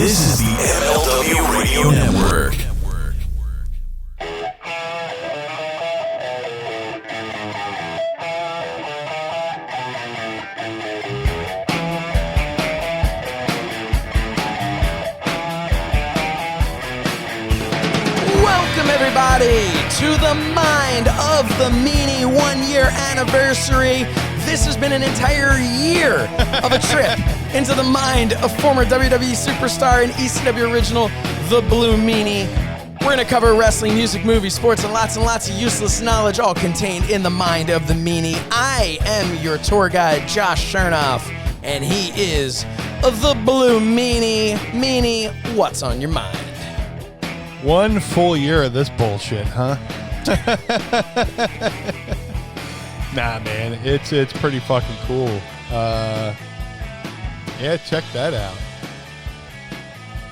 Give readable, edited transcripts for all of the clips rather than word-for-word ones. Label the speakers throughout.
Speaker 1: This is the MLW Radio Network.
Speaker 2: Welcome, everybody, to the Mind of the Meanie 1 year anniversary. This has been an entire year of a trip into the mind of former WWE superstar and ECW original, the Blue Meanie. We're going to cover wrestling, music, movies, sports, and lots of useless knowledge, all contained in the Mind of the Meanie. I am your tour guide, Josh Shernoff, and he is the Blue Meanie. Meanie, what's on your mind?
Speaker 3: 1 full year of this bullshit, huh? Nah, man, it's pretty fucking cool. Yeah, check that out.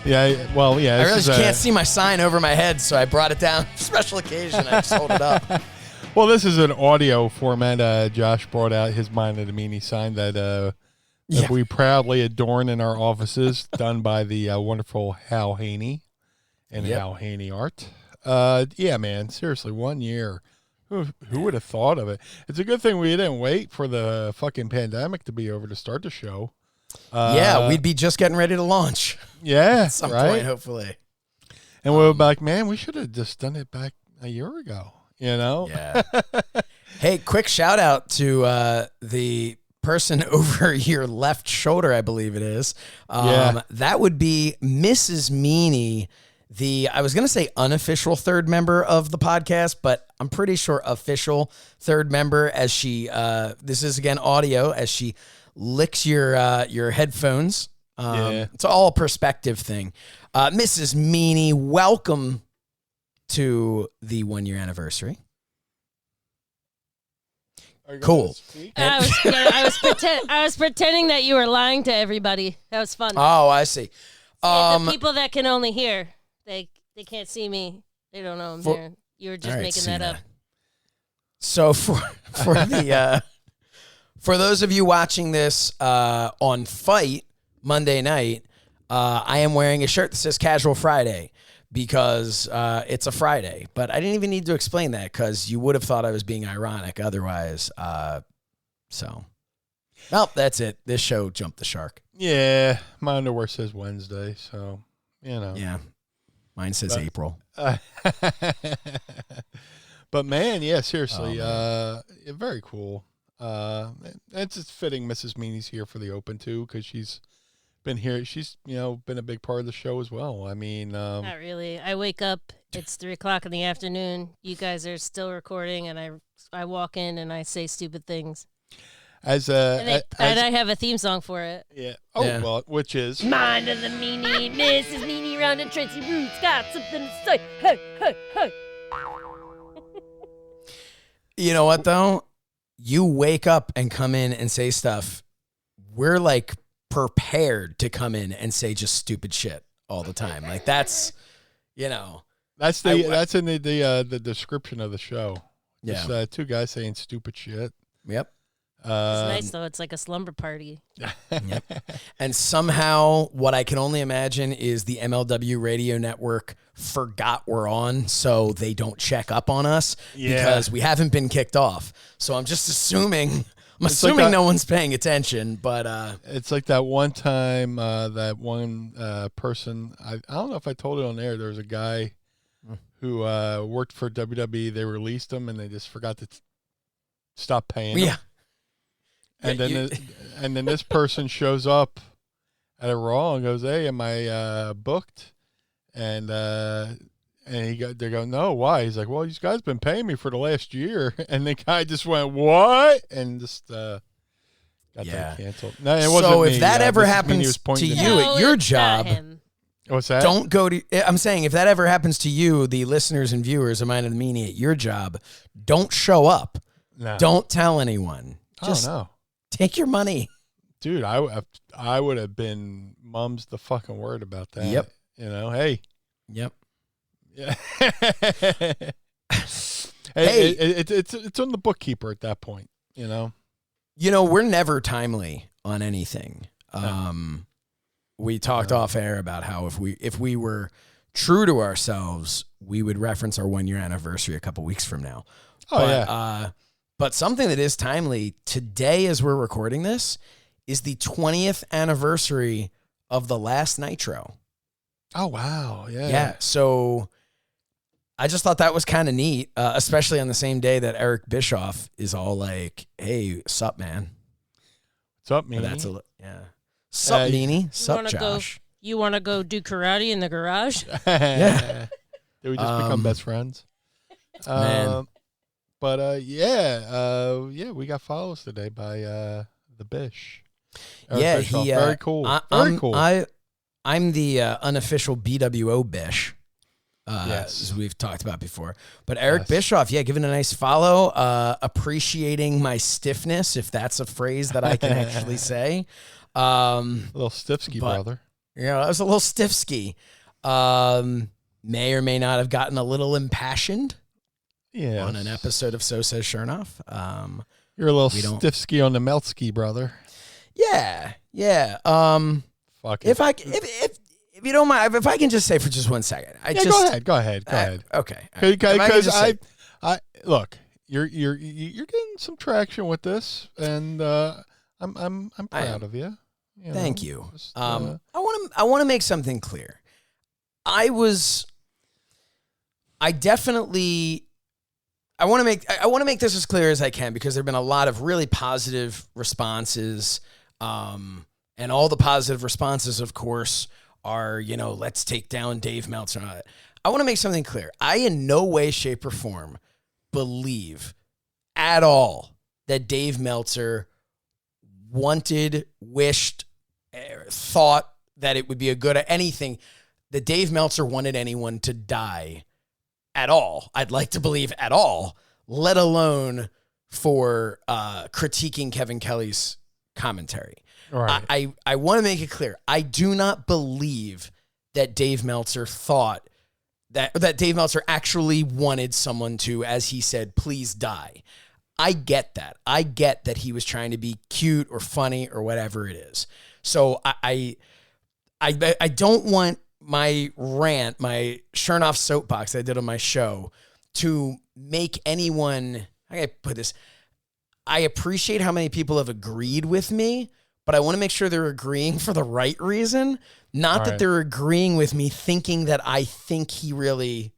Speaker 3: Yeah, well, yeah.
Speaker 2: I realize you can't see my sign over my head, so I brought it down. Special occasion, I just hold it up.
Speaker 3: Well, this is an audio format. Josh brought out his Mind of the Meanie sign that we proudly adorn in our offices, done by the wonderful Hal Haney and Hal Haney Art. Yeah, man, seriously, 1 year. Who would have thought of it? It's a good thing we didn't wait for the fucking pandemic to be over to start the show.
Speaker 2: Yeah, we'd be just getting ready to launch.
Speaker 3: Yeah,
Speaker 2: at some point, hopefully.
Speaker 3: And we'll be like, man, we should have just done it back a year ago, you know?
Speaker 2: Yeah. Hey, quick shout out to the person over your left shoulder, I believe it is. That would be Mrs. Meanie, I was going to say unofficial third member of the podcast, but I'm pretty sure official third member, as she, this is again audio, as she licks your headphones. It's all a perspective thing. Mrs. Meanie, welcome to the 1 year anniversary. Cool.
Speaker 4: I was pretending that you were lying to everybody. That was fun.
Speaker 2: Oh, I see.
Speaker 4: The people that can only hear, they can't see me. They don't know I'm here. You were just making that up.
Speaker 2: So for those of you watching this on FITE Monday night, I am wearing a shirt that says Casual Friday because it's a Friday. But I didn't even need to explain that because you would have thought I was being ironic otherwise. Well, that's it. This show jumped the shark.
Speaker 3: Yeah, my underwear says Wednesday, so, you know.
Speaker 2: Yeah, mine says April.
Speaker 3: But, man, yeah, seriously, very cool. It's just fitting Mrs. Meanie's here for the Open, too, because she's been here. She's, been a big part of the show as well. I mean...
Speaker 4: Not really. I wake up, it's 3 o'clock in the afternoon. You guys are still recording, and I walk in and I say stupid things. And I have a theme song for it.
Speaker 3: Yeah. Oh, yeah. Well, which is...
Speaker 4: Mind of the Meanie, Mrs. Meanie round and Tracy Roots got something to say. Hey, hey, hey.
Speaker 2: You know what, though? You wake up and come in and say stuff. We're, like, prepared to come in and say just stupid shit all the time. Like, that's,
Speaker 3: That's in the description of the show.
Speaker 2: Yeah.
Speaker 3: Just, 2 guys saying stupid shit.
Speaker 2: Yep.
Speaker 4: It's nice, though. It's like a slumber party.
Speaker 2: Yep. And somehow, what I can only imagine is the MLW Radio Network forgot we're on, so they don't check up on us because we haven't been kicked off. So I'm just assuming... no one's paying attention, but...
Speaker 3: It's like that one time, that one person... I don't know if I told it on air. There was a guy who worked for WWE. They released him, and they just forgot to stop paying him.
Speaker 2: Yeah.
Speaker 3: And then this person shows up at a Raw and goes, "Hey, am I booked?" And they go, "No, why?" He's like, "Well, these guys been paying me for the last year." And the guy just went, "What?" And just got that canceled. No, it wasn't
Speaker 2: so
Speaker 3: me.
Speaker 2: If that ever happens to you at your job,
Speaker 3: what's that?
Speaker 2: Don't go to. I'm saying if that ever happens to you, the listeners and viewers of Mind of the Meanie at your job, don't show up.
Speaker 3: No.
Speaker 2: Don't tell anyone. Just take your money.
Speaker 3: Dude, I would have been mum's the fucking word about that.
Speaker 2: Yep.
Speaker 3: Hey.
Speaker 2: Yep.
Speaker 3: Yeah.
Speaker 2: Hey,
Speaker 3: it's on the bookkeeper at that point,
Speaker 2: we're never timely on anything. we talked off air about how if we were true to ourselves, we would reference our 1 year anniversary a couple weeks from now. But something that is timely today, as we're recording this, is the 20th anniversary of the last Nitro.
Speaker 3: Oh wow!
Speaker 2: Yeah. So I just thought that was kind of neat, especially on the same day that Eric Bischoff is all like, "Hey, sup, man?
Speaker 3: Sup, Meanie?
Speaker 2: That's sup, Meanie? Sup, Josh?
Speaker 4: You want to go do karate in the garage?
Speaker 3: Yeah. Did we just become best friends?
Speaker 2: Man.
Speaker 3: We got follows today by the Bish.
Speaker 2: Yeah,
Speaker 3: very cool. Very cool.
Speaker 2: I'm the unofficial BWO Bish.
Speaker 3: Yes.
Speaker 2: As we've talked about before. But Eric Bischoff, giving a nice follow, appreciating my stiffness, if that's a phrase that I can actually say.
Speaker 3: A little stiffsky, brother.
Speaker 2: I was a little stiffsky. May or may not have gotten a little impassioned on an episode of So Says Shernoff.
Speaker 3: You're a little stiffsky on the meltsky, brother.
Speaker 2: Yeah.
Speaker 3: Fuck it.
Speaker 2: If you don't mind, if I can just say for just 1 second,
Speaker 3: go ahead.
Speaker 2: Okay,
Speaker 3: because I look, you're getting some traction with this, and I'm proud of you.
Speaker 2: Thank you. I want to make something clear. I want to make this as clear as I can, because there've been a lot of really positive responses, and all the positive responses, of course, are, let's take down Dave Meltzer. I want to make something clear. I in no way, shape, or form believe at all that Dave Meltzer wanted, wished, thought that it would be a good anything, that Dave Meltzer wanted anyone to die at all. I'd like to believe at all, let alone for critiquing Kevin Kelly's commentary. Right. I want to make it clear. I do not believe that Dave Meltzer thought that Dave Meltzer actually wanted someone to, as he said, please die. I get that. I get that he was trying to be cute or funny or whatever it is. So I don't want my rant, my Shernoff soapbox I did on my show, to make anyone, how can I put this? I appreciate how many people have agreed with me, but I want to make sure they're agreeing for the right reason, not that they're agreeing with me thinking that I think he really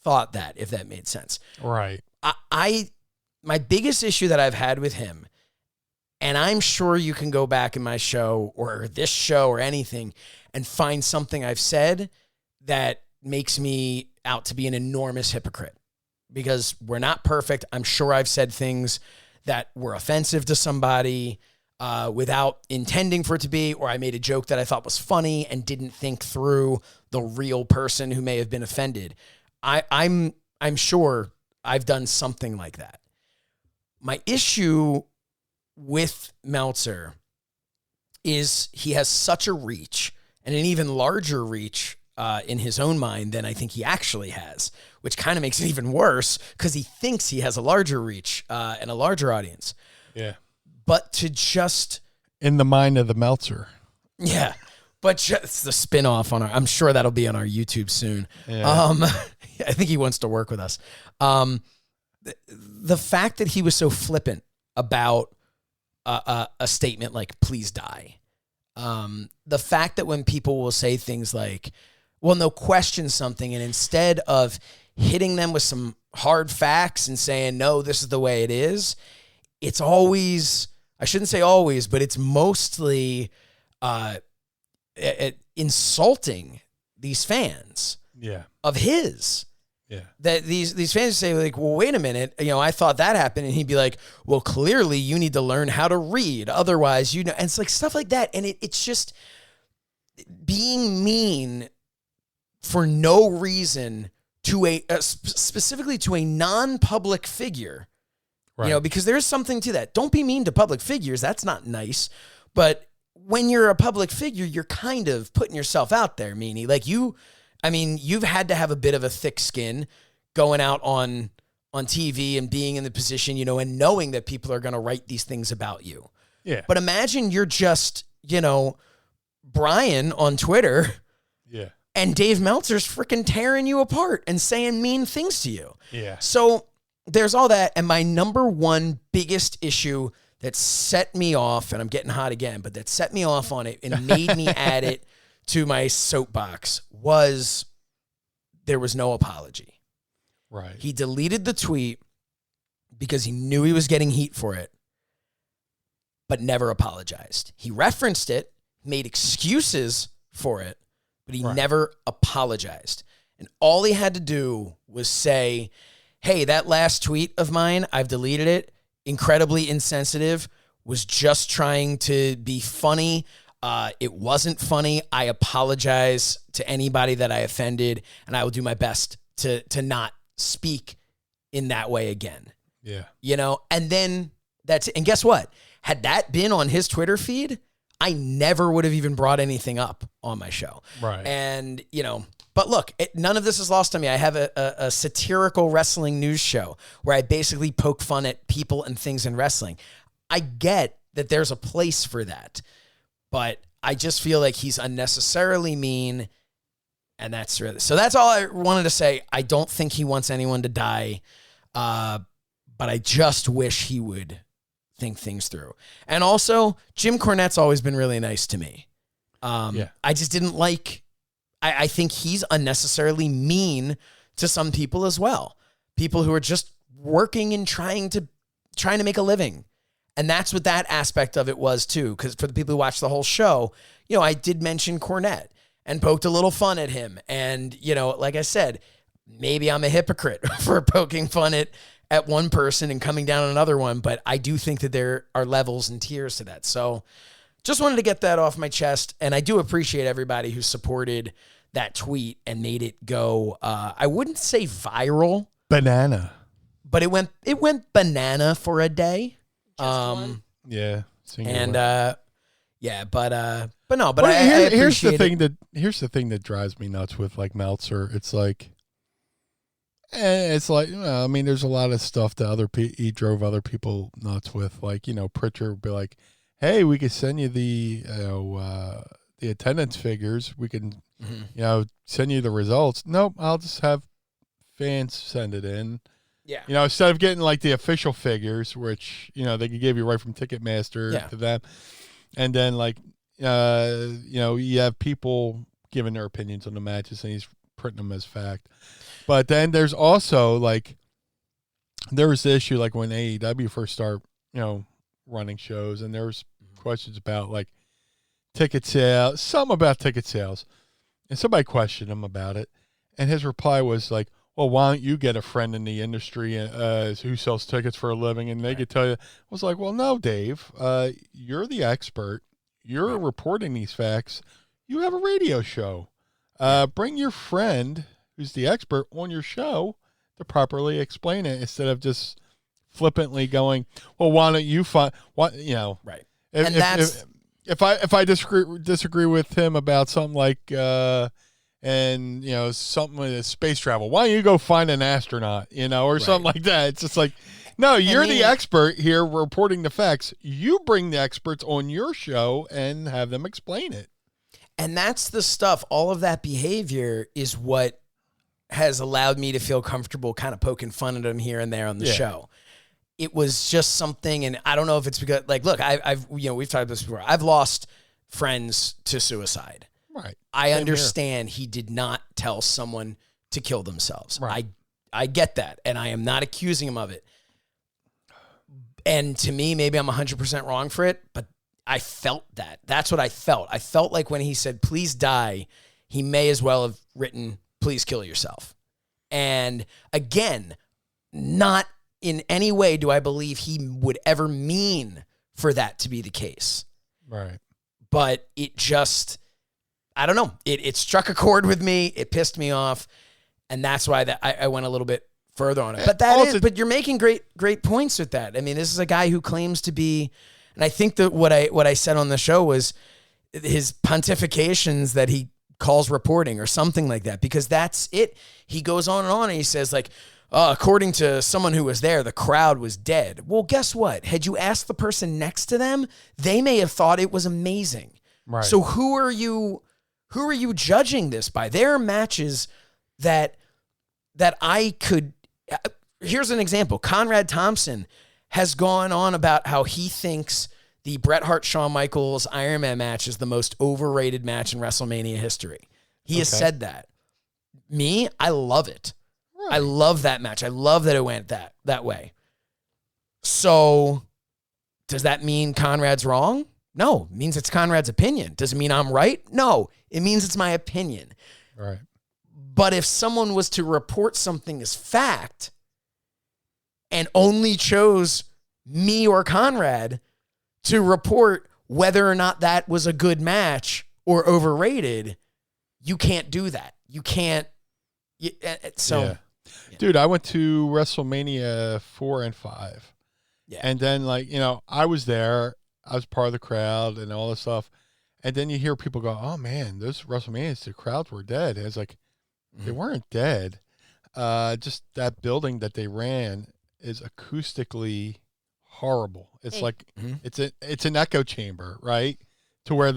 Speaker 2: thought that, if that made sense.
Speaker 3: Right.
Speaker 2: My biggest issue that I've had with him, and I'm sure you can go back in my show or this show or anything and find something I've said that makes me out to be an enormous hypocrite, because we're not perfect. I'm sure I've said things that were offensive to somebody without intending for it to be, or I made a joke that I thought was funny and didn't think through the real person who may have been offended. I'm sure I've done something like that. My issue with Meltzer is he has such a reach, and an even larger reach in his own mind than I think he actually has, which kind of makes it even worse because he thinks he has a larger reach and a larger audience.
Speaker 3: Yeah.
Speaker 2: But to just...
Speaker 3: in the mind of the Meltzer.
Speaker 2: Yeah. But just the spinoff on I'm sure that'll be on our YouTube soon.
Speaker 3: Yeah.
Speaker 2: I think he wants to work with us. The fact that he was so flippant about a statement like, please die. The fact that when people will say things like, well, no, question something, and instead of hitting them with some hard facts and saying, no, this is the way it is, it's always, I shouldn't say always, but it's mostly insulting these fans of his.
Speaker 3: Yeah.
Speaker 2: That these fans say, like, well, wait a minute, I thought that happened. And he'd be like, well, clearly you need to learn how to read. Otherwise, and it's like stuff like that. And it's just being mean for no reason to specifically to a non-public figure,
Speaker 3: right.
Speaker 2: Because there's something to that. Don't be mean to public figures. That's not nice. But when you're a public figure, you're kind of putting yourself out there, Meanie. Like you've had to have a bit of a thick skin going out on TV and being in the position, and knowing that people are going to write these things about you.
Speaker 3: Yeah.
Speaker 2: But imagine you're just, Brian on Twitter.
Speaker 3: Yeah.
Speaker 2: And Dave Meltzer's freaking tearing you apart and saying mean things to you.
Speaker 3: Yeah.
Speaker 2: So there's all that. And my number one biggest issue that set me off, and I'm getting hot again, but that set me off on it and made me add it to my soapbox was there was no apology.
Speaker 3: Right.
Speaker 2: He deleted the tweet because he knew he was getting heat for it, but never apologized. He referenced it, made excuses for it, but he never apologized. And all he had to do was say, hey, that last tweet of mine, I've deleted it. Incredibly insensitive, was just trying to be funny. It wasn't funny. I apologize to anybody that I offended, and I will do my best to not speak in that way again.
Speaker 3: Yeah.
Speaker 2: You know, and then that's it. And guess what? Had that been on his Twitter feed, I never would have even brought anything up on my show.
Speaker 3: Right.
Speaker 2: And, you know, but look, none of this is lost on me. I have a satirical wrestling news show where I basically poke fun at people and things in wrestling. I get that there's a place for that, but I just feel like he's unnecessarily mean, and that's really... So that's all I wanted to say. I don't think he wants anyone to die, but I just wish he would think things through. And also, Jim Cornette's always been really nice to me. I just didn't like... I think he's unnecessarily mean to some people as well. People who are just working and trying to make a living. And that's what that aspect of it was too. Because for the people who watch the whole show, you know, I did mention Cornette and poked a little fun at him. And, you know, like I said, maybe I'm a hypocrite for poking fun at one person and coming down on another one. But I do think that there are levels and tiers to that. So just wanted to get that off my chest. And I do appreciate everybody who supported that tweet and made it go, I wouldn't say viral.
Speaker 3: Banana.
Speaker 2: But it went banana for a day.
Speaker 3: Yeah.
Speaker 2: And but no, but
Speaker 3: here's the thing that drives me nuts with like Meltzer. It's like, you know, I mean, there's a lot of stuff that he drove other people nuts with. Like, you know, Pritchard would be like, hey, we could send you the attendance figures. We can, you know, send you the results. Nope, I'll just have fans send it in.
Speaker 2: Yeah.
Speaker 3: You know, instead of getting like the official figures, which, you know, they could give you right from Ticketmaster to them. And then like, you know, you have people giving their opinions on the matches and he's printing them as fact. But then there's also like, there was the issue like when AEW first started, you know, running shows, and there was questions about like ticket sales, some about ticket sales, and somebody questioned him about it, and his reply was like, well, why don't you get a friend in the industry who sells tickets for a living, and they could tell you. I was like, well, no, Dave, you're the expert, you're reporting these facts, you have a radio show, bring your friend who's the expert on your show to properly explain it, instead of just flippantly going, well, why don't you find what, you know,
Speaker 2: right?
Speaker 3: If I disagree with him about something like and you know, something with space travel, why don't you go find an astronaut, you know, or something like that? It's just like, no, you're the expert here reporting the facts. You bring the experts on your show and have them explain it.
Speaker 2: And that's the stuff. All of that behavior is what has allowed me to feel comfortable kind of poking fun at him here and there on the show. It was just something, and I don't know if it's because, like, look, I've you know, we've talked about this before. I've lost friends to suicide.
Speaker 3: Right.
Speaker 2: I understand he did not tell someone to kill themselves.
Speaker 3: Right.
Speaker 2: I get that, and I am not accusing him of it. And to me, maybe I'm 100% wrong for it, but I felt that. That's what I felt. I felt like when he said, please die, he may as well have written, please kill yourself. And again, not in any way do I believe he would ever mean for that to be the case.
Speaker 3: Right.
Speaker 2: But it just, I don't know. It struck a chord with me. It pissed me off. And that's why I went a little bit further on it. But but you're making great points with that. I mean, this is a guy who claims to be, and I think that what I said on the show was his pontifications that he calls reporting or something like that, because that's it. He goes on and he says like, according to someone who was there, the crowd was dead. Well, guess what? Had you asked the person next to them, they may have thought it was amazing.
Speaker 3: Right.
Speaker 2: So who are you judging this by? There are matches that I could. Here's an example. Conrad Thompson has gone on about how he thinks the Bret Hart Shawn Michaels Iron Man match is the most overrated match in WrestleMania history. He has said that. Me, I love it. Really? I love that match. I love that it went that way. So does that mean Conrad's wrong? No, it means it's Conrad's opinion. Does it mean I'm right? No, it means it's my opinion.
Speaker 3: Right.
Speaker 2: But if someone was to report something as fact and only chose me or Conrad to report whether or not that was a good match or overrated, you can't do that. You can't. Yeah.
Speaker 3: Dude, I went to WrestleMania 4 and 5.
Speaker 2: Yeah.
Speaker 3: And then, I was there. I was part of the crowd and all this stuff. And then you hear people go, oh, man, those WrestleManias, the crowds were dead. And it's like, they weren't dead. Just that building that they ran is acoustically horrible. It's it's an echo chamber, right? To where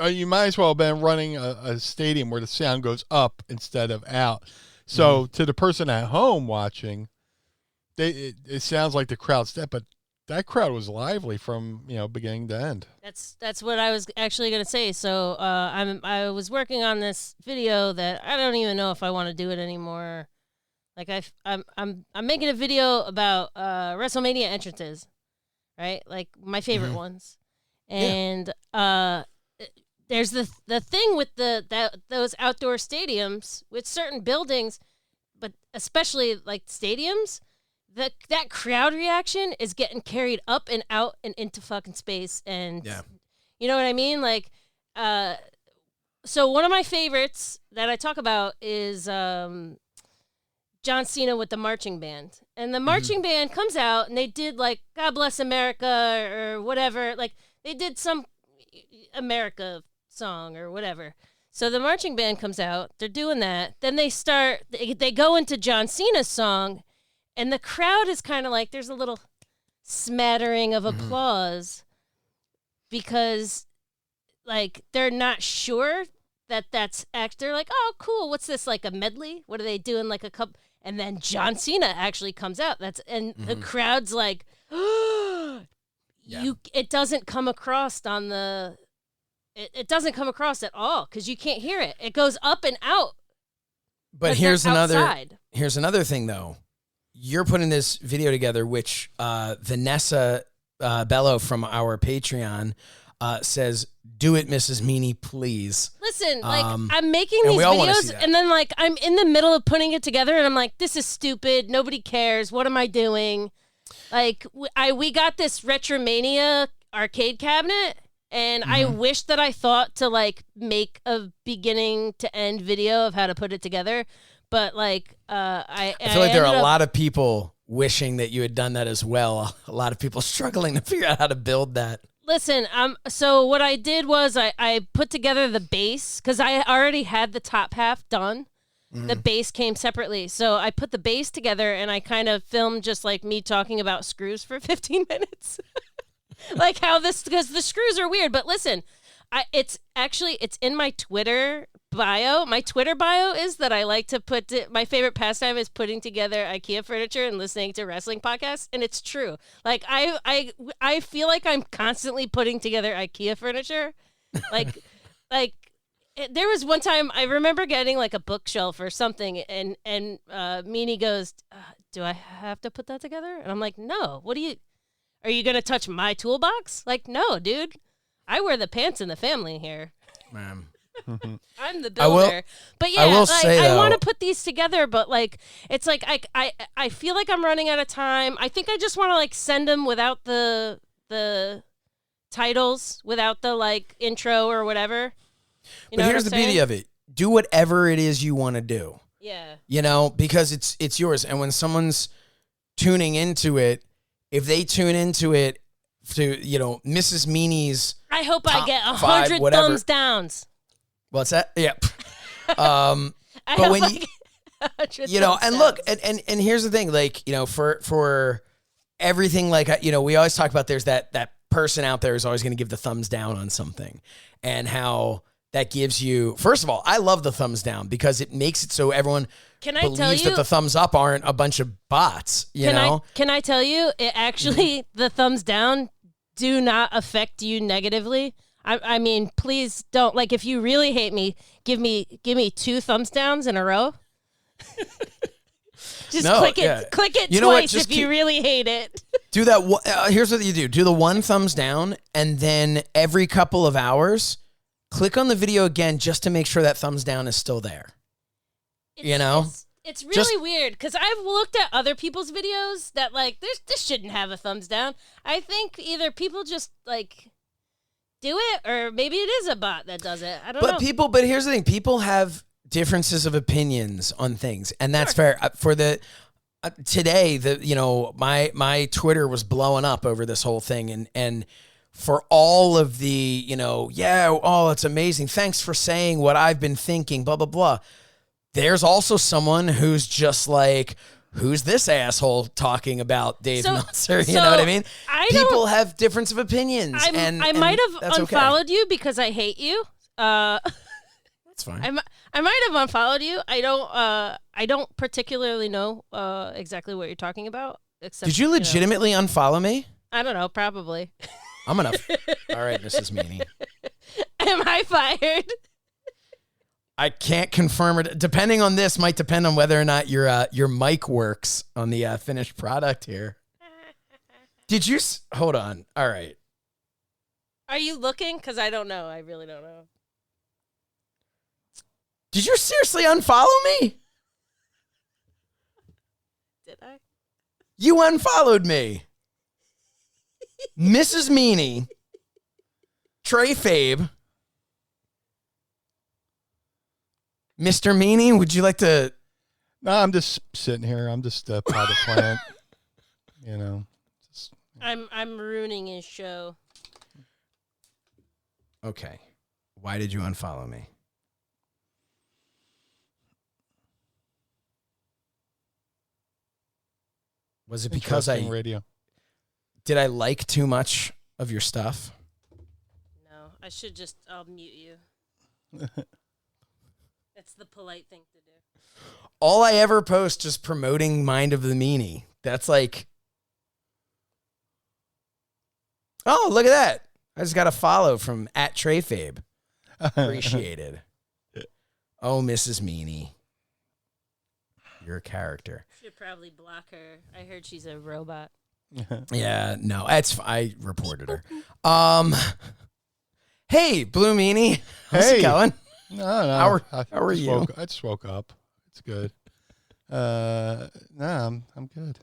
Speaker 3: you might as well have been running a stadium where the sound goes up instead of out. So to the person at home watching, it sounds like the crowd's dead, but that crowd was lively from beginning to end.
Speaker 4: That's what I was actually going to say. So I was working on this video that I don't even know if I want to do it anymore. Like I'm making a video about WrestleMania entrances, right? Like my favorite ones, and there's the thing with those outdoor stadiums with certain buildings, but especially like stadiums. That crowd reaction is getting carried up and out and into fucking space, and you know what I mean? Like, so one of my favorites that I talk about is John Cena with the marching band, and the marching band comes out and they did like God Bless America or whatever, like they did some America song or whatever. So the marching band comes out, they're doing that, then they go into John Cena's song. And the crowd is kind of like, there's a little smattering of applause because, like, they're not sure that's they're like, oh, cool, what's this, like a medley? What are they doing, like a couple? And then John Cena actually comes out. The crowd's like, it doesn't come across on the, it doesn't come across at all because you can't hear it. It goes up and out.
Speaker 2: But here's another thing, though. You're putting this video together, which Vanessa Bello from our Patreon says, do it, Mrs. Meanie, please.
Speaker 4: Listen, like, I'm making these videos, and then, like, I'm in the middle of putting it together, and I'm like, this is stupid. Nobody cares. What am I doing? Like, we got this Retromania arcade cabinet, and I wish that I thought to, like, make a beginning-to-end video of how to put it together. But, like, I
Speaker 2: feel like there are a lot of people wishing that you had done that as well. A lot of people struggling to figure out how to build that.
Speaker 4: Listen, so what I did was I put together the base because I already had the top half done. The base came separately. So I put the base together and I kind of filmed just like me talking about screws for 15 minutes. Like how because the screws are weird. But listen, it's in my Twitter bio. My Twitter bio is that I like to my favorite pastime is putting together IKEA furniture and listening to wrestling podcasts, and it's true. Like I feel like I'm constantly putting together IKEA furniture. Like there was one time I remember getting like a bookshelf or something, and Meanie goes, "Do I have to put that together?" And I'm like, "No. Are you gonna touch my toolbox?" Like, no, dude. I wear the pants in the family here.
Speaker 2: Man.
Speaker 4: I'm the builder. But yeah, I want to put these together, but like it's like I feel like I'm running out of time. I think I just want to like send them without the titles, without the like intro or whatever.
Speaker 2: But here's the beauty of it. Do whatever it is you want to do.
Speaker 4: Yeah.
Speaker 2: Because it's yours. And when someone's tuning into it, if they tune into it to, Mrs. Meanie's
Speaker 4: I hope I get 100 thumbs downs.
Speaker 2: What's that? Yeah. But when and look, and here's the thing, like, for everything, like, we always talk about there's that person out there is always going to give the thumbs down on something, and how that gives you, first of all, I love the thumbs down because it makes it so everyone believes that the thumbs up aren't a bunch of bots, you know?
Speaker 4: Can I tell you, it actually, the thumbs down do not affect you negatively. I mean, please don't. Like, if you really hate me, give me 2 thumbs downs in a row. Just click it twice if you really hate it.
Speaker 2: Do that. Here's what you do. Do the 1 thumbs down, and then every couple of hours, click on the video again just to make sure that thumbs down is still there.
Speaker 4: It's really weird because I've looked at other people's videos that, like, this shouldn't have a thumbs down. I think either people just, like, do it, or maybe it is a bot that does it. I don't know.
Speaker 2: But here's the thing. People have differences of opinions on things, and that's fair. For today, my Twitter was blowing up over this whole thing, and for all of the, it's amazing. Thanks for saying what I've been thinking, blah, blah, blah. There's also someone who's just like, who's this asshole talking about Dave Meltzer? You know what I mean? People have difference of opinions.
Speaker 4: I might have unfollowed you because I hate you.
Speaker 2: That's fine.
Speaker 4: I might have unfollowed you. I don't particularly know exactly what you're talking about. Except,
Speaker 2: did you legitimately unfollow me?
Speaker 4: I don't know. Probably.
Speaker 2: I'm gonna. All right, Mrs. Meanie.
Speaker 4: Am I fired?
Speaker 2: I can't confirm it. Depending on this, might depend on whether or not your mic works on the finished product here. Did you hold on? All right.
Speaker 4: Are you looking? Because I don't know. I really don't know.
Speaker 2: Did you seriously unfollow me?
Speaker 4: Did I?
Speaker 2: You unfollowed me. Mrs. Meanie, Trey Fabe, Mr. Meanie, would you like to?
Speaker 3: No, I'm just sitting here. I'm just a potted plant.
Speaker 4: I'm ruining his show.
Speaker 2: Okay. Why did you unfollow me? Was it because
Speaker 3: radio?
Speaker 2: Did I like too much of your stuff?
Speaker 4: No, I'll mute you. That's the polite thing to do.
Speaker 2: All I ever post is promoting Mind of the Meanie. That's like, oh, look at that. I just got a follow from @TreyFabe. Appreciated. Oh, Mrs. Meanie. You're a character.
Speaker 4: Should probably block her. I heard she's a robot.
Speaker 2: Yeah, no, I reported her. Hey, Blue Meanie. How's it going?
Speaker 3: No.
Speaker 2: How are you?
Speaker 3: I just woke up. It's good. I'm good.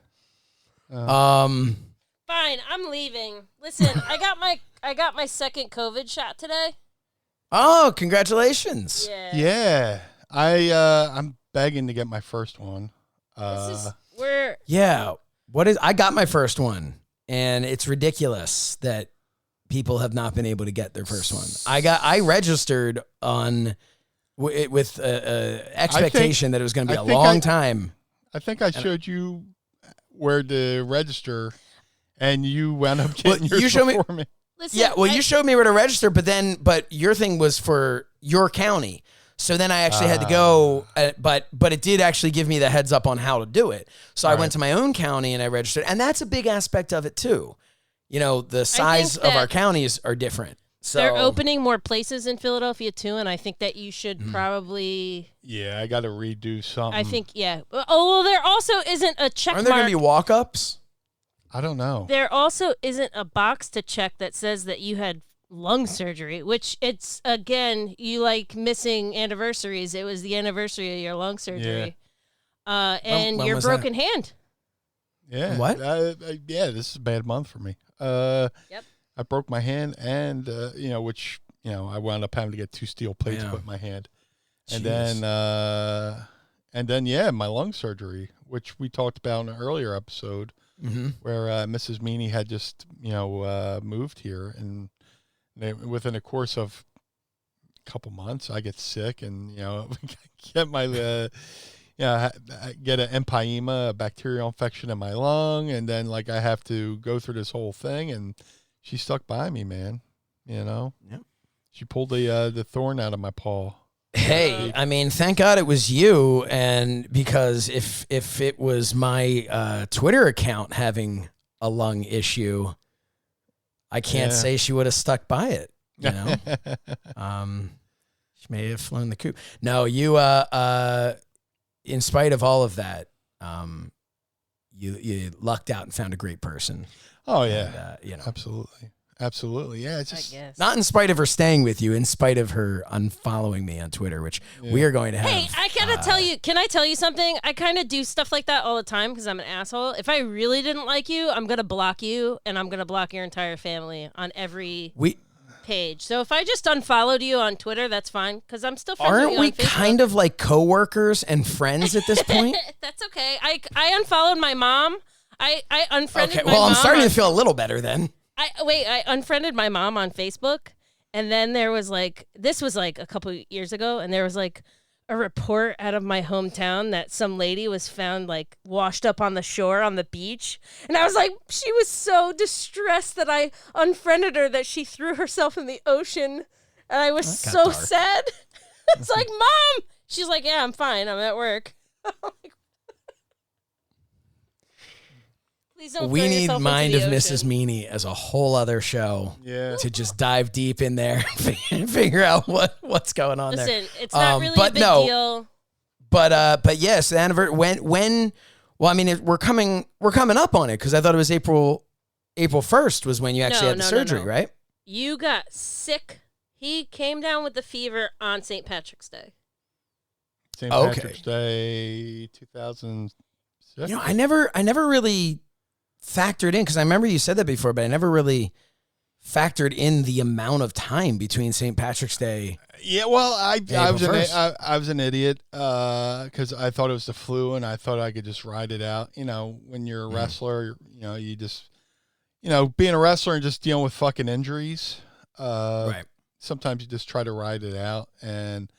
Speaker 4: Fine, I'm leaving. Listen, I got my second COVID shot today.
Speaker 2: Oh, congratulations.
Speaker 3: Yeah. I'm begging to get my first one.
Speaker 2: Yeah. I got my first one, and it's ridiculous that people have not been able to get their first one. I registered with expectation that it was going to be a long time.
Speaker 3: I think I showed you where to register, and you wound up getting yours before me.
Speaker 4: Listen,
Speaker 2: you showed me where to register, but your thing was for your county. So then I actually had to go, but it did actually give me the heads up on how to do it. So I went to my own county and I registered, and that's a big aspect of it too. The size of our counties are different. So
Speaker 4: they're opening more places in Philadelphia too, and I think that you should probably.
Speaker 3: Yeah, I got to redo something.
Speaker 4: I think Oh well, there also isn't a check
Speaker 2: Aren't there going to be walk-ups?
Speaker 3: I don't know.
Speaker 4: There also isn't a box to check that says that you had lung surgery, which it's, again, you like missing anniversaries. It was the anniversary of your lung surgery. Yeah. And your broken hand.
Speaker 3: Yeah.
Speaker 2: What?
Speaker 3: This is a bad month for me.
Speaker 4: Yep.
Speaker 3: I broke my hand, and which I wound up having to get 2 steel plates put in my hand, and then my lung surgery, which we talked about in an earlier episode, where Mrs. Meanie had just moved here, and within a course of a couple months, I get sick, and get my get an empyema, a bacterial infection in my lung, and then I have to go through this whole thing, and she stuck by me, man. You know?
Speaker 2: Yep.
Speaker 3: She pulled the thorn out of my paw.
Speaker 2: Hey, I mean, thank God it was you, and because if it was my Twitter account having a lung issue, I can't say she would have stuck by it. You know, she may have flown the coop. No, you. In spite of all of that, you lucked out and found a great person.
Speaker 3: Oh yeah,
Speaker 2: and, you know,
Speaker 3: absolutely, yeah. It's just
Speaker 2: not in spite of her staying with you, in spite of her unfollowing me on Twitter, which we are going to have.
Speaker 4: Hey, I gotta tell you. Can I tell you something? I kind of do stuff like that all the time because I'm an asshole. If I really didn't like you, I'm gonna block you, and I'm gonna block your entire family on every page. So if I just unfollowed you on Twitter, that's fine because I'm still friends with you on
Speaker 2: Aren't we
Speaker 4: Facebook.
Speaker 2: kind of like coworkers and friends at this point?
Speaker 4: That's okay. I unfollowed my mom. I unfriended my mom.
Speaker 2: Well, I'm starting to feel a little better then.
Speaker 4: I unfriended my mom on Facebook, and then there was this was a couple years ago, and there was a report out of my hometown that some lady was found washed up on the shore on the beach, and I was like, she was so distressed that I unfriended her that she threw herself in the ocean, and I was so sad. It's like, Mom! She's like, yeah, I'm fine. I'm at work. Please don't
Speaker 2: we
Speaker 4: throw
Speaker 2: need
Speaker 4: yourself
Speaker 2: Mind
Speaker 4: into
Speaker 2: of
Speaker 4: the
Speaker 2: Mrs.
Speaker 4: ocean.
Speaker 2: Meanie as a whole other show to just dive deep in there and figure out what's going on there.
Speaker 4: Listen, it's not really a big deal.
Speaker 2: But yes, the anniversary when well, I mean, we're coming up on it because I thought it was April 1st was when you actually had the surgery, right?
Speaker 4: You got sick. He came down with the fever on St. Patrick's Day.
Speaker 3: St. Patrick's Day 2006.
Speaker 2: You know, I never really factored in because I remember you said that before, but I never really factored in the amount of time between St. Patrick's Day.
Speaker 3: Yeah, well, I was an idiot because I thought it was the flu and I thought I could just ride it out. You know, when you're a wrestler, you just, being a wrestler and just dealing with fucking injuries.
Speaker 2: Right.
Speaker 3: Sometimes you just try to ride it out, and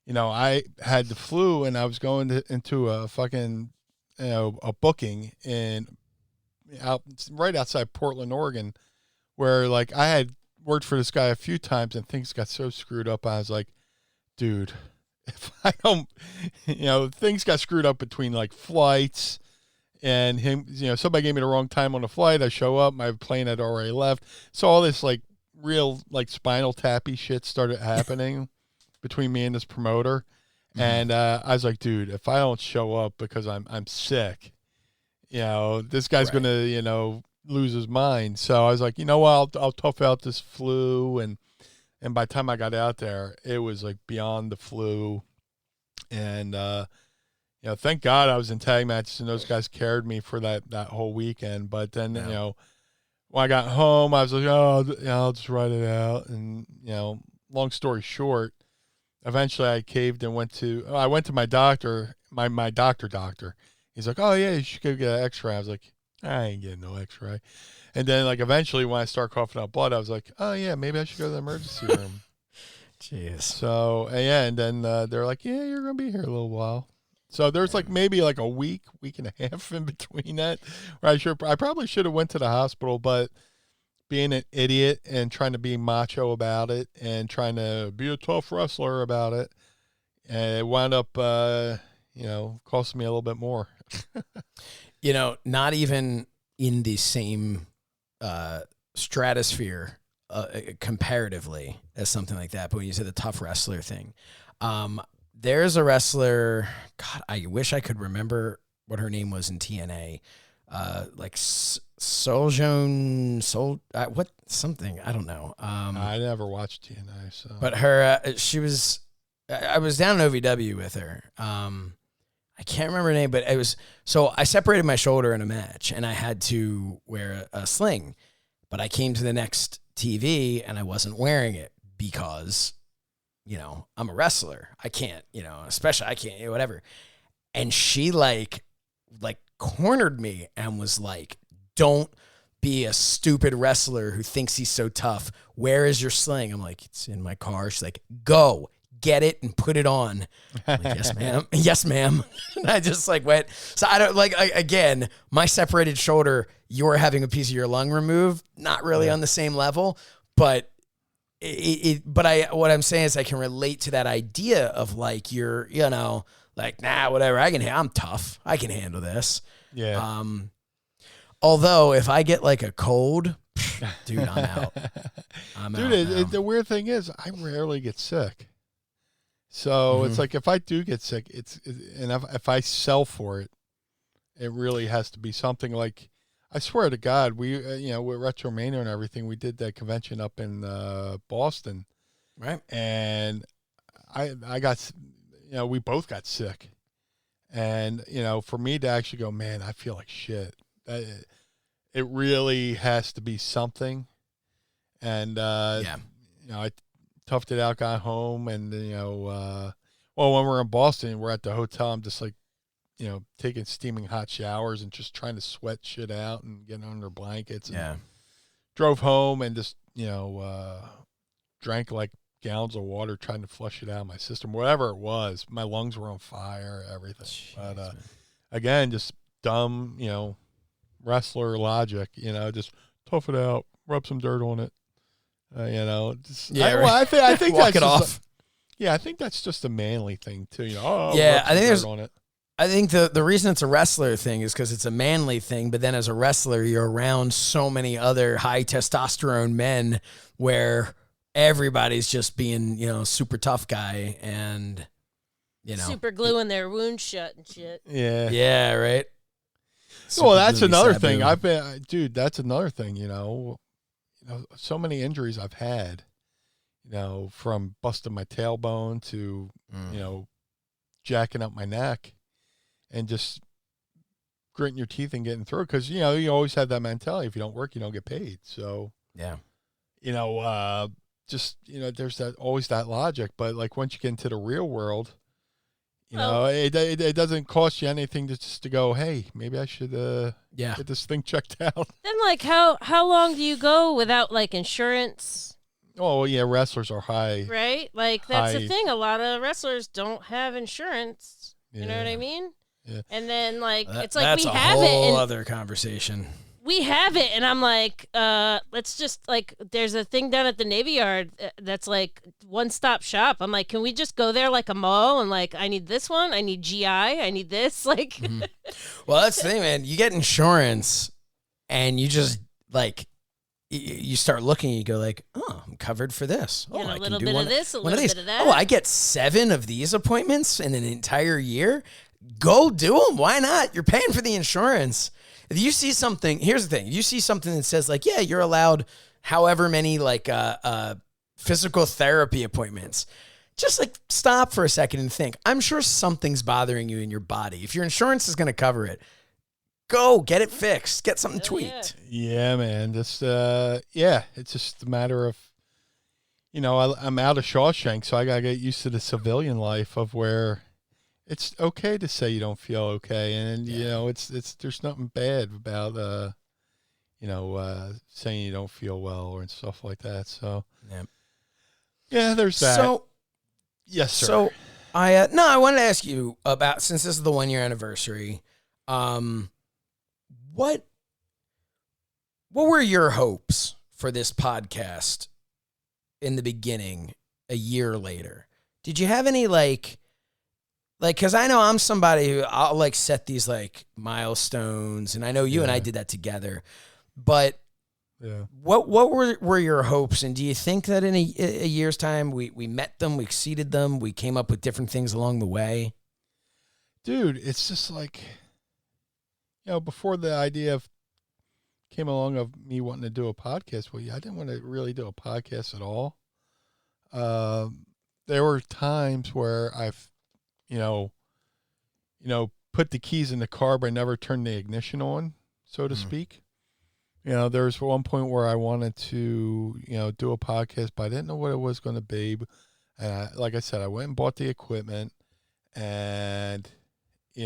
Speaker 3: I had the flu and I was going into a fucking a booking right outside Portland, Oregon, where I had worked for this guy a few times and things got so screwed up. I was like, dude, if I don't, things got screwed up between flights and him, somebody gave me the wrong time on the flight. I show up, my plane had already left. So all this real spinal tappy shit started happening between me and this promoter. And I was like, dude, if I don't show up because I'm sick, this guy's going to, lose his mind. So I was like, I'll tough out this flu. And by the time I got out there, it was beyond the flu. And, thank God I was in tag matches and those guys carried me for that whole weekend. But then, when I got home, I was like, I'll just write it out. And, long story short, eventually I caved and went to my doctor, my doctor. He's like, oh yeah, you should go get an x-ray. I was like, I ain't getting no x-ray. And then eventually when I start coughing out blood, I was like, oh yeah, maybe I should go to the emergency room.
Speaker 2: Jeez.
Speaker 3: So and then they're like, yeah, you're going to be here a little while. So there's maybe a week and a half in between that where I probably should have went to the hospital, but being an idiot and trying to be macho about it and trying to be a tough wrestler about it, and it wound up, costing me a little bit more.
Speaker 2: Not even in the same stratosphere comparatively as something like that. But when you said the tough wrestler thing, there's a wrestler, God, I wish I could remember what her name was in TNA. Something, I don't know.
Speaker 3: I never watched TNA, so.
Speaker 2: But her, I was down in OVW with her. I can't remember her name, but so I separated my shoulder in a match and I had to wear a sling, but I came to the next TV and I wasn't wearing it because, I'm a wrestler. I can't, especially I can't, whatever. And she cornered me and was like, don't be a stupid wrestler who thinks he's so tough. Where is your sling? I'm like, it's in my car. She's like, go get it and put it on. I'm like, yes, ma'am. Yes, ma'am. And I just like went. So I don't again, my separated shoulder, you're having a piece of your lung removed, not really on the same level, but what I'm saying is I can relate to that idea of like, you're, like, nah, whatever. I'm tough. I can handle this.
Speaker 3: Yeah.
Speaker 2: Although if I get like a cold, dude, I'm out.
Speaker 3: The weird thing is I rarely get sick. So it's like, if I do get sick, and if I sell for it, it really has to be something like, I swear to God, we, with Retromania and everything, we did that convention up in Boston.
Speaker 2: Right.
Speaker 3: And I got, we both got sick. And, for me to actually go, man, I feel like shit. It really has to be something. And, I toughed it out, got home, and, when we're in Boston, we're at the hotel, I'm just like, taking steaming hot showers and just trying to sweat shit out and getting under blankets. And drove home and just, drank like gallons of water trying to flush it out of my system, whatever it was. My lungs were on fire, everything. Jeez, but again, just dumb, wrestler logic, just tough it out, rub some dirt on it. I think
Speaker 2: walk
Speaker 3: that's
Speaker 2: it off.
Speaker 3: I think that's just a manly thing too.
Speaker 2: I think there's
Speaker 3: on it.
Speaker 2: I think the reason it's a wrestler thing is because it's a manly thing, but then as a wrestler, you're around so many other high testosterone men where everybody's just being, super tough guy and,
Speaker 4: super gluing their wounds shut and shit.
Speaker 3: Yeah.
Speaker 2: Yeah, right.
Speaker 3: Well, that's another thing. That's another thing, so many injuries I've had, from busting my tailbone to, jacking up my neck. And just gritting your teeth and getting through it, because you always have that mentality: if you don't work, you don't get paid. So there's always that logic. But like once you get into the real world, it doesn't cost you anything to go, hey, maybe I should get this thing checked out.
Speaker 4: Then like how long do you go without like insurance?
Speaker 3: Oh yeah, wrestlers are high,
Speaker 4: right? Like that's the thing. A lot of wrestlers don't have insurance. You know what I mean?
Speaker 3: Yeah.
Speaker 4: And then, it's like we have it.
Speaker 2: That's a whole other conversation.
Speaker 4: We have it, and I'm like, let's just, there's a thing down at the Navy Yard that's, one-stop shop. I'm like, can we just go there like a mall and, I need this one, I need GI, I need this,
Speaker 2: Mm-hmm. Well, that's the thing, man. You get insurance, and you just, you start looking, you go oh, I'm covered for this. Oh,
Speaker 4: and
Speaker 2: I
Speaker 4: a little
Speaker 2: can do
Speaker 4: bit
Speaker 2: one
Speaker 4: of this, a
Speaker 2: one
Speaker 4: little
Speaker 2: of these.
Speaker 4: bit of that.
Speaker 2: Oh, I get 7 of these appointments in an entire year. Go do them. Why not? You're paying for the insurance. If you see something, here's the thing. If you see something that says you're allowed however many physical therapy appointments, just stop for a second and think. I'm sure something's bothering you in your body. If your insurance is going to cover it, go get it fixed. Get something tweaked.
Speaker 3: Yeah, man. Just it's just a matter of, I'm out of Shawshank, so I got to get used to the civilian life of where it's okay to say you don't feel okay, and it's there's nothing bad about saying you don't feel well or stuff like that. So there's that.
Speaker 2: So
Speaker 3: yes, sir.
Speaker 2: So I wanted to ask you about, since this is the 1-year anniversary, what were your hopes for this podcast in the beginning a year later? Did you have any because I know I'm somebody who I'll set these milestones, and I know you and I did that together, but what were your hopes? And do you think that in a year's time we met them, we exceeded them, we came up with different things along the way?
Speaker 3: Dude, it's just before the idea came along of me wanting to do a podcast with you, I didn't want to really do a podcast at all. There were times where I've put the keys in the car, but I never turned the ignition on, so to speak. There was one point where I wanted to, do a podcast, but I didn't know what it was going to be. And like I said, I went and bought the equipment, and, I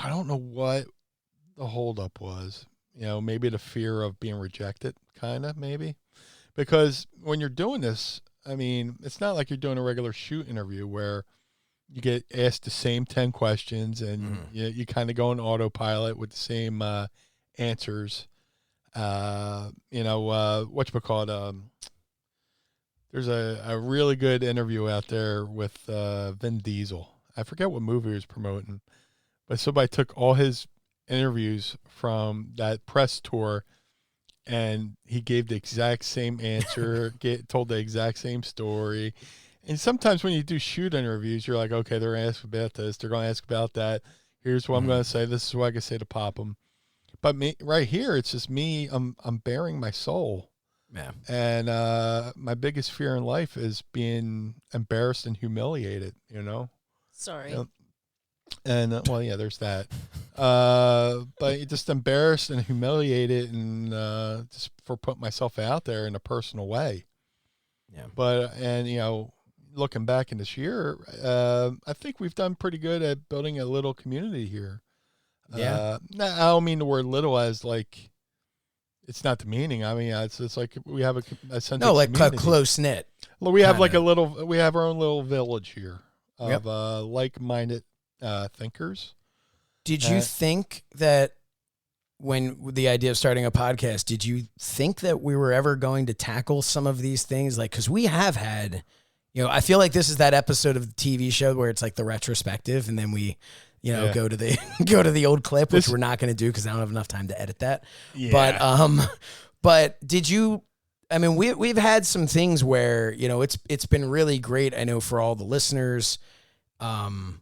Speaker 3: don't know what the holdup was. Maybe the fear of being rejected, kind of, maybe. Because when you're doing this, I mean, it's not like you're doing a regular shoot interview where you get asked the same 10 questions and you kind of go on autopilot with the same answers. Whatchamacallit, there's a really good interview out there with Vin Diesel. I forget what movie he was promoting, but somebody took all his interviews from that press tour and he gave the exact same answer, told the exact same story. And sometimes when you do shoot interviews, you're like, okay, they're going to ask about this. They're going to ask about that. Here's what I'm going to say. This is what I can say to pop them. But me right here, it's just me. I'm bearing my soul.
Speaker 2: Yeah.
Speaker 3: And my biggest fear in life is being embarrassed and humiliated,
Speaker 4: Sorry.
Speaker 3: And, there's that. But just embarrassed and humiliated and just for putting myself out there in a personal way.
Speaker 2: Yeah.
Speaker 3: But, looking back in this year, I think we've done pretty good at building a little community here.
Speaker 2: Yeah.
Speaker 3: I don't mean the word little as like, it's not the meaning. I mean, it's like we have a sense of community.
Speaker 2: Close knit.
Speaker 3: Well, we have we have our own little village here of like-minded thinkers.
Speaker 2: Did you think that when the idea of starting a podcast, did you think that we were ever going to tackle some of these things? Like, because we have had, I feel like this is that episode of the TV show where it's like the retrospective, and then we, go to the old clip, which we're not going to do because I don't have enough time to edit that. Yeah. But did you? I mean, we've had some things where it's been really great. I know for all the listeners, and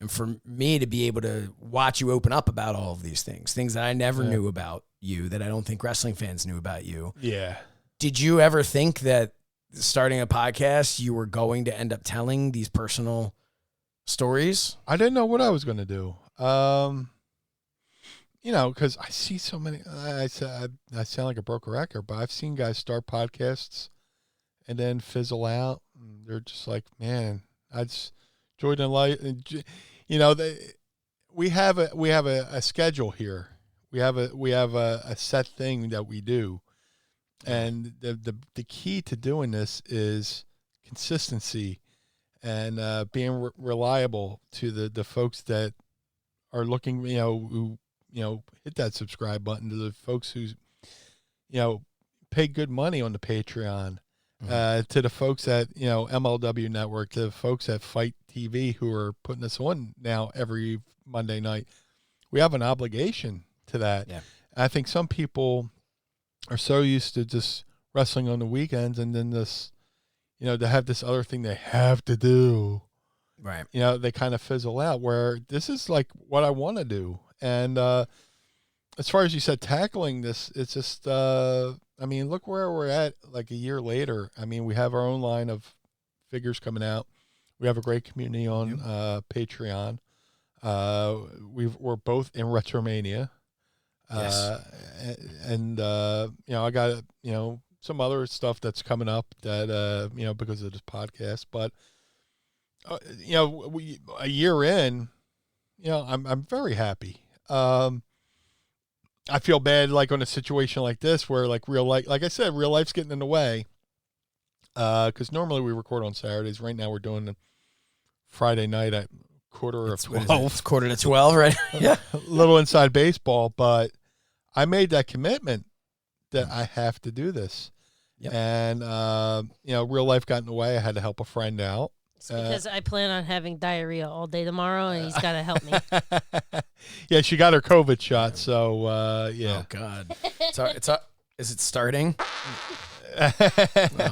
Speaker 2: for me to be able to watch you open up about all of these things that I never knew about you, that I don't think wrestling fans knew about you.
Speaker 3: Yeah. Did
Speaker 2: you ever think that starting a podcast, you were going to end up telling these personal stories?
Speaker 3: I didn't know what I was going to do. Because I see so many, I sound like a broken record, but I've seen guys start podcasts and then fizzle out. And they're just like, man, I just enjoyed the life. We have a schedule here. We have a set thing that we do. And the key to doing this is consistency and being reliable to the folks that are looking, who hit that subscribe button, to the folks who, pay good money on the Patreon, to the folks at, MLW Network, to the folks at FITE TV who are putting us on now every Monday night. We have an obligation to that. Yeah. I think some people are so used to just wrestling on the weekends, and then this, to have this other thing they have to do.
Speaker 2: Right.
Speaker 3: They kind of fizzle out, where this is like what I want to do. And as far as you said, tackling this, it's just, look where we're at like a year later. I mean, we have our own line of figures coming out. We have a great community on Patreon. We're both in Retromania.
Speaker 2: Yes.
Speaker 3: I got, some other stuff that's coming up that, because of this podcast, but, a year in, I'm very happy. I feel bad, like on a situation like this where like real life, like I said, real life's getting in the way. Cause normally we record on Saturdays. Right now we're doing Friday night at quarter of 12.
Speaker 2: It's quarter to 12, right? Yeah.
Speaker 3: A little inside baseball, but I made that commitment that I have to do this.
Speaker 2: Yep.
Speaker 3: And, real life got in the way. I had to help a friend out.
Speaker 4: It's because I plan on having diarrhea all day tomorrow, and he's got to help me.
Speaker 3: Yeah, she got her COVID shot, so, yeah.
Speaker 2: Oh, God. Is it starting? Oh,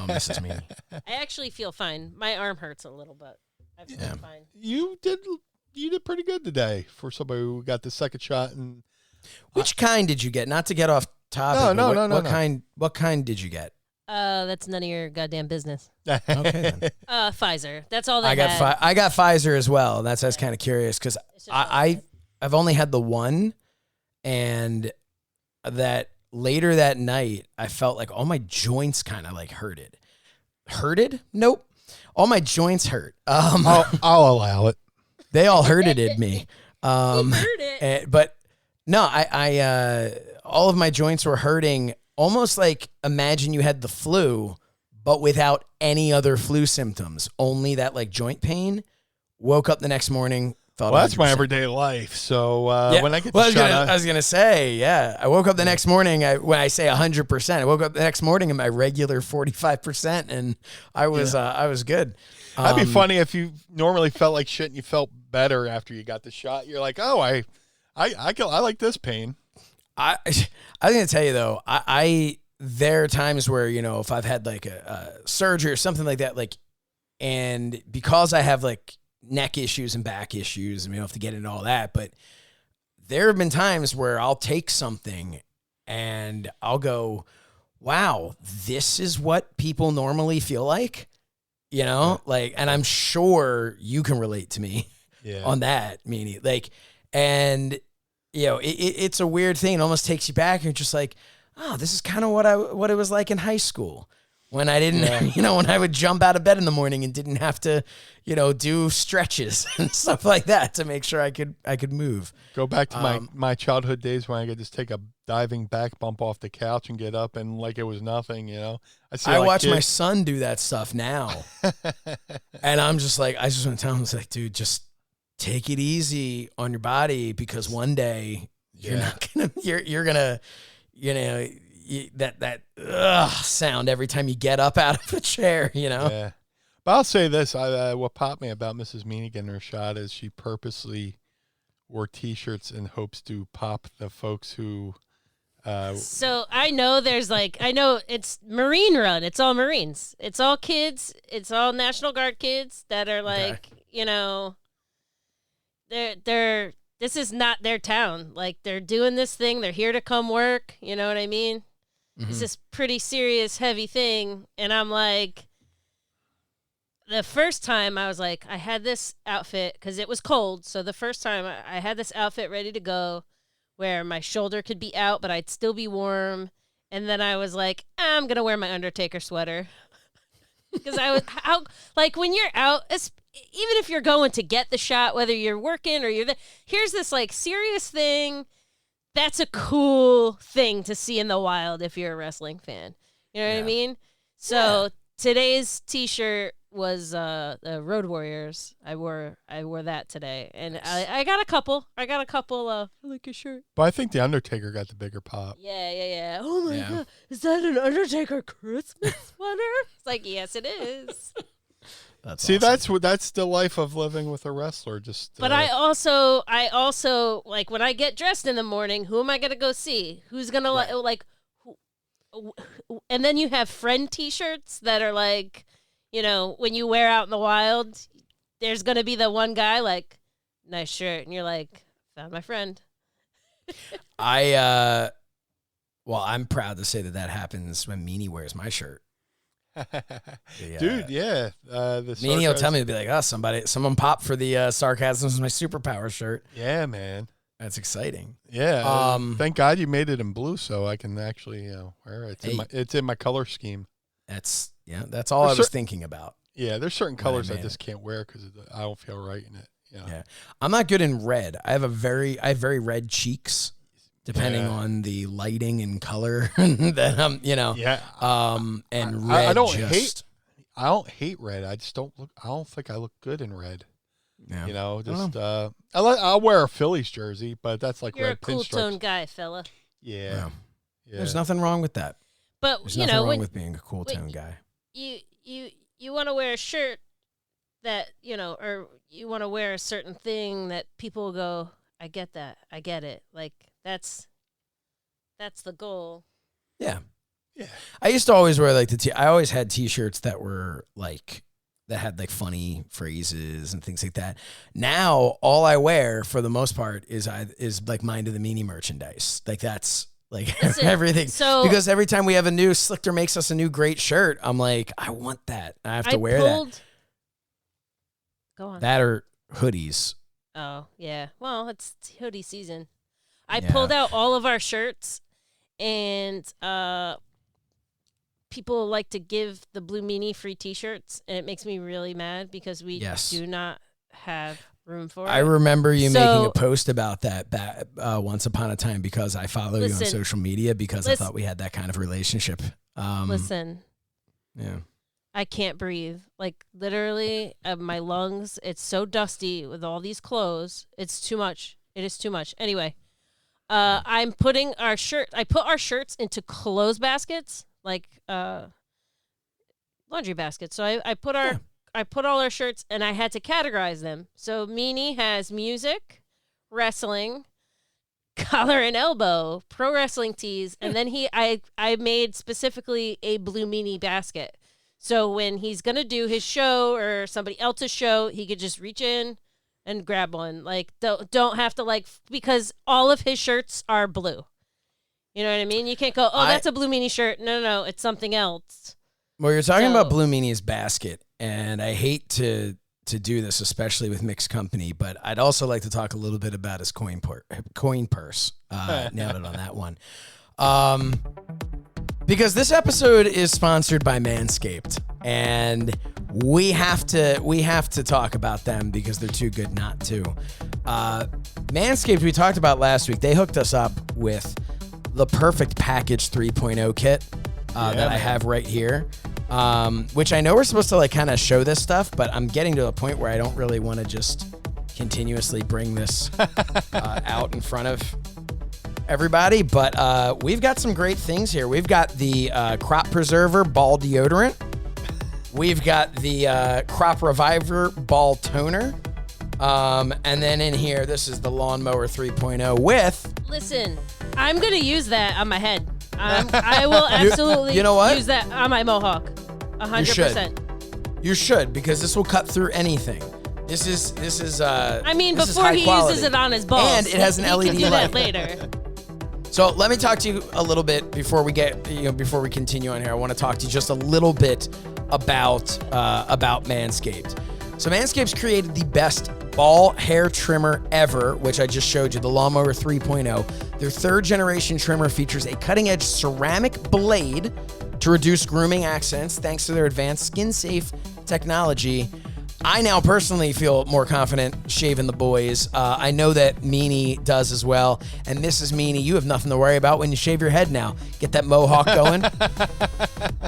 Speaker 2: Mrs. Meanie.
Speaker 4: I actually feel fine. My arm hurts a little, but I feel fine.
Speaker 3: You did pretty good today for somebody who got the second shot. And
Speaker 2: which kind did you get? Not to get off topic.
Speaker 3: No.
Speaker 2: What kind did you get?
Speaker 4: That's none of your goddamn business.
Speaker 2: Okay.
Speaker 4: Pfizer. That's all
Speaker 2: I got. I got Pfizer as well. That's I was kind of curious because I've only had the one, and that later that night I felt like all my joints kind of like hurted. Hurted? Nope. All my joints hurt.
Speaker 3: I'll allow it.
Speaker 2: They all hurted me.
Speaker 4: He hurt it.
Speaker 2: But no, I all of my joints were hurting. Almost like imagine you had the flu, but without any other flu symptoms, only that like joint pain. Woke up the next morning. Thought
Speaker 3: well, that's
Speaker 2: 100%.
Speaker 3: my everyday life. So when I get
Speaker 2: well,
Speaker 3: the shot,
Speaker 2: I was gonna say, yeah. I woke up the next morning. When I say 100%, I woke up the next morning in my regular 45%, and I was good.
Speaker 3: That'd be funny if you normally felt like shit and you felt better after you got the shot. You're like, oh, I like this pain.
Speaker 2: I was gonna tell you though, there are times where, you know, if I've had like a surgery or something like that, like, and because I have like neck issues and back issues, and we don't have to get into all that, but there have been times where I'll take something and I'll go, wow, this is what people normally feel like, you know, like, and I'm sure you can relate to me on that, Meanie. Like, and you know, it's a weird thing. It almost takes you back. And you're just like, oh, this is kind of what it was like in high school when I didn't, you know, when I would jump out of bed in the morning and didn't have to, you know, do stretches and stuff like that to make sure I could move.
Speaker 3: Go back to my childhood days when I could just take a diving back bump off the couch and get up and like it was nothing, you know. I
Speaker 2: watch my son do that stuff now, and I'm just like, I just want to tell him, it's like, dude, just take it easy on your body, because one day you're not gonna, you're gonna, you know, that sound every time you get up out of a chair, you know.
Speaker 3: Yeah, but I'll say this: what popped me about Mrs. Meanie getting her shot is she purposely wore T-shirts in hopes to pop the folks who.
Speaker 4: So I know it's Marine Run. It's all Marines. It's all kids. It's all National Guard kids that are like, you know, this is not their town. Like, they're doing this thing. They're here to come work. You know what I mean? Mm-hmm. It's this pretty serious, heavy thing. And I'm like, the first time I was like, I had this outfit because it was cold. So the first time I had this outfit ready to go, where my shoulder could be out, but I'd still be warm. And then I was like, I'm going to wear my Undertaker sweater. Because like, when you're out, even if you're going to get the shot, whether you're working or you're there, here's this, like, serious thing. That's a cool thing to see in the wild if you're a wrestling fan. You know what I mean? So today's T-shirt was the Road Warriors. I wore that today, and I got a couple. I like a shirt.
Speaker 3: But I think the Undertaker got the bigger pop.
Speaker 4: Yeah. Oh my god, is that an Undertaker Christmas sweater? It's like, yes, it is.
Speaker 3: That's awesome. That's the life of living with a wrestler. Just.
Speaker 4: But I also like, when I get dressed in the morning, who am I gonna go see? Who's gonna like? And then you have friend T-shirts that are like, you know, when you wear out in the wild, there's going to be the one guy like, nice shirt. And you're like, found my friend.
Speaker 2: I'm proud to say that happens when Meanie wears my shirt.
Speaker 3: Dude, yeah.
Speaker 2: Meanie will tell me to be like, oh, someone popped for the sarcasm is my superpower shirt.
Speaker 3: Yeah, man.
Speaker 2: That's exciting.
Speaker 3: Yeah. Thank God you made it in blue so I can actually wear it. It's in my color scheme.
Speaker 2: That's all I was thinking about.
Speaker 3: Yeah, there's certain colors I just can't wear because I don't feel right in it.
Speaker 2: Yeah. I'm not good in red. I have very red cheeks, depending on the lighting and color that I'm, you know. Yeah. And red. I
Speaker 3: don't hate red. I just don't look. I don't think I look good in red. Yeah. You know, just I'll wear a Phillies jersey, but that's like
Speaker 4: you're
Speaker 3: red
Speaker 4: a cool
Speaker 3: pinstripes.
Speaker 4: tone guy, fella.
Speaker 3: Yeah.
Speaker 2: There's nothing wrong with that.
Speaker 4: But
Speaker 2: there's nothing wrong with being a cool tone guy.
Speaker 4: You want to wear a shirt that, you know, or you want to wear a certain thing that people go, I get that, I get it. Like, that's the goal.
Speaker 2: Yeah. I used to always wear like I always had T-shirts that were like, that had like funny phrases and things like that. Now all I wear for the most part is like Mind of the Meanie merchandise. Like, that's like everything. So, because every time we have Slichter makes us a new great shirt, I'm like, I want that. I have to wear that.
Speaker 4: Go on.
Speaker 2: That or hoodies.
Speaker 4: Oh yeah. Well, it's hoodie season. I pulled out all of our shirts, and people like to give the Blue Meanie free T-shirts, and it makes me really mad because we do not have room for it.
Speaker 2: I remember you making a post about that once upon a time because I follow you on social media because I thought we had that kind of relationship.
Speaker 4: Listen.
Speaker 2: Yeah.
Speaker 4: I can't breathe. Like literally, my lungs. It's so dusty with all these clothes. It's too much. It is too much. Anyway, I'm putting our shirt. I put our shirts into clothes baskets, like laundry baskets. So I put our I put all our shirts, and I had to categorize them. So Meanie has music, wrestling, collar and elbow, pro wrestling tees, and then I made specifically a Blue Meanie basket. So when he's gonna do his show or somebody else's show, he could just reach in and grab one. Like don't have to because all of his shirts are blue. You know what I mean? You can't go, that's a Blue Meanie shirt. No, it's something else.
Speaker 2: Well, you're talking about Blue Meanie's basket, and I hate to do this, especially with mixed company, but I'd also like to talk a little bit about his coin purse. Nailed it on that one. Because this episode is sponsored by Manscaped, and we have to talk about them because they're too good not to. Manscaped, we talked about last week. They hooked us up with the Perfect Package 3.0 kit that I have right here. Which I know we're supposed to kind of show this stuff, but I'm getting to a point where I don't really want to just continuously bring this out in front of everybody. But we've got some great things here. We've got the Crop Preserver Ball Deodorant. We've got the Crop Reviver Ball Toner. And then in here, this is the Lawnmower 3.0 with...
Speaker 4: Listen, I'm going to use that on my head. I will absolutely use that on my mohawk. 100%.
Speaker 2: You should, because this will cut through anything. This is
Speaker 4: before he uses it on his balls.
Speaker 2: And it has an LED
Speaker 4: can do
Speaker 2: light.
Speaker 4: That later.
Speaker 2: So let me talk to you a little bit before we continue on here. I want to talk to you just a little bit about Manscaped. So Manscaped's created the best ball hair trimmer ever, which I just showed you, the Lawnmower 3.0. Their third generation trimmer features a cutting-edge ceramic blade to reduce grooming accents thanks to their advanced skin-safe technology. I now personally feel more confident shaving the boys. I know that Meanie does as well. And Mrs. Meanie, you have nothing to worry about when you shave your head now. Get that mohawk going.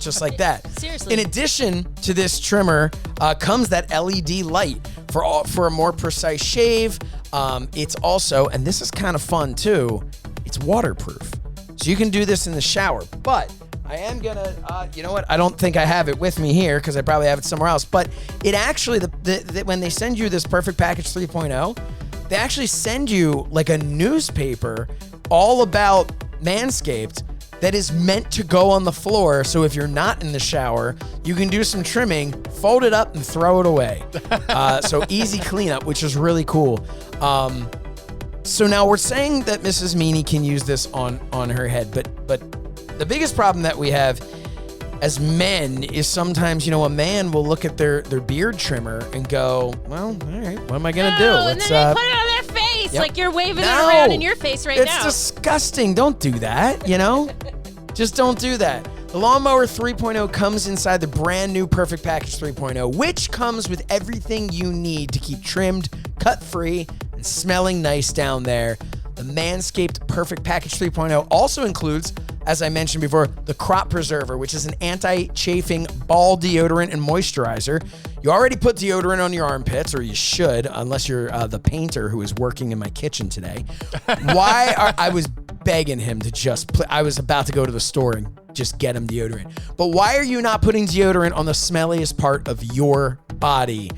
Speaker 2: Just like that.
Speaker 4: Seriously.
Speaker 2: In addition to this trimmer comes that LED light for a more precise shave. It's also, and this is kind of fun too, it's waterproof. So you can do this in the shower. But I am going to, you know what? I don't think I have it with me here because I probably have it somewhere else. But it actually, when they send you this Perfect Package 3.0, they actually send you like a newspaper all about Manscaped that is meant to go on the floor. So if you're not in the shower, you can do some trimming, fold it up, and throw it away. So easy cleanup, which is really cool. So now we're saying that Mrs. Meanie can use this on her head, but the biggest problem that we have as men is sometimes, a man will look at their beard trimmer and go, well, all right, what am I going to do?
Speaker 4: And then they put it on their face like you're waving it around in your face right now.
Speaker 2: It's disgusting. Don't do that, Just don't do that. The Lawnmower 3.0 comes inside the brand new Perfect Package 3.0, which comes with everything you need to keep trimmed, cut-free, and smelling nice down there. The Manscaped Perfect Package 3.0 also includes, as I mentioned before, the Crop Preserver, which is an anti-chafing ball deodorant and moisturizer. You already put deodorant on your armpits, or you should, unless you're the painter who is working in my kitchen today. I was begging him to just I was about to go to the store and just get him deodorant. But why are you not putting deodorant on the smelliest part of your body?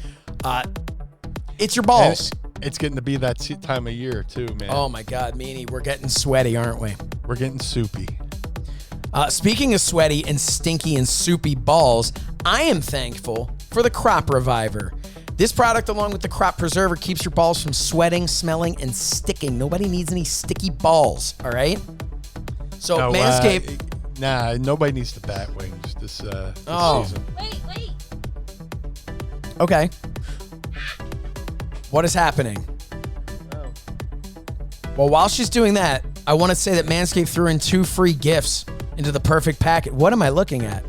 Speaker 2: It's your balls.
Speaker 3: It's getting to be that time of year, too, man.
Speaker 2: Oh, my God, Meanie, we're getting sweaty, aren't we?
Speaker 3: We're getting soupy.
Speaker 2: Speaking of sweaty and stinky and soupy balls, I am thankful for the Crop Reviver. This product, along with the Crop Preserver, keeps your balls from sweating, smelling, and sticking. Nobody needs any sticky balls, all right? So, Manscaped...
Speaker 3: nobody needs the bat wings this season.
Speaker 4: Wait.
Speaker 2: Okay. What is happening?
Speaker 4: Oh.
Speaker 2: Well, while she's doing that, I want to say that Manscaped threw in 2 free gifts into the perfect packet. What am I looking at?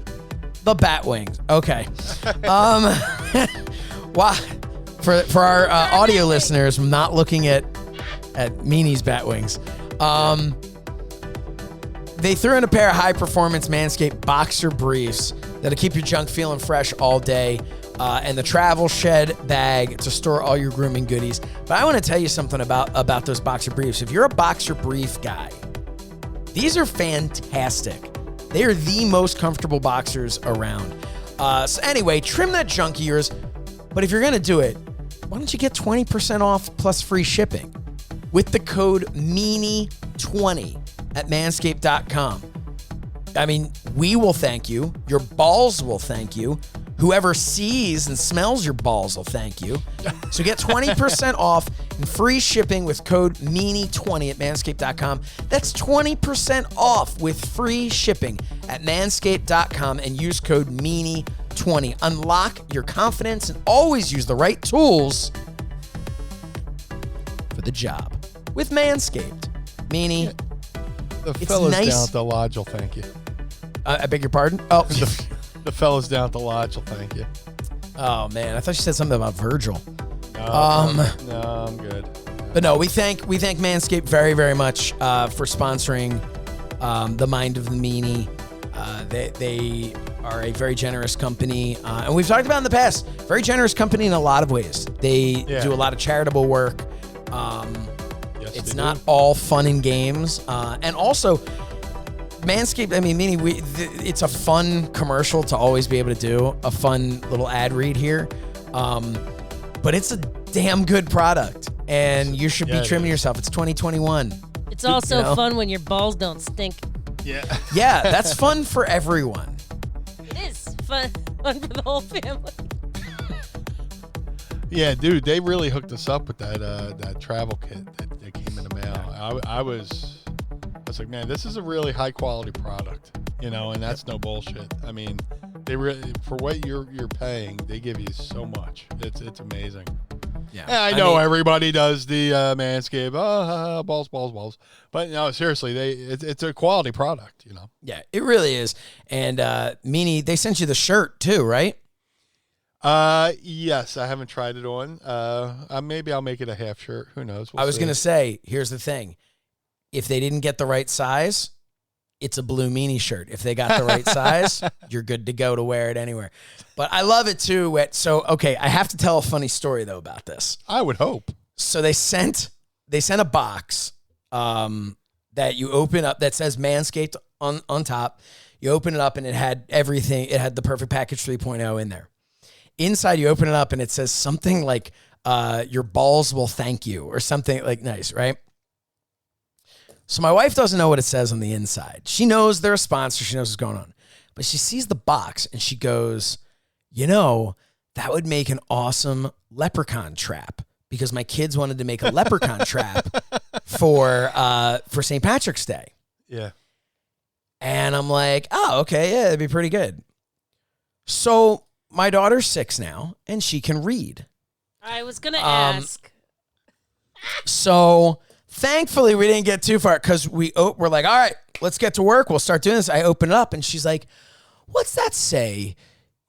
Speaker 2: The bat wings. Okay. Wow. For our audio listeners, I'm not looking at Meanie's bat wings. They threw in a pair of high-performance Manscaped boxer briefs that'll keep your junk feeling fresh all day, and the travel shed bag to store all your grooming goodies. But I want to tell you something about those boxer briefs. If you're a boxer brief guy, these are fantastic. They are the most comfortable boxers around. So anyway, trim that junk of yours. But if you're going to do it, why don't you get 20% off plus free shipping with the code Meanie20 at manscaped.com. I mean, we will thank you. Your balls will thank you. Whoever sees and smells your balls will thank you. So get 20% off and free shipping with code Meanie20 at manscaped.com. That's 20% off with free shipping at manscaped.com and use code Meanie20. Unlock your confidence and always use the right tools for the job with Manscaped. Meanie,
Speaker 3: The
Speaker 2: it's
Speaker 3: fellas
Speaker 2: nice.
Speaker 3: down at the lodge will thank you.
Speaker 2: I beg your pardon? Oh,
Speaker 3: The fellas down at the lodge will thank you.
Speaker 2: oh man, I thought you said something about Virgil.
Speaker 3: No, I'm good.
Speaker 2: But no, we thank Manscaped very, very much for sponsoring the Mind of the Meanie. They are a very generous company, and we've talked about in the past. Very generous company in a lot of ways. They do a lot of charitable work.
Speaker 3: Yes,
Speaker 2: It's
Speaker 3: they
Speaker 2: not
Speaker 3: do.
Speaker 2: all fun and games, and also Manscaped. I mean, Meanie, it's a fun commercial to always be able to do a fun little ad read here, but it's a damn good product, and you should be trimming yourself. It's 2021.
Speaker 4: It's also fun when your balls don't stink.
Speaker 3: Yeah.
Speaker 2: Yeah, that's fun for everyone.
Speaker 4: It is fun for the whole family.
Speaker 3: Yeah, dude, they really hooked us up with that travel kit that came in the mail. I was like, man, this is a really high quality product, and that's no bullshit. I mean, they really, for what you're paying, they give you so much. It's amazing.
Speaker 2: Yeah,
Speaker 3: I know everybody does the Manscaped, balls, but no, seriously, it's a quality product,
Speaker 2: Yeah, it really is. And Meanie, they sent you the shirt too, right?
Speaker 3: Yes, I haven't tried it on. Maybe I'll make it a half shirt. Who knows?
Speaker 2: I was going to say, here's the thing. If they didn't get the right size, it's a Blue Meanie shirt. If they got the right size, you're good to go to wear it anywhere. But I love it too. So, okay, I have to tell a funny story though about this.
Speaker 3: I would hope.
Speaker 2: So they sent a box that you open up that says Manscaped on top. You open it up and it had everything. It had the Perfect Package 3.0 in there. Inside, you open it up and it says something like your balls will thank you or something like nice, right? So my wife doesn't know what it says on the inside. She knows they're a sponsor. She knows what's going on. But she sees the box and she goes, that would make an awesome leprechaun trap because my kids wanted to make a leprechaun trap for St. Patrick's Day.
Speaker 3: Yeah.
Speaker 2: And I'm like, oh, okay, yeah, it'd be pretty good. So my daughter's 6 now, and she can read.
Speaker 4: I was going to ask.
Speaker 2: So thankfully, we didn't get too far because we're like, all right, let's get to work. We'll start doing this. I open it up, and she's like, what's that say?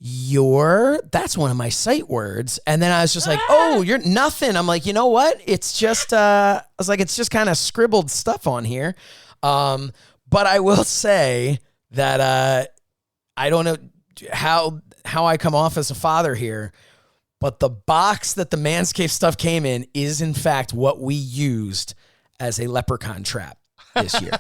Speaker 2: That's one of my sight words. And then I was just like, oh, you're nothing. I'm like, you know what? It's just, I was like, it's just kind of scribbled stuff on here. But I will say that I don't know how I come off as a father here, but the box that the Manscaped stuff came in is in fact what we used as a leprechaun trap this year.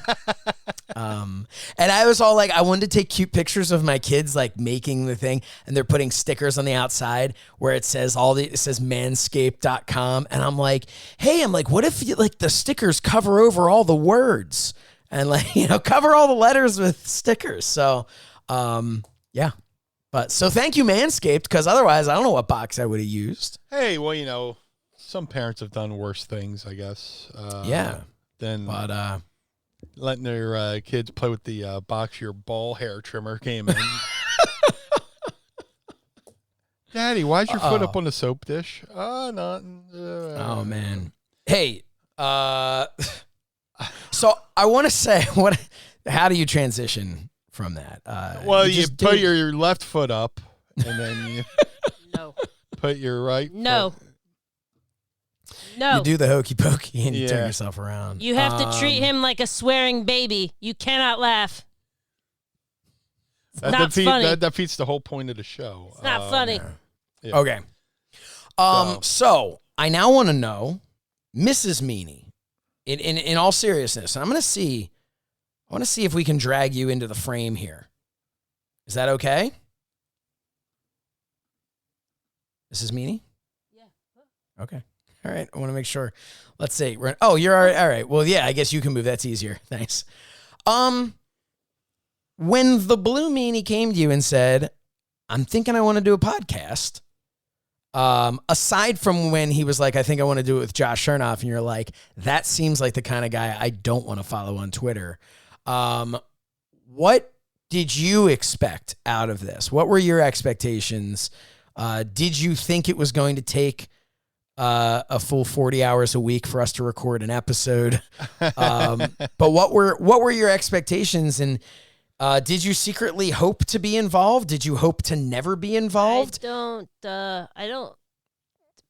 Speaker 2: And I was all like, I wanted to take cute pictures of my kids like making the thing, and they're putting stickers on the outside where it says manscaped.com. And I'm like, hey, what if the stickers cover over all the words and cover all the letters with stickers. So, yeah. But so thank you, Manscaped, because otherwise I don't know what box I would have used.
Speaker 3: Hey, well, some parents have done worse things, I guess. Than letting their kids play with the box your ball hair trimmer came in. Daddy, why's your foot up on the soap dish? Nothing.
Speaker 2: Oh, man. Hey, so I want to say, how do you transition from that?
Speaker 3: You put your left foot up, and then you put your right foot.
Speaker 4: No.
Speaker 2: You do the hokey pokey and you turn yourself around.
Speaker 4: You have to treat him like a swearing baby. You cannot laugh. not funny.
Speaker 3: That defeats the whole point of the show.
Speaker 4: It's not funny.
Speaker 3: Yeah.
Speaker 2: Okay. So I now want to know, Mrs. Meanie, in all seriousness, and I want to see if we can drag you into the frame here. Is that okay? Mrs. Meanie? Yeah. Okay. All right. I want to make sure. Let's see. You're all right. All right. Well, yeah, I guess you can move. That's easier. Thanks. When the Blue Meanie came to you and said, I'm thinking I want to do a podcast, aside from when he was like, I think I want to do it with Josh Shernoff, and you're like, that seems like the kind of guy I don't want to follow on Twitter. What did you expect out of this? What were your expectations? Did you think it was going to take a full 40 hours a week for us to record an episode? But what were your expectations, and did you secretly hope to be involved? Did you hope to never be involved?
Speaker 4: I don't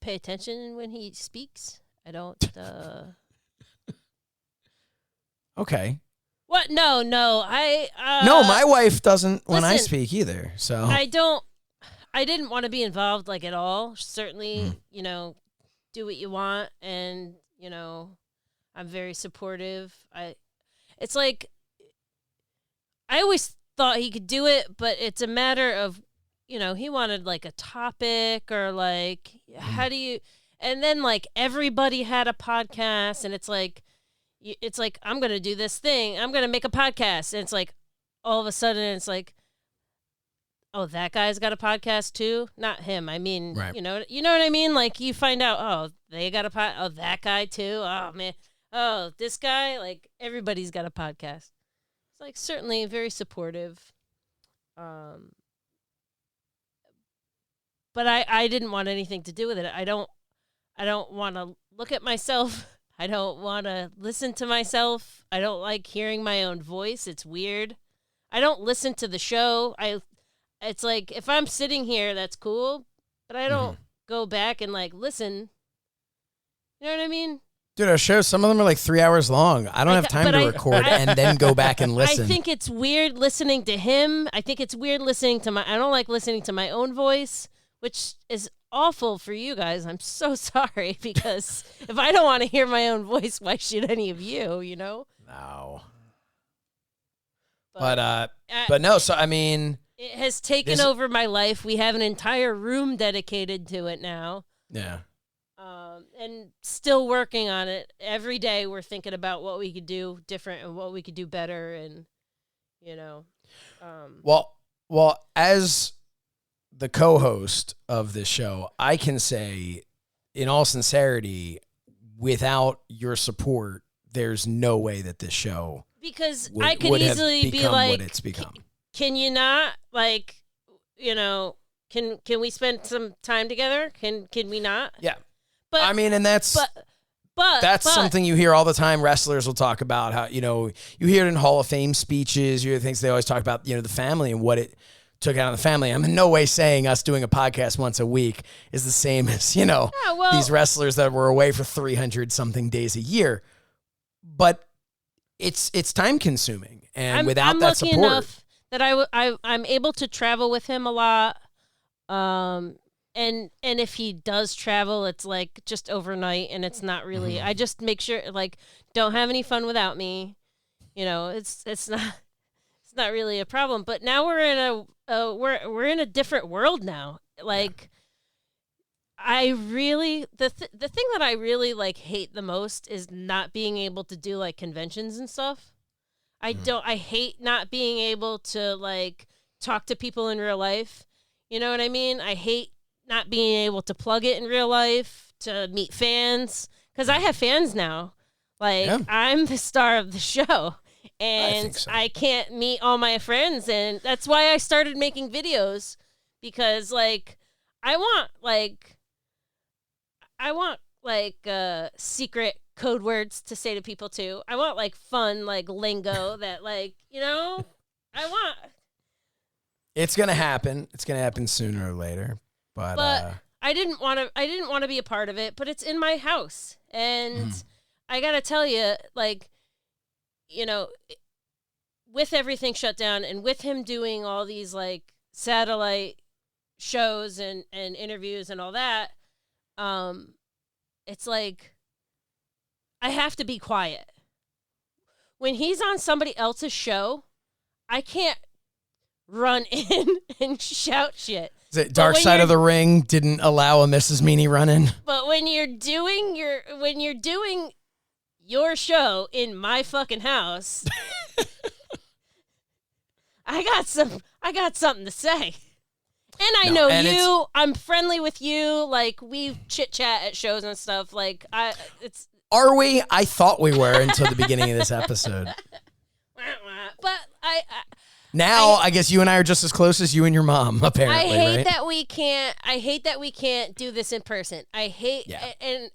Speaker 4: pay attention when he speaks. I don't.
Speaker 2: Okay.
Speaker 4: What? No.
Speaker 2: No, my wife doesn't when I speak either. So
Speaker 4: I didn't want to be involved like at all. Certainly, do what you want, and I'm very supportive. It's like I always thought he could do it, but it's a matter of he wanted like a topic or like how do you, and then like everybody had a podcast, and it's like I'm gonna do this thing, I'm gonna make a podcast, and it's like all of a sudden it's like, oh, that guy's got a podcast too? Not him. I mean, right. You know what I mean? Like you find out, oh, they got a pod. Oh, that guy too. Oh man. Oh, this guy. Like everybody's got a podcast. It's like certainly very supportive. But I didn't want anything to do with it. I don't want to look at myself. I don't want to listen to myself. I don't like hearing my own voice. It's weird. I don't listen to the show. It's like if I'm sitting here, that's cool, but I don't go back and like listen. You know what I mean?
Speaker 2: Dude, our shows, some of them are like 3 hours long. I don't have time to record and then go back and listen.
Speaker 4: I think it's weird listening to him. I think it's weird listening to I don't like listening to my own voice, which is awful for you guys. I'm so sorry, because if I don't want to hear my own voice, why should any of you, No. But
Speaker 2: no, so I mean,
Speaker 4: it has taken over my life. We have an entire room dedicated to it now.
Speaker 2: Yeah.
Speaker 4: And still working on it. Every day we're thinking about what we could do different and what we could do better, and
Speaker 2: Well, as the co-host of this show, I can say, in all sincerity, without your support, there's no way that this show
Speaker 4: I could easily be like,
Speaker 2: what it's become.
Speaker 4: Can you not can we spend some time together? Can we not?
Speaker 2: Yeah.
Speaker 4: But
Speaker 2: I mean, and that's something you hear all the time. Wrestlers will talk about how, you hear it in Hall of Fame speeches, you hear things they always talk about, the family and what it took out on the family. I'm in no way saying us doing a podcast once a week is the same as, these wrestlers that were away for 300 something days a year. But it's time consuming. And without that support. I'm lucky enough
Speaker 4: that I'm able to travel with him a lot. And if he does travel, it's like just overnight, and it's not really. I just make sure don't have any fun without me. It's not really a problem. But now we're in we're in a different world now. Like I really the thing that I really hate the most is not being able to do conventions and stuff. I hate not being able to talk to people in real life. You know what I mean? I hate not being able to plug it in real life, to meet fans, because I have fans now. I'm the star of the show, and I can't meet all my friends, and that's why I started making videos, because I want secret code words to say to people too. I want fun lingo that I want.
Speaker 2: It's gonna happen. It's gonna happen sooner or later. But
Speaker 4: I didn't want to be a part of it, but it's in my house. And I got to tell you, with everything shut down and with him doing all these like satellite shows and interviews and all that, it's like I have to be quiet. When he's on somebody else's show, I can't run in and shout shit.
Speaker 2: Dark Side of the Ring didn't allow a Mrs. Meanie run in.
Speaker 4: But when you're doing your show in my fucking house, I got something to say. And I know you. I'm friendly with you. Like, we chit chat at shows and stuff. Like,
Speaker 2: Are we? I thought we were until the beginning of this episode.
Speaker 4: But
Speaker 2: I guess you and I are just as close as you and your mom, apparently.
Speaker 4: I hate
Speaker 2: right?
Speaker 4: that we can't. I hate that we can't do this in person. I hate, and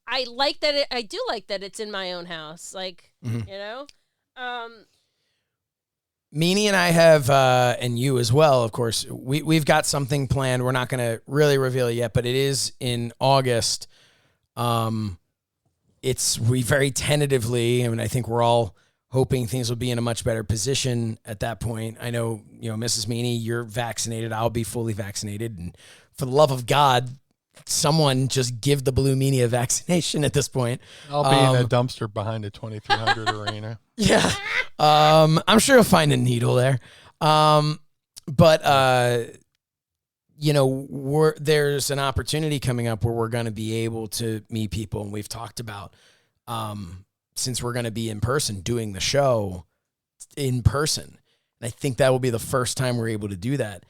Speaker 4: I like that. I do like that it's in my own house. Like, you know.
Speaker 2: Meanie and I have, and you as well, of course. We've got something planned. We're not going to really reveal it yet, but it is in August. We very tentatively, I mean, I think we're all hoping things will be in a much better position at that point. I know, Mrs. Meanie, you're vaccinated. I'll be fully vaccinated. And for the love of God, someone just give the Blue Meanie a vaccination at this point.
Speaker 3: I'll be in a dumpster behind a 2300 arena.
Speaker 2: Yeah. I'm sure you'll find a needle there. There's an opportunity coming up where we're going to be able to meet people. And we've talked about, since we're going to be in person doing the show in person. And I think that will be the first time we're able to do that.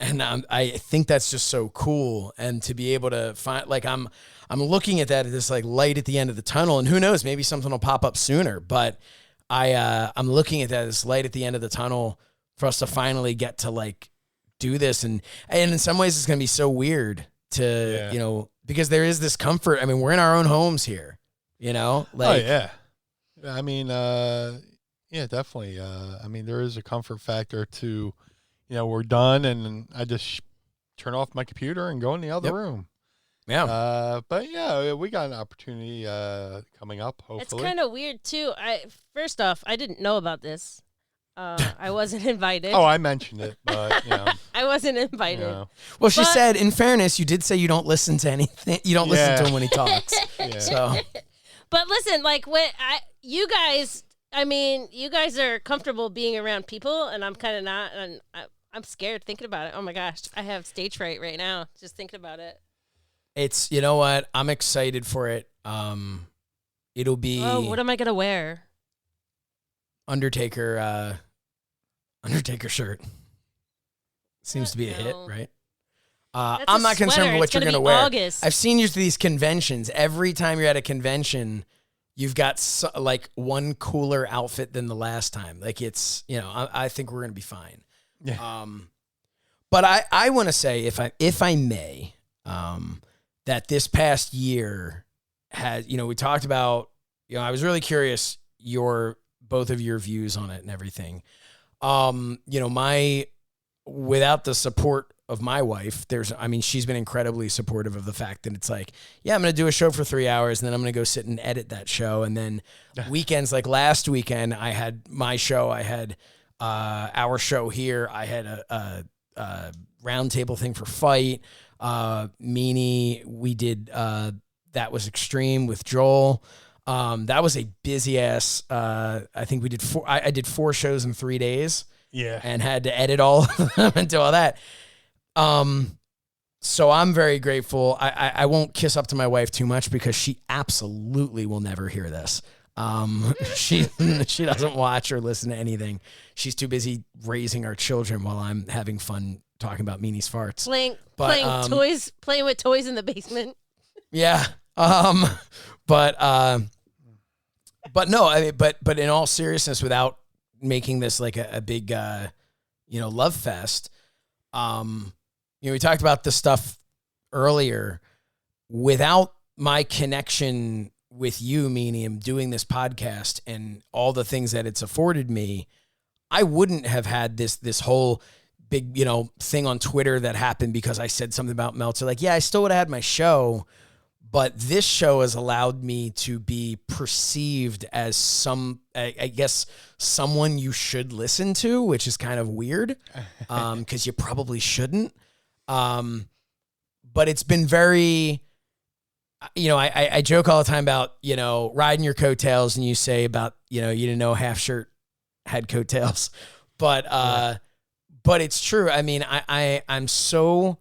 Speaker 2: And I think that's just so cool. And to be able to find, like, I'm looking at that as this like light at the end of the tunnel, and who knows, maybe something will pop up sooner. But I'm looking at that as light at the end of the tunnel for us to finally get to like do this. And in some ways it's going to be so weird to, because there is this comfort. I mean, we're in our own homes here, like,
Speaker 3: oh yeah. I mean, definitely. I mean, there is a comfort factor to, we're done and I just turn off my computer and go in the other room.
Speaker 2: Yeah.
Speaker 3: But yeah, we got an opportunity coming up, hopefully.
Speaker 4: It's kind of weird too. First off, I didn't know about this. I wasn't invited.
Speaker 3: Oh, I mentioned it, but
Speaker 4: I wasn't invited.
Speaker 2: Well, she said, in fairness, you did say you don't listen to anything. You don't listen to him when he talks. So,
Speaker 4: but listen, like you guys are comfortable being around people, and I'm kind of not, and I'm scared thinking about it. Oh my gosh, I have stage fright right now just thinking about it.
Speaker 2: It's, you know what? I'm excited for it. It'll be.
Speaker 4: Oh, what am I gonna wear?
Speaker 2: Undertaker shirt. Seems to be a hit, right? I'm not concerned with what you're going to wear.
Speaker 4: August.
Speaker 2: I've seen you to these conventions. Every time you're at a convention, you've got like one cooler outfit than the last time. Like it's, I think we're going to be fine.
Speaker 3: Yeah.
Speaker 2: But I want to say, if I may, that this past year has, we talked about, I was really curious both of your views on it and everything. Without the support of my wife, she's been incredibly supportive of the fact that it's like, yeah, I'm going to do a show for 3 hours and then I'm going to go sit and edit that show. And then weekends, like last weekend, I had my show, I had our show here. I had a roundtable thing for FITE. Meanie, we did, That Was Extreme with Joel. That was a busy ass. I think we did I did 4 shows in 3 days.
Speaker 3: Yeah,
Speaker 2: and had to edit all of them and do all that. So I'm very grateful. I won't kiss up to my wife too much because she absolutely will never hear this. She doesn't watch or listen to anything. She's too busy raising our children while I'm having fun talking about Meanie's farts.
Speaker 4: Playing with toys in the basement.
Speaker 2: Yeah. But no, but in all seriousness, without making this like a big, love fest, we talked about this stuff earlier. Without my connection with you, Meanie, and doing this podcast and all the things that it's afforded me, I wouldn't have had this whole big, thing on Twitter that happened because I said something about Meltzer. Like, yeah, I still would have had my show, but this show has allowed me to be perceived as I guess, someone you should listen to, which is kind of weird, because you probably shouldn't. But it's been very, I joke all the time about, riding your coattails, and you say about, you didn't know half shirt had coattails, but it's true. I mean, I'm so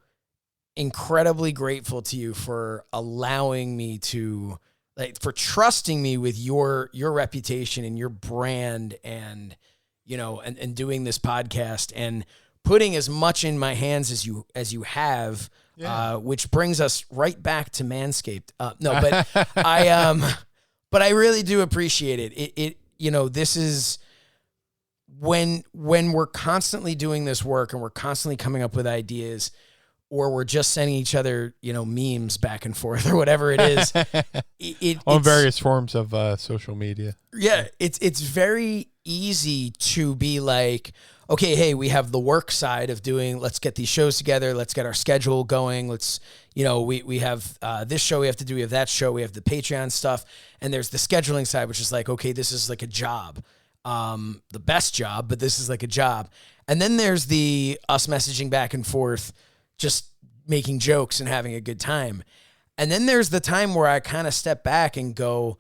Speaker 2: incredibly grateful to you for allowing me to, for trusting me with your reputation and your brand, and and doing this podcast and putting as much in my hands as you have, which brings us right back to Manscaped. No, but I really do appreciate it. It this is when we're constantly doing this work and we're constantly coming up with ideas, or we're just sending each other, memes back and forth or whatever it is.
Speaker 3: On various forms of social media.
Speaker 2: Yeah, it's very easy to be like, okay, hey, we have the work side of doing, let's get these shows together, let's get our schedule going, let's, we have this show we have to do, we have that show, we have the Patreon stuff, and there's the scheduling side, which is like, okay, this is like a job, the best job, but this is like a job. And then there's the us messaging back and forth, just making jokes and having a good time. And then there's the time where I kind of step back and go,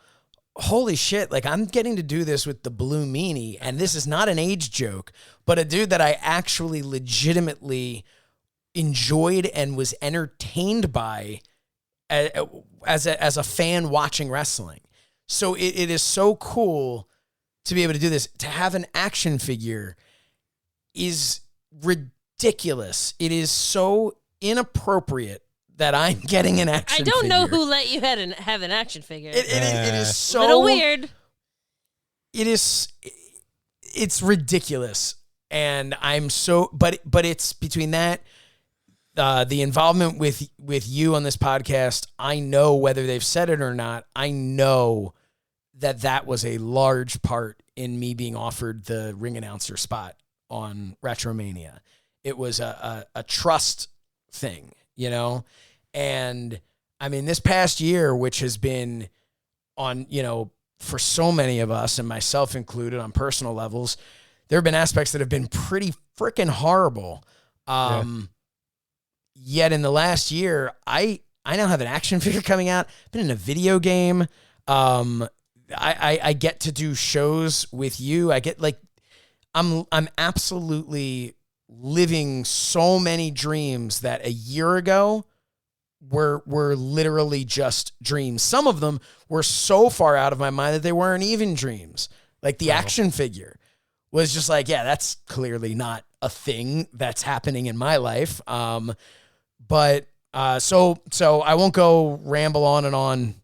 Speaker 2: holy shit, like I'm getting to do this with the Blue Meanie, and this is not an age joke, but a dude that I actually legitimately enjoyed and was entertained by as a fan watching wrestling. So it is so cool to be able to do this. To have an action figure is ridiculous. It is so inappropriate that I'm getting an action figure.
Speaker 4: I don't know who let you have an action figure.
Speaker 2: It is so...
Speaker 4: A little weird.
Speaker 2: It's ridiculous. And I'm so... But it's between that, the involvement with you on this podcast, I know whether they've said it or not, I know that was a large part in me being offered the ring announcer spot on Retromania. It was a trust thing, And I mean, this past year, which has been on, for so many of us, and myself included on personal levels, there have been aspects that have been pretty freaking horrible. Yet in the last year, I now have an action figure coming out. I've been in a video game. I get to do shows with you. I get I'm absolutely living so many dreams that a year ago were literally just dreams. Some of them were so far out of my mind that they weren't even dreams. Like the action figure was just like, yeah, that's clearly not a thing that's happening in my life. But so I won't go ramble on and on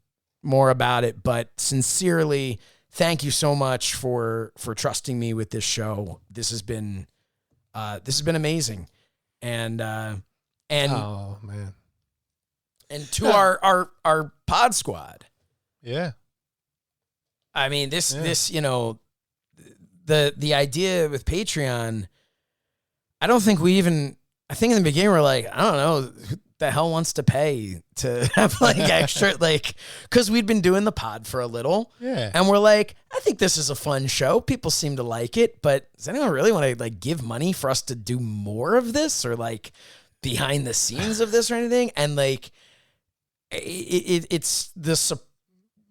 Speaker 2: more about it, but sincerely, thank you so much for trusting me with this show. This has been amazing. And oh man. And to our pod squad.
Speaker 3: Yeah.
Speaker 2: I mean, this, the idea with Patreon, I don't think I think in the beginning we're like, I don't know who the hell wants to pay to have extra, cause we'd been doing the pod for a little.
Speaker 3: Yeah.
Speaker 2: And we're like, I think this is a fun show. People seem to like it, but does anyone really want to give money for us to do more of this or behind the scenes of this or anything? And it's this,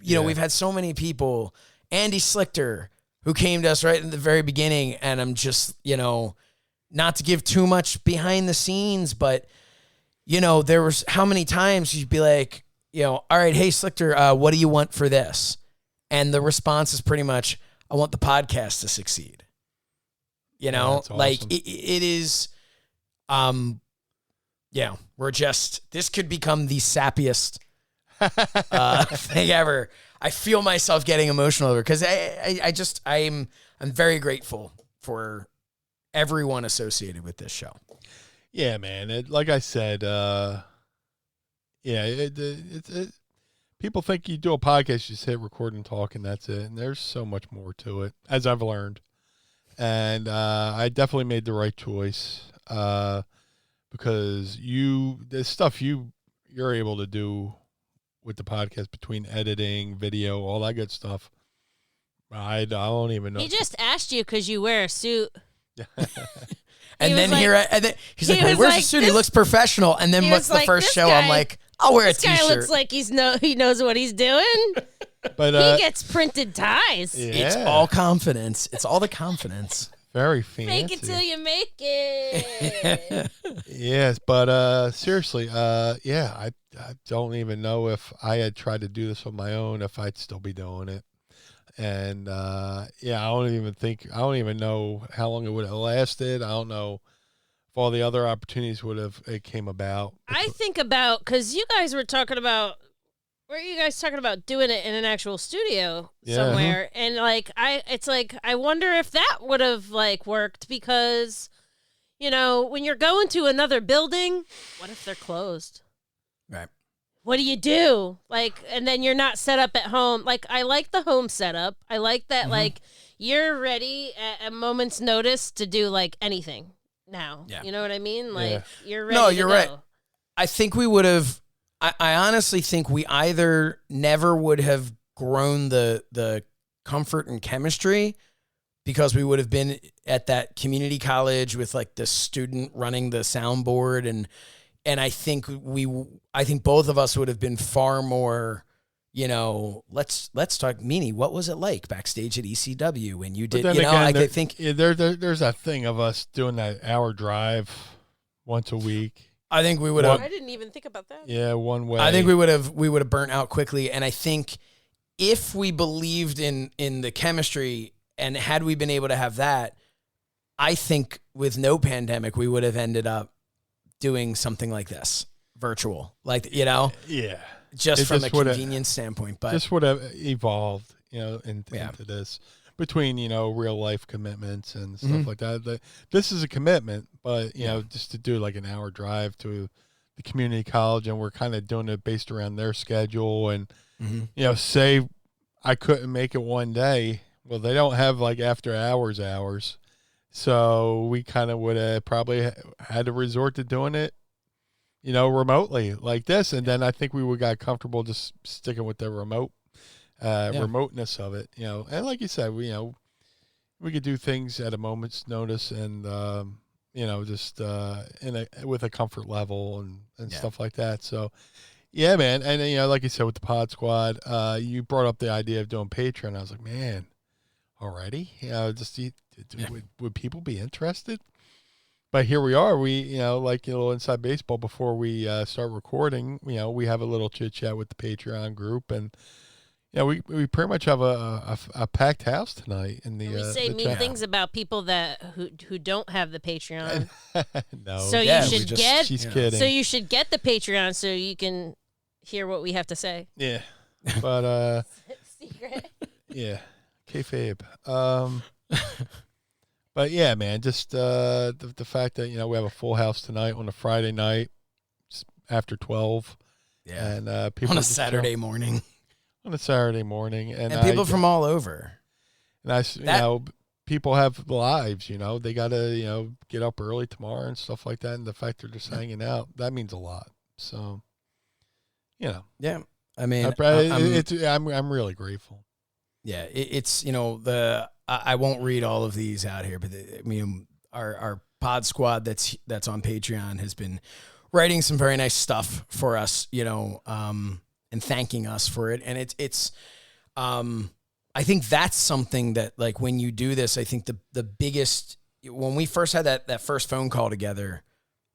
Speaker 2: we've had so many people, Andy Slichter, who came to us right in the very beginning, and I'm just, not to give too much behind the scenes, but there was how many times you'd be like, all right, hey Slichter, what do you want for this? And the response is pretty much, I want the podcast to succeed.
Speaker 3: That's awesome.
Speaker 2: It is, this could become the sappiest thing ever. I feel myself getting emotional over because I'm very grateful for everyone associated with this show.
Speaker 3: Yeah, man. Like I said, people think you do a podcast, you just hit record and talk, and that's it. And there's so much more to it, as I've learned. And I definitely made the right choice because the stuff you're able to do with the podcast between editing, video, all that good stuff. I don't even know.
Speaker 4: He just asked you because you wear a suit.
Speaker 2: And then he's like, "Wait, where's the suit? He looks professional." And then what's the first show? I'm like, "I'll wear a t-shirt."
Speaker 4: This guy looks like he knows what he's doing.
Speaker 3: But
Speaker 4: he gets printed ties.
Speaker 3: Yeah.
Speaker 2: It's all confidence. It's all the confidence.
Speaker 3: Very fancy.
Speaker 4: Make it till you make it.
Speaker 3: Yes, but seriously, I don't even know if I had tried to do this on my own, if I'd still be doing it. And I don't even know how long it would have lasted. I don't know if all the other opportunities it came about.
Speaker 4: I think about, because you guys were talking about, doing it in an actual studio somewhere, and I wonder if that would have worked, because when you're going to another building, what if they're closed?
Speaker 2: Right.
Speaker 4: What do you do? And then you're not set up at home. I like the home setup. I like that, you're ready at a moment's notice to do, anything now. Yeah. You know what I mean? You're ready. No, you're right.
Speaker 2: I think we would have, I honestly think we either never would have grown the comfort and chemistry, because we would have been at that community college with, the student running the soundboard, and I think both of us would have been far more, let's talk Meanie. What was it like backstage at ECW when you did, I think
Speaker 3: there's that thing of us doing that hour drive once a week.
Speaker 2: I think we would have.
Speaker 4: I didn't even think about that.
Speaker 3: Yeah, one way.
Speaker 2: I think we would have burnt out quickly, and I think if we believed in the chemistry, and had we been able to have that, I think with no pandemic, we would have ended up doing something like this, virtual,
Speaker 3: Yeah.
Speaker 2: Just from a convenience standpoint, but
Speaker 3: this would have evolved, into this between, real life commitments and stuff like that. This is a commitment, but just to do an hour drive to the community college, and we're kind of doing it based around their schedule, and say I couldn't make it one day. Well, they don't have after hours. So we kind of would have probably had to resort to doing it, remotely like this. And then I think we would got comfortable just sticking with the remoteness of it, And like you said, we could do things at a moment's notice, and just with a comfort level and stuff like that. So, yeah, man. And like you said with the Pod Squad, you brought up the idea of doing Patreon. I was like, man, already, would people be interested? But here we are. We, like a little inside baseball before we start recording. We have a little chit chat with the Patreon group, and we pretty much have a packed house tonight. In the
Speaker 4: we say mean things about people who don't have the Patreon.
Speaker 3: No,
Speaker 4: so she's kidding. So you should get the Patreon so you can hear what we have to say.
Speaker 3: Yeah, but
Speaker 4: secret.
Speaker 3: Yeah, kayfabe. But yeah, man, just the fact that we have a full house tonight on a Friday night after 12, and people
Speaker 2: on a Saturday morning.
Speaker 3: On a Saturday morning, and
Speaker 2: people from all over.
Speaker 3: And people have lives. They gotta get up early tomorrow and stuff like that. And the fact they're just hanging out, that means a lot. So,
Speaker 2: yeah. I mean,
Speaker 3: I'm really grateful.
Speaker 2: Yeah, it's I won't read all of these out here, but our Pod Squad that's on Patreon has been writing some very nice stuff for us, and thanking us for it. And it's I think that's something that when you do this, I think the biggest, when we first had that first phone call together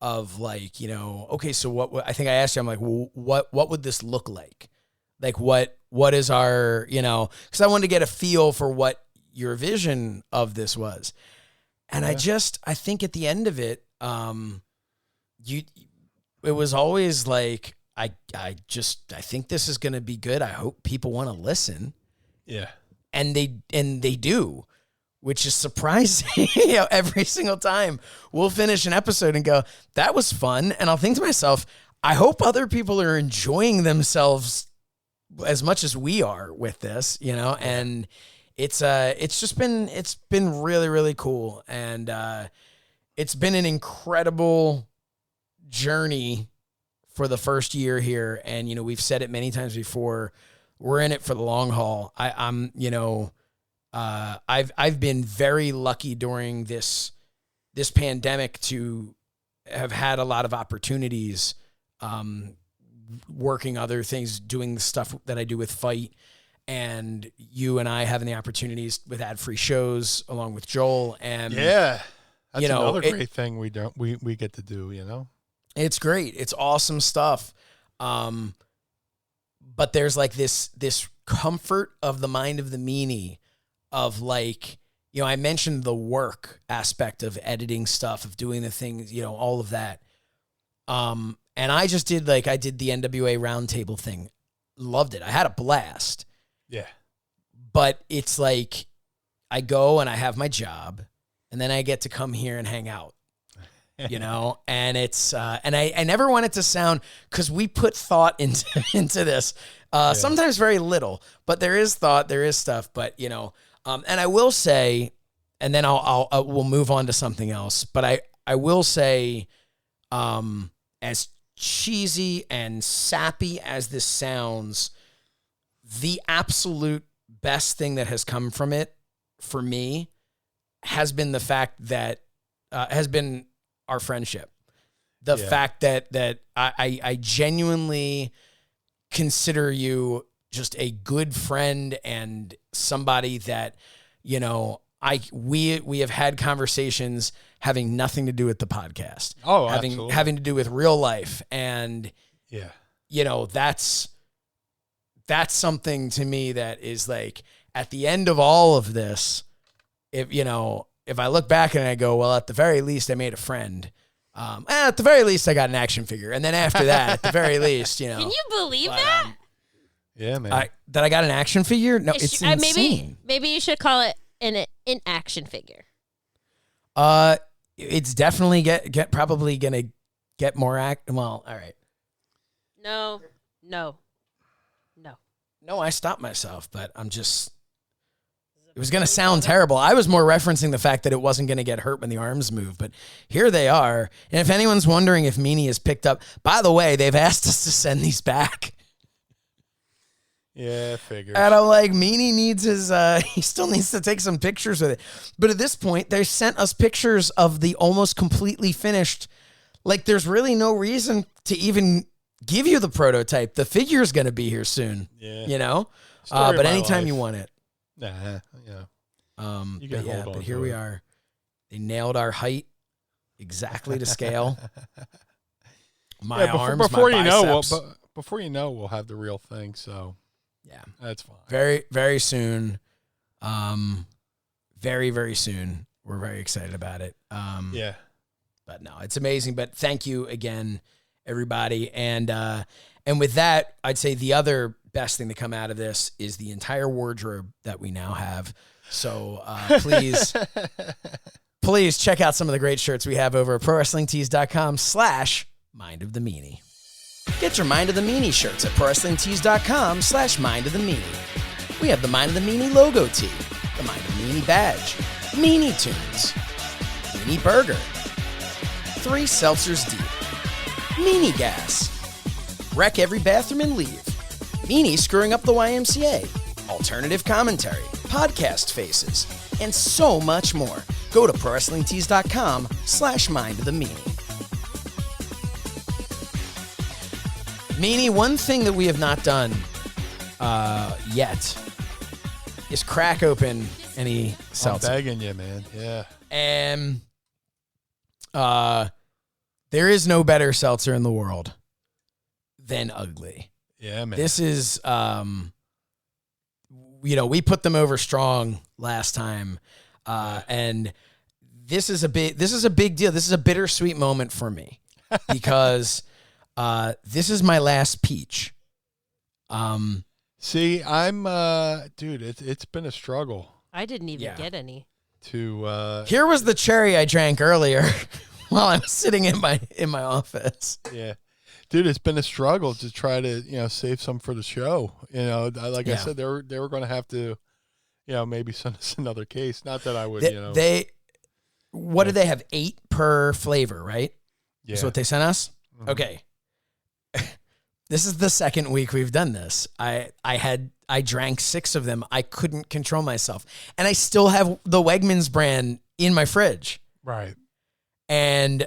Speaker 2: of okay, so what I think I asked you, I'm like, well, what would this look like? What is our, because I wanted to get a feel for what your vision of this was. And I think at the end of it, it was always I think this is going to be good. I hope people want to listen.
Speaker 3: Yeah.
Speaker 2: And they do, which is surprising. Every single time we'll finish an episode and go, that was fun. And I'll think to myself, I hope other people are enjoying themselves as much as we are with this, and it's been really, really cool. And it's been an incredible journey for the first year here. And, we've said it many times before, we're in it for the long haul. I'm I've been very lucky during this pandemic to have had a lot of opportunities, working other things, doing the stuff that I do with FITE, and you and I having the opportunities with ad-free shows along with Joel. And
Speaker 3: yeah, that's another great thing we get to do.
Speaker 2: It's great. It's awesome stuff. But there's like this comfort of the mind of the meanie of like, I mentioned the work aspect of editing stuff, of doing the things, all of that. And I just did the NWA roundtable thing. Loved it. I had a blast.
Speaker 3: Yeah. But
Speaker 2: it's like I go and I have my job and then I get to come here and hang out. And it's, and I never want it to sound, cause we put thought into this, sometimes very little, but there is thought, there is stuff, but and I will say, and then we'll move on to something else, but I will say, as cheesy and sappy as this sounds, the absolute best thing that has come from it for me has been the fact that, has been our friendship. The fact that I genuinely consider you just a good friend and somebody that, we have had conversations having nothing to do with the podcast.
Speaker 3: Oh,
Speaker 2: having to do with real life. And that's something to me that is like, at the end of all of this, if I look back and I go, well, at the very least, I made a friend. At the very least, I got an action figure. And then after that, at the very least,
Speaker 4: Can you believe that?
Speaker 3: Yeah, man.
Speaker 2: That I got an action figure? No, it's insane.
Speaker 4: Maybe you should call it an action figure.
Speaker 2: It's definitely probably going to get more well, all right.
Speaker 4: No.
Speaker 2: No, I stopped myself, but I'm just... It was going to sound terrible. I was more referencing the fact that it wasn't going to get hurt when the arms move, but here they are. And if anyone's wondering if Meanie has picked up, by the way, they've asked us to send these back.
Speaker 3: Yeah, figures.
Speaker 2: And I'm like, Meanie needs his, he still needs to take some pictures with it. But at this point, they sent us pictures of the almost completely finished. Like, there's really no reason to even give you the prototype. The figure's going to be here soon.
Speaker 3: Yeah.
Speaker 2: But anytime you want it.
Speaker 3: Nah,
Speaker 2: but here we are. They nailed our height exactly to scale. My arms,
Speaker 3: before
Speaker 2: my biceps.
Speaker 3: Before you know, we'll have the real thing. So
Speaker 2: yeah,
Speaker 3: that's fine.
Speaker 2: Very, very soon. Very, very soon. We're very excited about it. But no, it's amazing. But thank you again, everybody. And with that, I'd say the other best thing to come out of this is the entire wardrobe that we now have. So please check out some of the great shirts we have over at ProWrestlingTees.com/Mind of the Meanie. Get your Mind of the Meanie shirts at ProWrestlingTees.com/Mind of the Meanie. We have the Mind of the Meanie logo tee, the Mind of the Meanie badge, Meanie Toons, Meanie Burger, 3 seltzers deep, Meanie Gas, Wreck Every Bathroom and Leave, Meanie Screwing Up the YMCA, Alternative Commentary, Podcast Faces, and so much more. Go to ProWrestlingTees.com/Mind of the Meanie. Meanie, one thing that we have not done yet is crack open any seltzer.
Speaker 3: I'm begging you, man. Yeah.
Speaker 2: And there is no better seltzer in the world than Ugly.
Speaker 3: Yeah, man.
Speaker 2: This is, we put them over strong last time, and this is a big deal. This is a bittersweet moment for me because this is my last peach.
Speaker 3: See, I'm, dude, it's been a struggle.
Speaker 4: I didn't even get any.
Speaker 2: Here was the cherry I drank earlier while I was sitting in my office.
Speaker 3: Yeah. Dude, it's been a struggle to try to, save some for the show. I said, they were going to have to, maybe send us another case. Not that I would,
Speaker 2: What do they have? 8 per flavor, right?
Speaker 3: Yeah.
Speaker 2: That's what they sent us?
Speaker 3: Mm-hmm.
Speaker 2: Okay. This is the second week we've done this. I drank 6 of them. I couldn't control myself. And I still have the Wegmans brand in my fridge.
Speaker 3: Right.
Speaker 2: And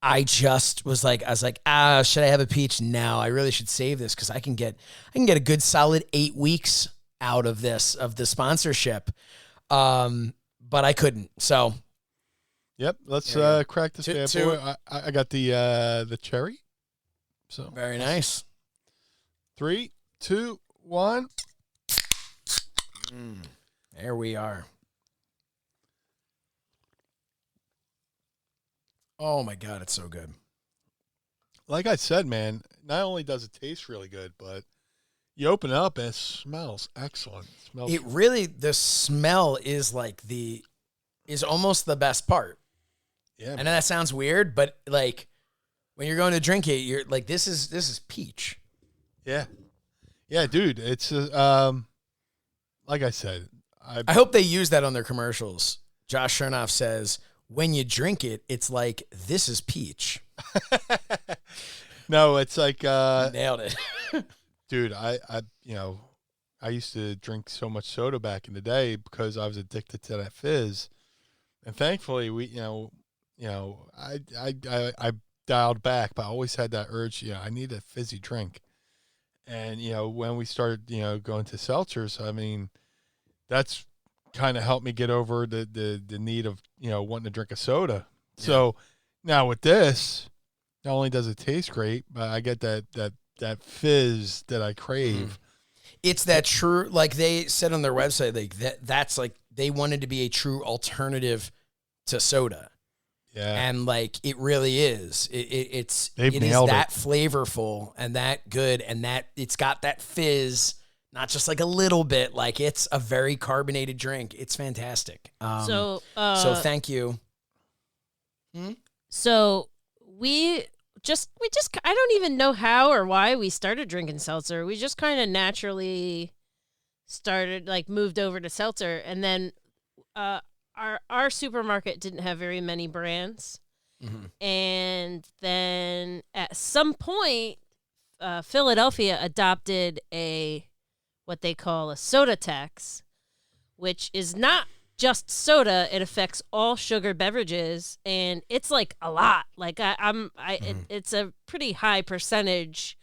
Speaker 2: I just was like, should I have a peach? No, I really should save this because I can get a good solid 8 weeks out of this, of the sponsorship. But I couldn't. So
Speaker 3: yep, let's crack this bad boy. I got the cherry. So
Speaker 2: very nice.
Speaker 3: 3, 2, 1.
Speaker 2: There we are. Oh my God, it's so good.
Speaker 3: Like I said, man, not only does it taste really good, but you open it up and it smells excellent.
Speaker 2: The smell is is almost the best part.
Speaker 3: Yeah.
Speaker 2: I know that sounds weird, but like when you're going to drink it, you're like, this is peach.
Speaker 3: Yeah. Yeah, dude. It's like I said,
Speaker 2: I hope they use that on their commercials. Josh Shernoff says, when you drink it, it's like, this is peach.
Speaker 3: No, it's like
Speaker 2: nailed it.
Speaker 3: Dude, I used to drink so much soda back in the day because I was addicted to that fizz. And thankfully I dialed back, but I always had that urge, I need a fizzy drink. And, when we started, going to seltzers, I mean, that's kind of helped me get over the need of, wanting to drink a soda. Yeah. So now with this, not only does it taste great, but I get that fizz that I crave.
Speaker 2: It's that true, like they said on their website, like that's like they wanted to be a true alternative to soda.
Speaker 3: Yeah.
Speaker 2: And like it really is. It is that flavorful and that good, and that it's got that fizz, not just like a little bit, like it's a very carbonated drink. It's fantastic. So thank you.
Speaker 4: So we just I don't even know how or why we started drinking seltzer. We just kind of naturally started, like, moved over to seltzer, and then our supermarket didn't have very many brands. And then at some point Philadelphia adopted what they call a soda tax, which is not just soda. It affects all sugar beverages, and it's like a lot. Like it's a pretty high percentage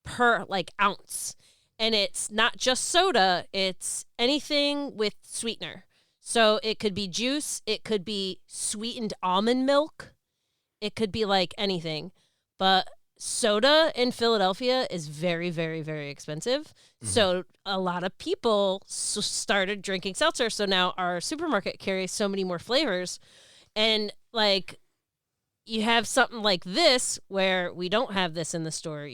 Speaker 4: per like ounce, and it's not just soda. It's anything with sweetener. So it could be juice, it could be sweetened almond milk, it could be like anything. But soda in Philadelphia is very, very, very expensive. So a lot of people started drinking seltzer. So now our supermarket carries so many more flavors. And like you have something like this where we don't have this in the store.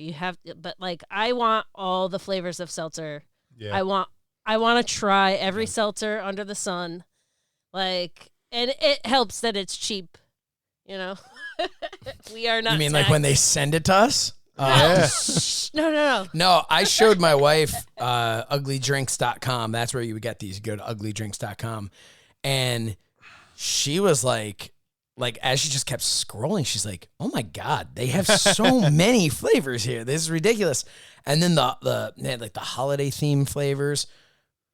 Speaker 4: But like I want all the flavors of seltzer. Yeah. I want to try every seltzer under the sun. Like, and it helps that it's cheap, We are not.
Speaker 2: You mean like when they send it to us?
Speaker 4: No.
Speaker 2: No, I showed my wife uglydrinks.com. That's where you would get these. You go to uglydrinks.com. And she was like as she just kept scrolling, she's like, oh my God, they have so many flavors here. This is ridiculous. And then they had like the holiday theme flavors.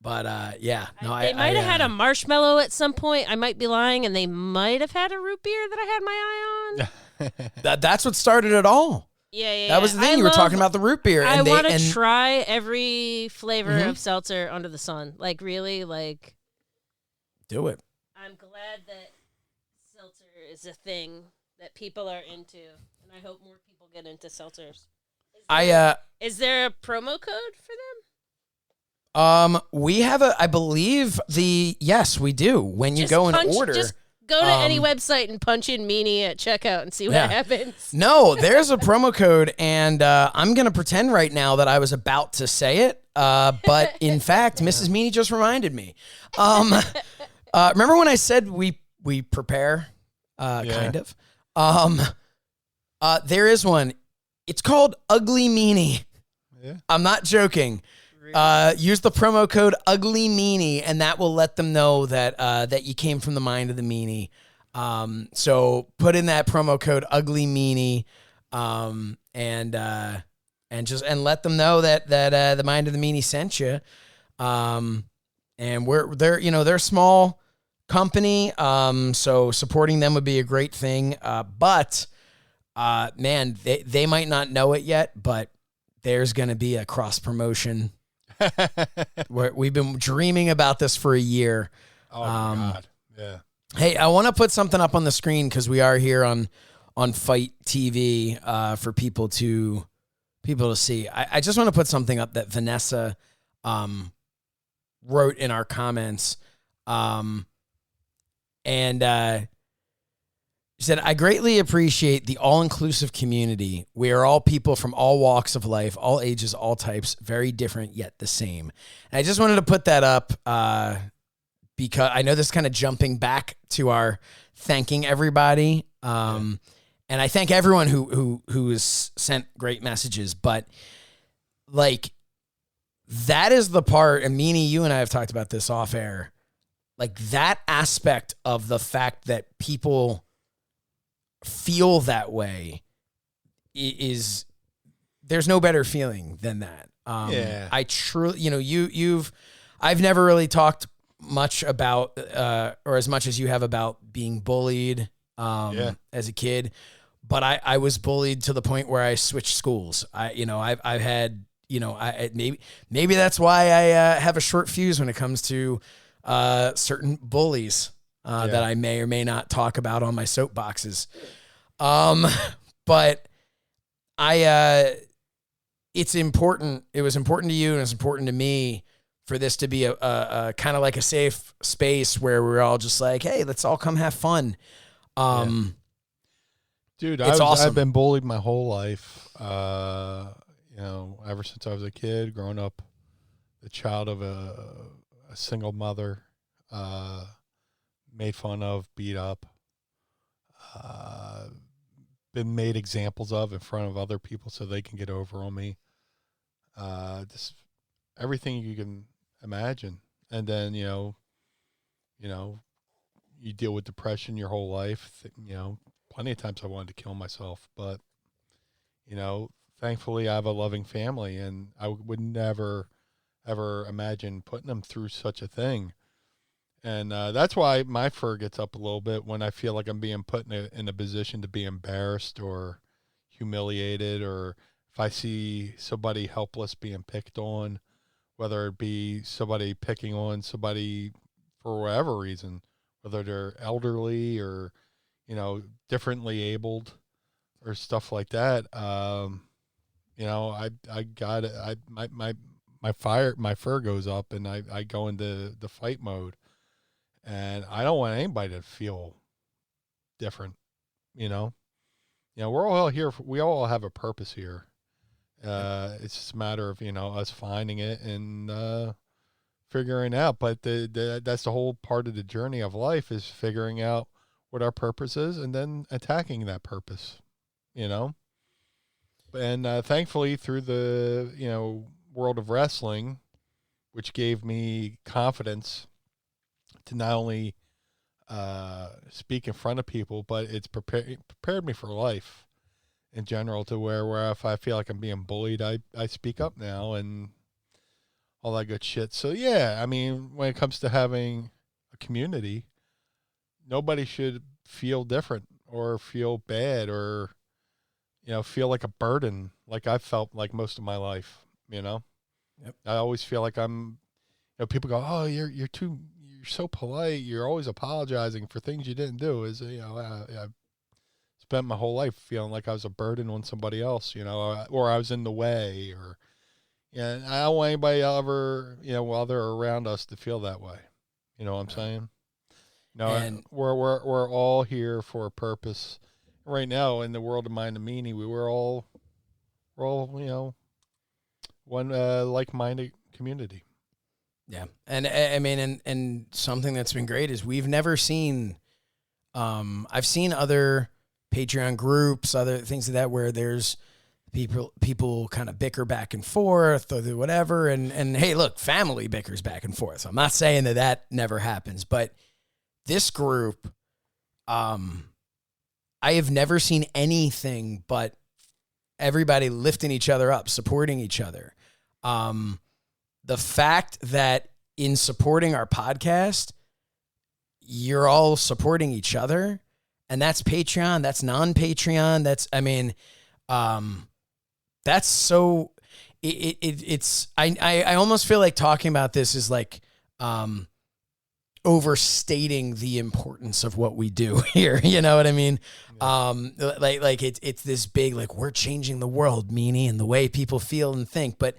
Speaker 2: But
Speaker 4: they might have had a marshmallow at some point. I might be lying, and they might have had a root beer that I had my eye on.
Speaker 2: That's what started it all.
Speaker 4: Yeah.
Speaker 2: That was the thing. You were talking about the root beer.
Speaker 4: I want to try every flavor of seltzer under the sun. Like, really, like.
Speaker 2: Do it.
Speaker 4: I'm glad that seltzer is a thing that people are into, and I hope more people get into seltzers. Is there a promo code for them?
Speaker 2: We have I believe yes, we do. When you go and order.
Speaker 4: Just go to any website and punch in Meanie at checkout and see what happens.
Speaker 2: No, there's a promo code, and I'm going to pretend right now that I was about to say it, but in fact, Mrs. Meanie just reminded me. Remember when I said we prepare, kind of? There is one. It's called Ugly Meanie. Yeah. I'm not joking. Use the promo code Ugly Meanie, and that will let them know that you came from the mind of the Meanie. So put in that promo code Ugly Meanie, and and let them know that the Mind of the Meanie sent you. And they're a small company, so supporting them would be a great thing. But man, they might not know it yet, but there's going to be a cross promotion. We've been dreaming about this for a year.
Speaker 3: Oh my God. Yeah.
Speaker 2: Hey, I want to put something up on the screen because we are here on FITE TV for people to see. I just want to put something up that Vanessa wrote in our comments. She said, I greatly appreciate the all-inclusive community. We are all people from all walks of life, all ages, all types, very different yet the same. And I just wanted to put that up because I know this is kind of jumping back to our thanking everybody. And I thank everyone who has sent great messages. But, like, that is the part, and Meanie, you and I have talked about this off air, like that aspect of the fact that people feel that way is there's no better feeling than that. I truly, I've never really talked much about, or as much as you have about being bullied as a kid, but I was bullied to the point where I switched schools. I've had, maybe that's why I have a short fuse when it comes to certain bullies that I may or may not talk about on my soapboxes. But it's important. It was important to you and it's important to me for this to be a kind of like a safe space where we're all just like, hey, let's all come have fun.
Speaker 3: Dude,
Speaker 2: awesome.
Speaker 3: I've been bullied my whole life. Ever since I was a kid, growing up the child of a single mother, made fun of, beat up, been made examples of in front of other people so they can get over on me. Just everything you can imagine. And then, you deal with depression your whole life. Plenty of times I wanted to kill myself, but, thankfully I have a loving family and I would never, ever imagine putting them through such a thing. And that's why my fur gets up a little bit when I feel like I'm being put in a position to be embarrassed or humiliated, or if I see somebody helpless being picked on, whether it be somebody picking on somebody for whatever reason, whether they're elderly or, differently abled or stuff like that. My fur goes up and I go into the fight mode. And I don't want anybody to feel different, we're all here. We all have a purpose here. It's just a matter of, us finding it and figuring out. But that's the whole part of the journey of life, is figuring out what our purpose is and then attacking that purpose, And thankfully through the, world of wrestling, which gave me confidence to not only speak in front of people, but it's prepared me for life in general, to where if I feel like I'm being bullied, I speak up now and all that good shit. So when it comes to having a community, nobody should feel different or feel bad or, feel like a burden like I've felt like most of my life, Yep. I always feel like I'm, people go, oh, you're so polite. You're always apologizing for things you didn't do. I spent my whole life feeling like I was a burden on somebody else, or I was in the way, or, I don't want anybody ever, while they're around us to feel that way. You know what I'm saying? And we're all here for a purpose. Right now in the world of Mind and Meanie, we're all, one like-minded community.
Speaker 2: Yeah. And I mean, and something that's been great is we've never seen, I've seen other Patreon groups, other things like that, where there's people kind of bicker back and forth or whatever. And hey, look, family bickers back and forth. So I'm not saying that never happens, but this group, I have never seen anything but everybody lifting each other up, supporting each other. The fact that in supporting our podcast, you're all supporting each other, and that's Patreon, that's non-Patreon, that's so, it's, I almost feel like talking about this is like, overstating the importance of what we do here. You know what I mean? Like it's this big, like, we're changing the world, Meanie, and the way people feel and think. But,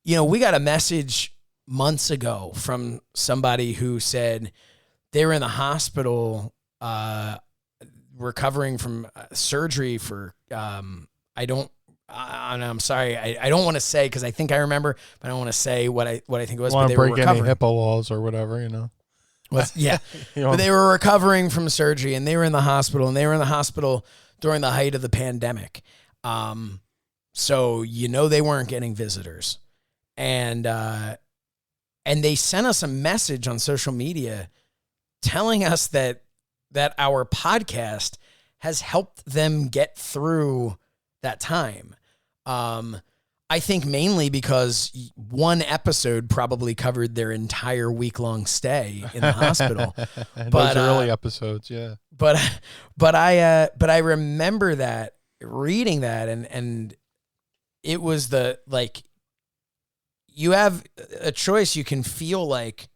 Speaker 2: you know, we got a message months ago from somebody who said they were in the hospital, recovering from surgery for, I'm sorry. I don't want to say, cause I think I remember, but I don't want to say what I think it was, but they were
Speaker 3: recovering. Break any HIPAA laws or whatever, you know?
Speaker 2: Yeah. But they were recovering from surgery, and they were in the hospital, during the height of the pandemic. So, you know, they weren't getting visitors, and they sent us a message on social media telling us that our podcast has helped them get through that time. I think mainly because one episode probably covered their entire week-long stay in the hospital.
Speaker 3: But those early episodes, yeah.
Speaker 2: But I remember that, reading that, and it was the, like, you have a choice. You can feel like,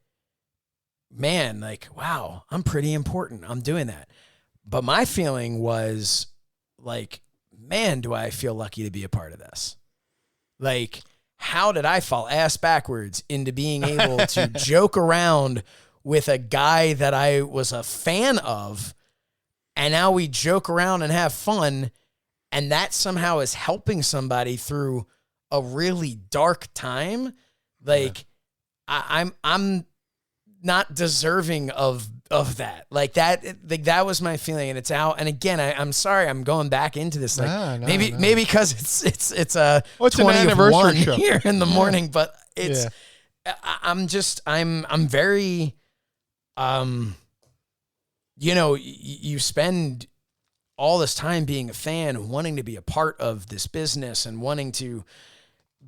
Speaker 2: man, like, wow, I'm pretty important. I'm doing that. But my feeling was like, man, do I feel lucky to be a part of this. Like, how did I fall ass backwards into being able to joke around with a guy that I was a fan of, and now we joke around and have fun, and that somehow is helping somebody through a really dark time? Like, yeah. I'm not deserving of that. Like that was my feeling, and it's out. And again, I'm sorry, I'm going back into this. Like, maybe because it's a 20 here in the morning, but it's, I'm very, you know, you spend all this time being a fan, wanting to be a part of this business and wanting to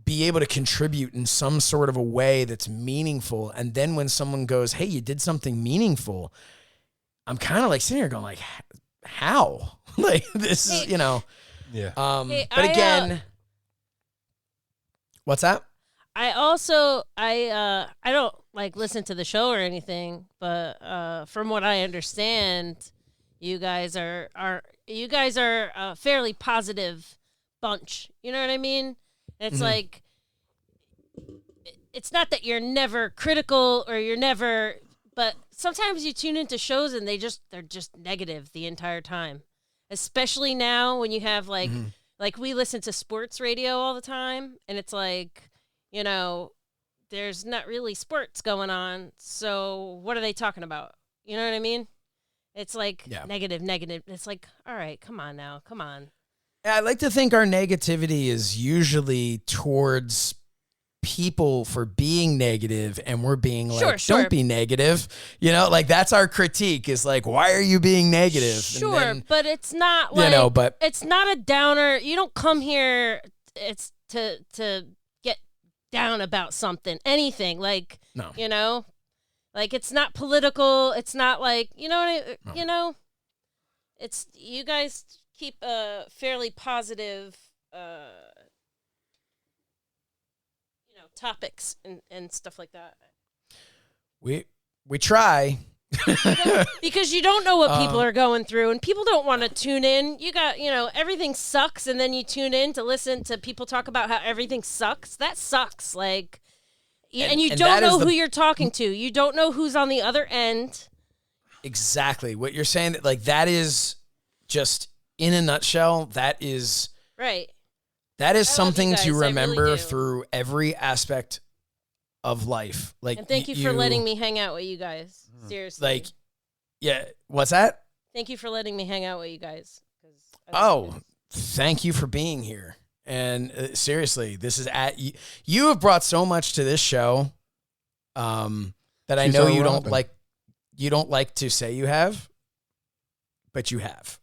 Speaker 2: be able to contribute in some sort of a way that's meaningful. And then when someone goes, hey, you did something meaningful, I'm kind of like sitting here going like, how? Like, this is, you know.
Speaker 3: Yeah.
Speaker 2: But again, what's that?
Speaker 4: I also, I don't like listen to the show or anything, but from what I understand, you guys are a fairly positive bunch. You know what I mean? It's like, it's not that you're never critical or you're never, but sometimes you tune into shows and they're just negative the entire time. Especially now when you have like we listen to sports radio all the time, and it's like, you know, there's not really sports going on. So what are they talking about? You know what I mean? It's like negative. It's like, all right, come on now. Come on.
Speaker 2: I like to think our negativity is usually towards people for being negative, and we're being like, don't be negative. You know, like, that's our critique, is like, why are you being negative?
Speaker 4: Sure, then, but it's not like, you know, but it's not a downer. You don't come here it's to get down about something, anything. Like, no. You know, like, it's not political. It's not like, you know what you know, it's, you guys keep a fairly positive, you know, topics and stuff like that.
Speaker 2: We try.
Speaker 4: Because you don't know what people are going through, and people don't want to tune in. You got, you know, everything sucks, and then you tune in to listen to people talk about how everything sucks. That sucks. Like, and you don't know who you're talking to. You don't know who's on the other end. Exactly.
Speaker 2: What you're saying, that, like, that is just, in a nutshell, that is
Speaker 4: right.
Speaker 2: That is something to remember really through every aspect of life. Like,
Speaker 4: and thank you for letting me hang out with you guys. Seriously.
Speaker 2: Like, yeah. What's that?
Speaker 4: Thank you for letting me hang out with you guys.
Speaker 2: Thank you for being here. And seriously, this is you have brought so much to this show that I know you don't like. You don't like to say you have, but you have.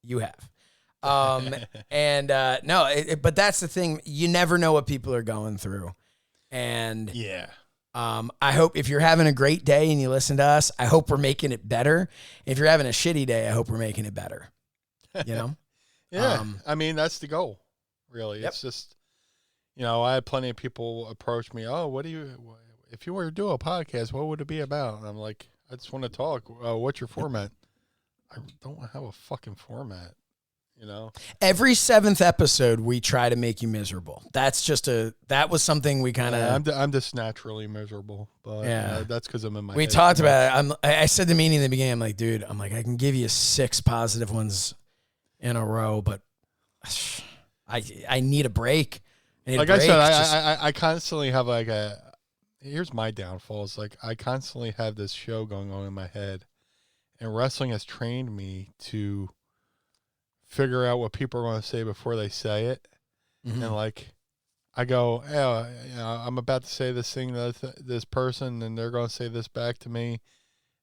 Speaker 2: You have. And no, but that's the thing. You never know what people are going through. And
Speaker 3: Yeah.
Speaker 2: I hope if you're having a great day and you listen to us, I hope we're making it better. If you're having a shitty day, I hope we're making it better. You know?
Speaker 3: Yeah. I mean, that's the goal, really.
Speaker 2: Yep.
Speaker 3: It's just, you know, I had plenty of people approach me. Oh, if you were to do a podcast, what would it be about? And I'm like, I just want to talk. What's your format? I don't have a fucking format, you know?
Speaker 2: Every 7th episode, we try to make you miserable. That was something we kind of...
Speaker 3: I'm just naturally miserable, but
Speaker 2: Yeah.
Speaker 3: That's because I'm in my
Speaker 2: We
Speaker 3: head
Speaker 2: talked
Speaker 3: too much.
Speaker 2: about it. I said to Meanie in the beginning, I'm like, dude, I can give you 6 positive ones in a row, but I need a break.
Speaker 3: Like I said, I constantly have like here's my downfall. It's like I constantly have this show going on in my head, and wrestling has trained me to figure out what people are going to say before they say it.
Speaker 2: Mhm.
Speaker 3: And like, I go, oh, you know, I'm about to say this thing to this person, and they're going to say this back to me,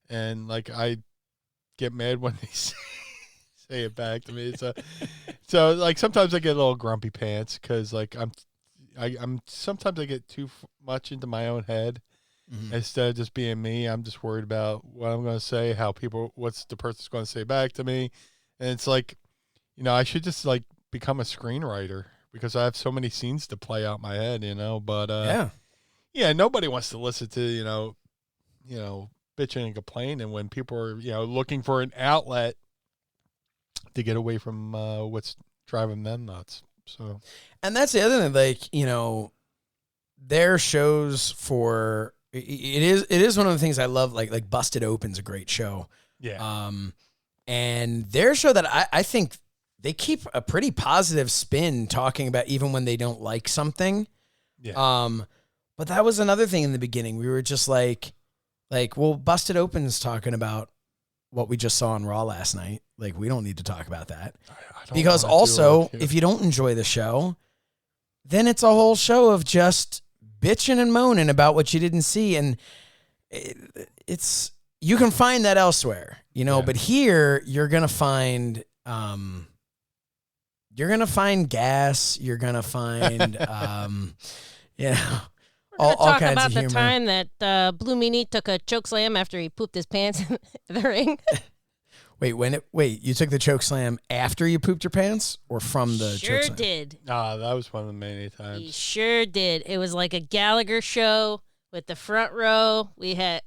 Speaker 3: and like I get mad when they say it back to me. So like sometimes I get a little grumpy pants because like I'm sometimes I get too much into my own head.
Speaker 2: Mhm.
Speaker 3: Instead of just being me. I'm just worried about what I'm going to say, what's the person's going to say back to me. And it's like, you know, I should just like become a screenwriter because I have so many scenes to play out my head, you know, but yeah, nobody wants to listen to, you know, bitching and complaining when people are, you know, looking for an outlet to get away from what's driving them nuts. So,
Speaker 2: and that's the other thing, like, you know, their shows for it is one of the things I love. Like Busted Open's a great show.
Speaker 3: yeah.
Speaker 2: And their show that I think they keep a pretty positive spin talking about even when they don't like something.
Speaker 3: Yeah.
Speaker 2: But that was another thing in the beginning. We were just like, well, Busted Open's talking about what we just saw on Raw last night. Like, we don't need to talk about that. Because also, if you don't enjoy the show, then it's a whole show of just bitching and moaning about what you didn't see. And it's, you can find that elsewhere, you know, but here you're going to find, gas. You're going to find, you know, all kinds
Speaker 4: about
Speaker 2: of
Speaker 4: the
Speaker 2: humor.
Speaker 4: time that Blue Meanie took a choke slam after he pooped his pants in the ring.
Speaker 2: Wait, you took the choke slam after you pooped your pants or from the choke slam?
Speaker 4: Sure did.
Speaker 3: That was one of the many times.
Speaker 4: He sure did. It was like a Gallagher show with the front row. We had...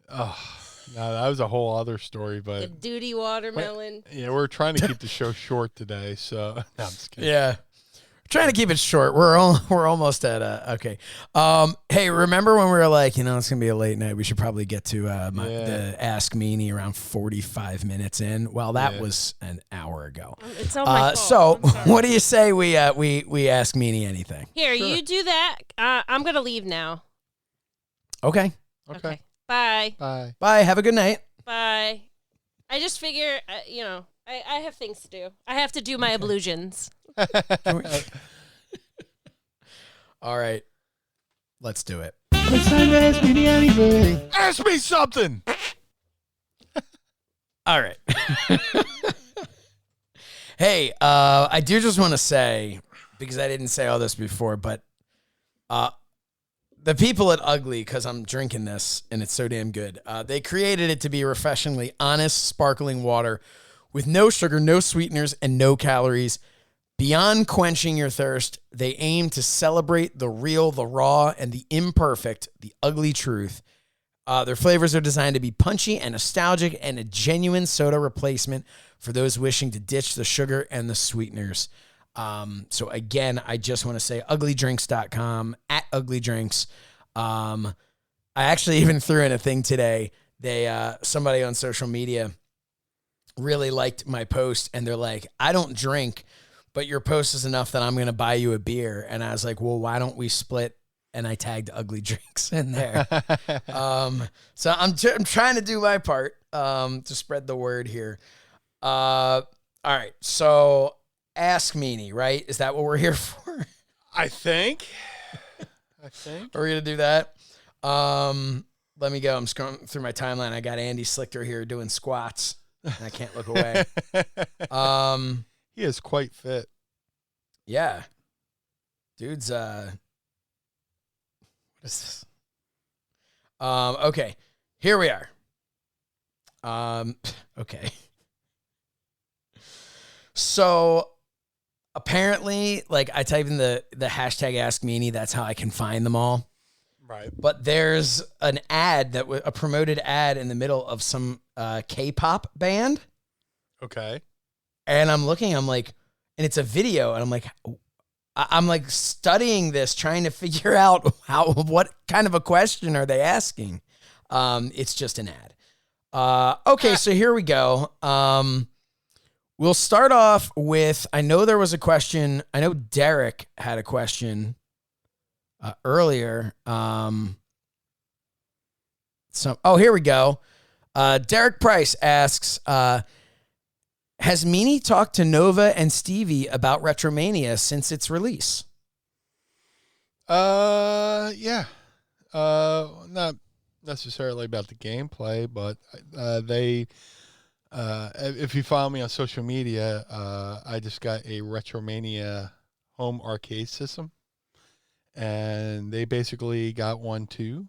Speaker 3: Oh, no, that was a whole other story, but...
Speaker 4: The duty watermelon.
Speaker 3: Yeah, we're trying to keep the show short today, so... No, I'm just kidding.
Speaker 2: Yeah. Trying to keep it short. We're almost at okay. Hey, remember when we were like, you know, it's gonna be a late night. We should probably get to the Ask Meanie around 45 minutes in. Well, that was an hour ago.
Speaker 4: It's all my fault.
Speaker 2: So, what do you say we ask Meanie anything?
Speaker 4: Here, you do that. I'm gonna leave now.
Speaker 2: Okay.
Speaker 3: Okay.
Speaker 4: Bye.
Speaker 3: Bye.
Speaker 2: Bye. Have a good night.
Speaker 4: Bye. I just figure, you know, I have things to do. I have to do my ablutions.
Speaker 2: All right. Let's do it.
Speaker 3: It's time to ask me anything. Ask me something.
Speaker 2: All right. Hey, I do just want to say, because I didn't say all this before, but the people at Ugly, because I'm drinking this and it's so damn good, they created it to be refreshingly honest, sparkling water with no sugar, no sweeteners, and no calories. Beyond quenching your thirst, they aim to celebrate the real, the raw, and the imperfect, the ugly truth. Their flavors are designed to be punchy and nostalgic and a genuine soda replacement for those wishing to ditch the sugar and the sweeteners. So again, I just want to say uglydrinks.com, @uglydrinks. I actually even threw in a thing today. Somebody on social media really liked my post and they're like, I don't drink, but your post is enough that I'm going to buy you a beer. And I was like, well, why don't we split? And I tagged Ugly Drinks in there. So I'm trying to do my part to spread the word here. All right. So Ask Meanie, right? Is that what we're here for?
Speaker 3: I think.
Speaker 2: Are we going to do that? Let me go. I'm scrolling through my timeline. I got Andy Slichter here doing squats. I can't look away.
Speaker 3: He is quite fit.
Speaker 2: Yeah. Dude's, what is this? Okay. Here we are. Okay. So apparently, like, I type in the hashtag Ask Meanie. That's how I can find them all.
Speaker 3: Right.
Speaker 2: But there's an ad a promoted ad in the middle of some K-pop band.
Speaker 3: Okay.
Speaker 2: And I'm looking, I'm like, and it's a video, and I'm like studying this, trying to figure out what kind of a question are they asking. It's just an ad. Okay, so here we go. We'll start off with, I know there was a question. I know Derek had a question earlier. Here we go. Derek Price asks, has Meanie talked to Nova and Stevie about Retromania since its release?
Speaker 3: Yeah. Not necessarily about the gameplay, but they if you follow me on social media, I just got a Retromania home arcade system, and they basically got one too.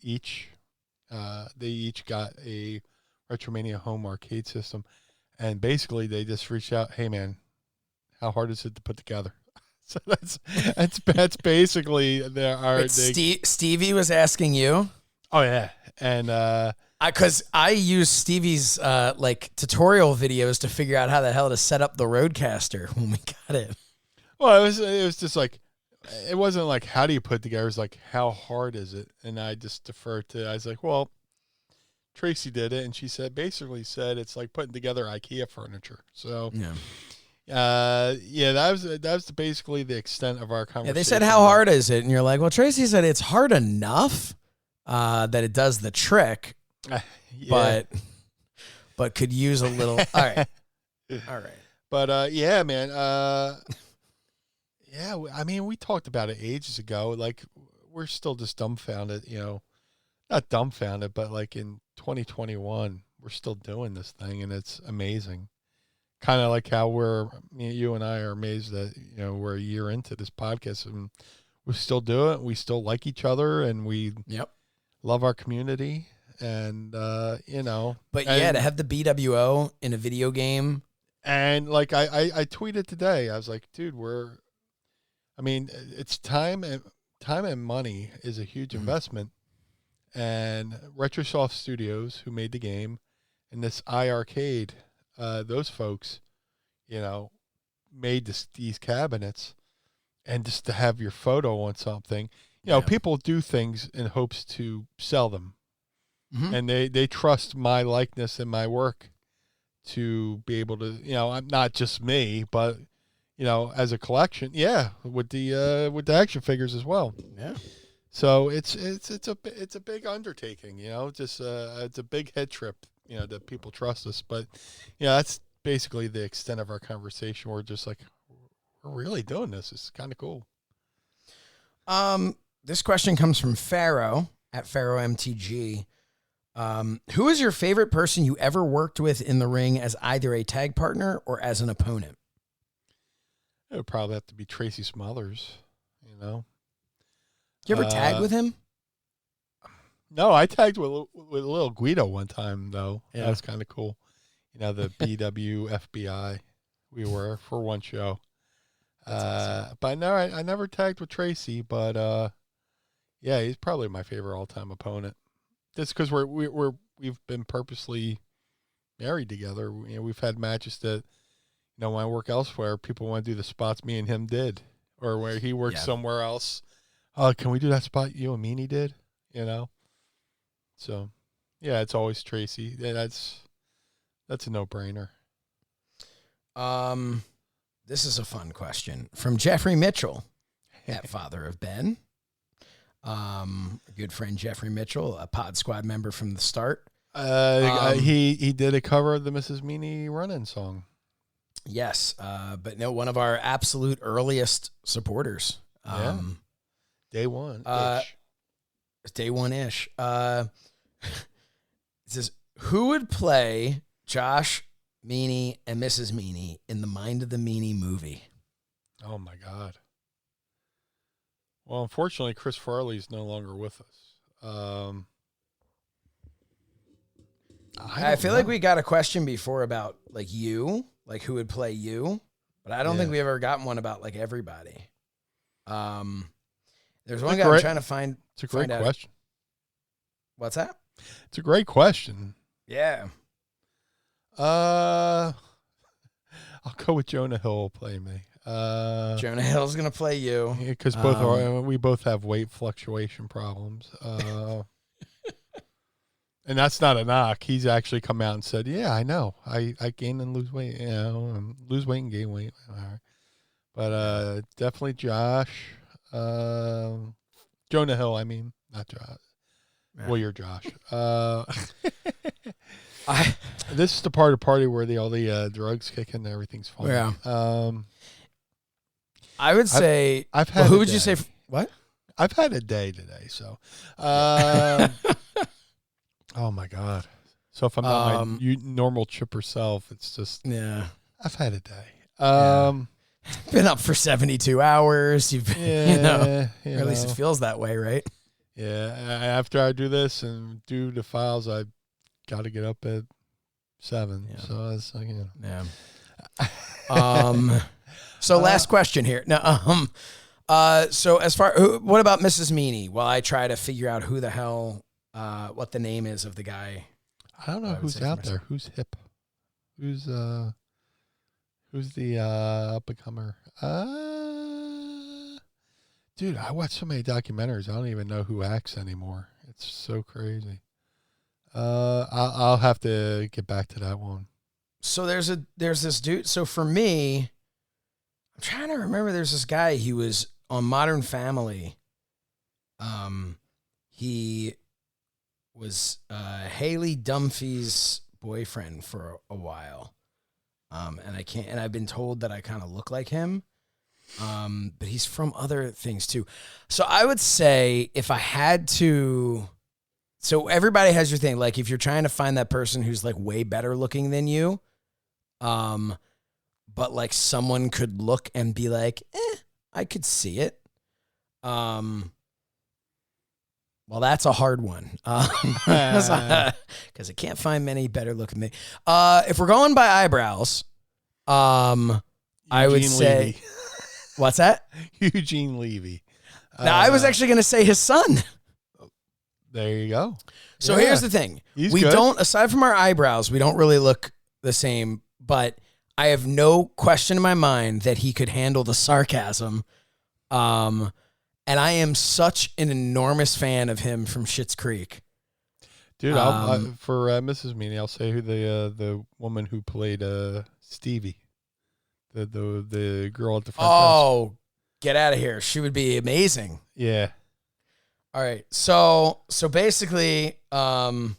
Speaker 3: Each they each got a Retromania home arcade system, and basically they just reached out, hey man, how hard is it to put together? So that's basically
Speaker 2: Stevie was asking you.
Speaker 3: Oh yeah, and
Speaker 2: because I use Stevie's like tutorial videos to figure out how the hell to set up the Roadcaster when we got it.
Speaker 3: Well, it was just like, it wasn't like how do you put it together. It was like how hard is it, and I just deferred to. I was like, well, Tracy did it, and she basically said it's like putting together IKEA furniture. So
Speaker 2: yeah.
Speaker 3: That was basically the extent of our conversation.
Speaker 2: Yeah, they said, how hard is it? And you're like, well, Tracy said it's hard enough that it does the trick, but could use a little. All right.
Speaker 3: But yeah, man. Yeah, I mean, we talked about it ages ago. Like, we're still just dumbfounded, not dumbfounded, but like in 2021, we're still doing this thing, and it's amazing. Kind of like how you and I are amazed that, we're a year into this podcast and we still do it. We still like each other, and we love our community, and,
Speaker 2: But to have the BWO in a video game.
Speaker 3: And like, I tweeted today, I was like, dude, it's time and money is a huge investment. And Retrosoft Studios, who made the game, and this iArcade, those folks, made these cabinets, and just to have your photo on something, people do things in hopes to sell them, and they trust my likeness and my work to be able to, I'm not just me, but as a collection, with the action figures as well.
Speaker 2: Yeah.
Speaker 3: So it's a big undertaking, just it's a big head trip, that people trust us. But that's basically the extent of our conversation. We're just like, we're really doing this. It's kind of cool.
Speaker 2: This question comes from Pharaoh at Pharaoh MTG. Who is your favorite person you ever worked with in the ring as either a tag partner or as an opponent?
Speaker 3: It would probably have to be Tracy Smothers,
Speaker 2: You ever tag with him?
Speaker 3: No, I tagged with little Guido one time, though.
Speaker 2: Yeah.
Speaker 3: That was kind of cool. The BW FBI we were for one show. Awesome. But no, I never tagged with Tracy, but he's probably my favorite all-time opponent. Just because we've been purposely married together. We've had matches that, when I work elsewhere, people want to do the spots me and him did, or where he worked somewhere else. Oh, can we do that spot you and Meanie did? So, yeah, it's always Tracy. Yeah, that's a no-brainer.
Speaker 2: This is a fun question from Jeffrey Mitchell at Father of Ben. A good friend Jeffrey Mitchell, a Pod Squad member from the start.
Speaker 3: He did a cover of the Mrs. Meanie run-in song.
Speaker 2: Yes, but no, one of our absolute earliest supporters.
Speaker 3: Day one.
Speaker 2: Day one-ish. It says, who would play Josh, Meanie, and Mrs. Meanie in the Mind of the Meanie movie?
Speaker 3: Oh, my God. Well, unfortunately, Chris Farley's no longer with us.
Speaker 2: I feel like we got a question before about, like, you, like, who would play you, but I don't think we ever gotten one about, like, everybody. There's one guy I'm trying to find.
Speaker 3: It's a great question.
Speaker 2: What's that?
Speaker 3: It's a great question.
Speaker 2: Yeah.
Speaker 3: I'll go with Jonah Hill will play me.
Speaker 2: Jonah Hill's gonna play you
Speaker 3: because we both have weight fluctuation problems. And that's not a knock. He's actually come out and said, "Yeah, I know. I gain and lose weight. You know, and lose weight and gain weight." But definitely Josh, Jonah Hill. I mean, not Josh. Yeah. Well, you're Josh. This is the part of the party where all the drugs kick in and everything's fine.
Speaker 2: Yeah. I would say.
Speaker 3: I've had.
Speaker 2: Who would you say? What?
Speaker 3: I've had a day today, so. Oh my God! So if I'm not my normal chipper self, it's just I've had a day.
Speaker 2: Been up for 72 hours. You've been, or at least it feels that way, right?
Speaker 3: Yeah. After I do this and do the files, I got to get up at 7. Yeah. So it's like
Speaker 2: So last question here. Now, so as far, what about Mrs. Meanie? While I try to figure out who the hell. What the name is of the guy?
Speaker 3: I don't know who's out there. Who's hip? Who's the up and comer? Dude, I watch so many documentaries. I don't even know who acts anymore. It's so crazy. I'll have to get back to that one.
Speaker 2: So there's this dude. So for me, I'm trying to remember. There's this guy. He was on Modern Family. He was Haley Dunphy's boyfriend for a while. And I've been told that I kind of look like him. But he's from other things too. So I would say if I had to, so everybody has your thing. Like if you're trying to find that person who's like way better looking than you, but like someone could look and be like, I could see it. Well, that's a hard one because I can't find many better looking than me. If we're going by eyebrows, I would say,
Speaker 3: Levy.
Speaker 2: What's that?
Speaker 3: Eugene Levy.
Speaker 2: Now, I was actually going to say his son.
Speaker 3: There you go.
Speaker 2: So here's the thing. We don't, aside from our eyebrows, we don't really look the same, but I have no question in my mind that he could handle the sarcasm. And I am such an enormous fan of him from Schitt's Creek.
Speaker 3: Dude, for Mrs. Meanie, I'll say who the woman who played Stevie, the girl at the front.
Speaker 2: Oh, get out of here! She would be amazing.
Speaker 3: Yeah.
Speaker 2: All right, so basically,
Speaker 3: I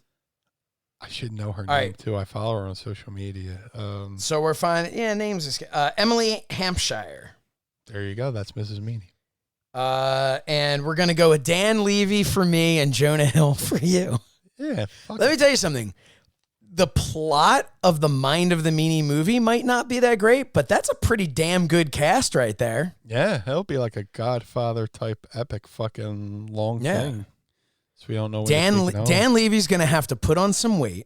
Speaker 3: should know her name too. I follow her on social media.
Speaker 2: So we're fine. Yeah, names Emily Hampshire.
Speaker 3: There you go. That's Mrs. Meanie.
Speaker 2: And we're going to go with Dan Levy for me and Jonah Hill for you.
Speaker 3: Yeah.
Speaker 2: Let me tell you something. The plot of the Mind of the Meanie movie might not be that great, but that's a pretty damn good cast right there.
Speaker 3: Yeah. It'll be like a Godfather type epic fucking long thing. So we don't know when
Speaker 2: Dan Levy's going to have to put on some weight,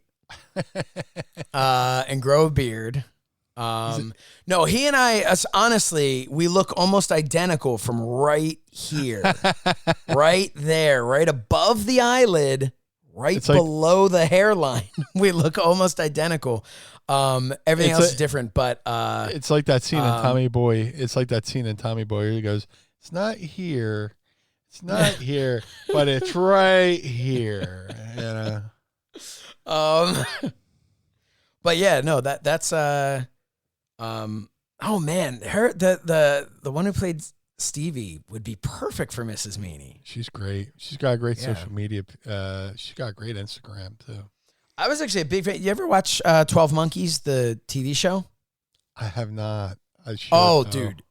Speaker 2: and grow a beard. No, he and I, honestly, we look almost identical from right here, right there, right above the eyelid, right below the hairline. We look almost identical. Everything else is different, but
Speaker 3: it's like that scene in Tommy Boy. It's like that scene in Tommy Boy. He goes, "It's not here, it's not here, but it's right here."
Speaker 2: But yeah, no, that's oh man, the one who played Stevie would be perfect for Mrs. Meanie.
Speaker 3: She's great. She's got a great social media. She's got a great Instagram too.
Speaker 2: I was actually a big fan. You ever watch 12 Monkeys, the TV show?
Speaker 3: I have not. I should.
Speaker 2: Oh, dude,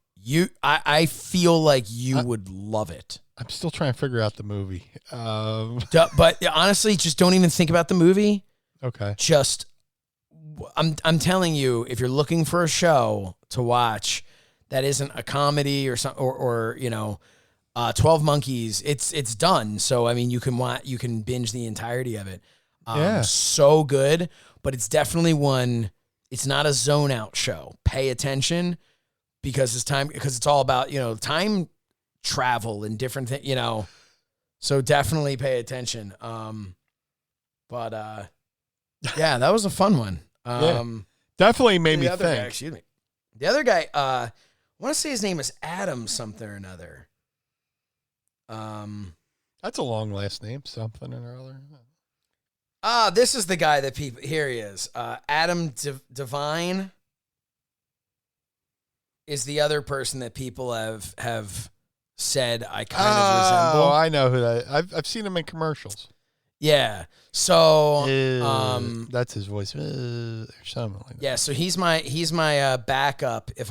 Speaker 2: I feel like you would love it.
Speaker 3: I'm still trying to figure out the movie.
Speaker 2: But honestly, just don't even think about the movie.
Speaker 3: Okay.
Speaker 2: Just I'm telling you, if you're looking for a show to watch that isn't a comedy or some or 12 Monkeys, it's done. So I mean, you can binge the entirety of it. So good, but it's definitely one. It's not a zone out show. Pay attention because it's all about time travel and different things. So definitely pay attention. But yeah, that was a fun one.
Speaker 3: Definitely made me think.
Speaker 2: Excuse me. The other guy, I want to say his name is Adam something or another.
Speaker 3: That's a long last name, something or other.
Speaker 2: This is the guy that people. Here he is. Adam Devine is the other person that people have said I kind of resemble.
Speaker 3: Oh, I know who that. I've seen him in commercials.
Speaker 2: Yeah. So
Speaker 3: that's his voice. Or something like that.
Speaker 2: Yeah. So he's my backup if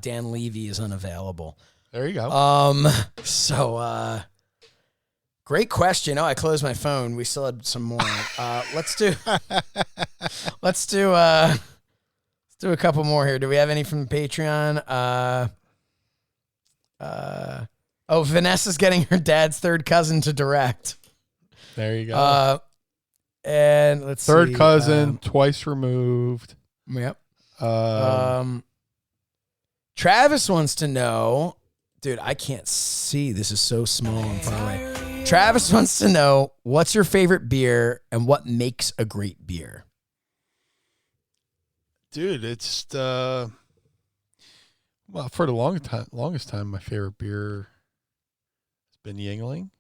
Speaker 2: Dan Levy is unavailable.
Speaker 3: There you go.
Speaker 2: So great question. Oh, I closed my phone. We still had some more. Let's do a couple more here. Do we have any from Patreon? Vanessa's getting her dad's third cousin to direct.
Speaker 3: There you go.
Speaker 2: And let's see.
Speaker 3: Third cousin, twice removed.
Speaker 2: Yep. Travis wants to know, dude, I can't see. This is so small and far away. Travis wants to know, what's your favorite beer and what makes a great beer?
Speaker 3: Dude, it's for the longest time, my favorite beer has been Yingling.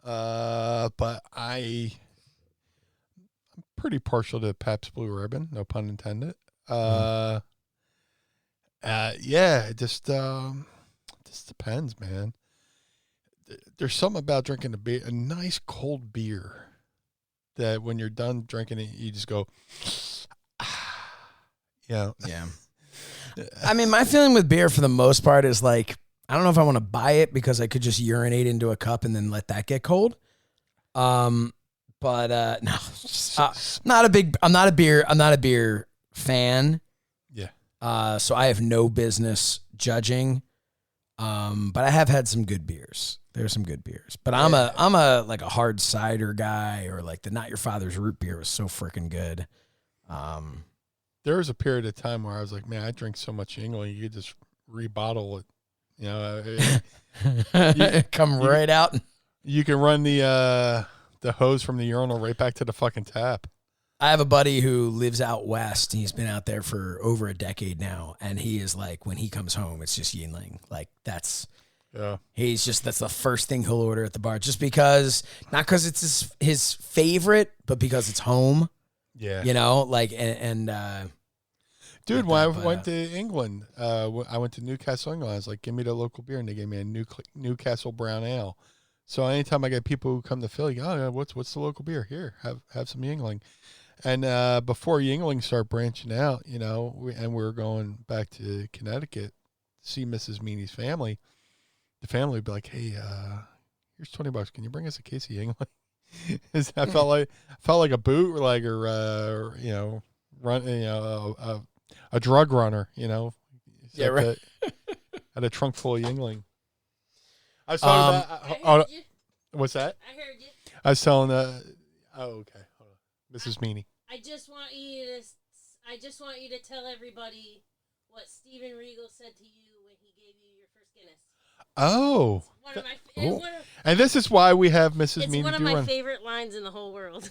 Speaker 3: But I'm pretty partial to Pabst Blue Ribbon, no pun intended. It just depends, man. There's something about drinking a nice cold beer that when you're done drinking it, you just go,
Speaker 2: Yeah. I mean, my feeling with beer for the most part is like, I don't know if I want to buy it because I could just urinate into a cup and then let that get cold. No, I'm not a beer fan.
Speaker 3: Yeah.
Speaker 2: So I have no business judging. But I have had some good beers. There's some good beers, but I'm a like a hard cider guy, or like the Not Your Father's root beer was so freaking good.
Speaker 3: There was a period of time where I was like, man, I drink so much Yingling, you could just rebottle it.
Speaker 2: Come right out.
Speaker 3: You can run the hose from the urinal right back to the fucking tap.
Speaker 2: I have a buddy who lives out west. He's been out there for over a decade now, and he is like, when he comes home, it's just Yingling. Like that's the first thing he'll order at the bar, just because, not because it's his favorite, but because it's home.
Speaker 3: Yeah, dude, when I went to England, I went to Newcastle, England. I was like, give me the local beer, and they gave me a Newcastle brown ale. So anytime I get people who come to Philly, what's the local beer? Here, have some Yingling. And before Yingling started branching out, we were going back to Connecticut to see Mrs. Meanie's family. The family would be like, hey, here's $20. Can you bring us a case of Yingling? I felt like a bootleg or a drug runner,
Speaker 2: Yeah, right.
Speaker 3: Had a trunk full of Yingling. I was
Speaker 4: I heard you.
Speaker 3: What's that?
Speaker 4: I heard you.
Speaker 3: I was telling okay. Hold on. Mrs. Meanie.
Speaker 4: I just want you to tell everybody what Steven Regal said to you when he gave you your first Guinness.
Speaker 3: Oh.
Speaker 4: One of
Speaker 3: And this is why we have Mrs. Meanie.
Speaker 4: It's one of my favorite lines in the whole world.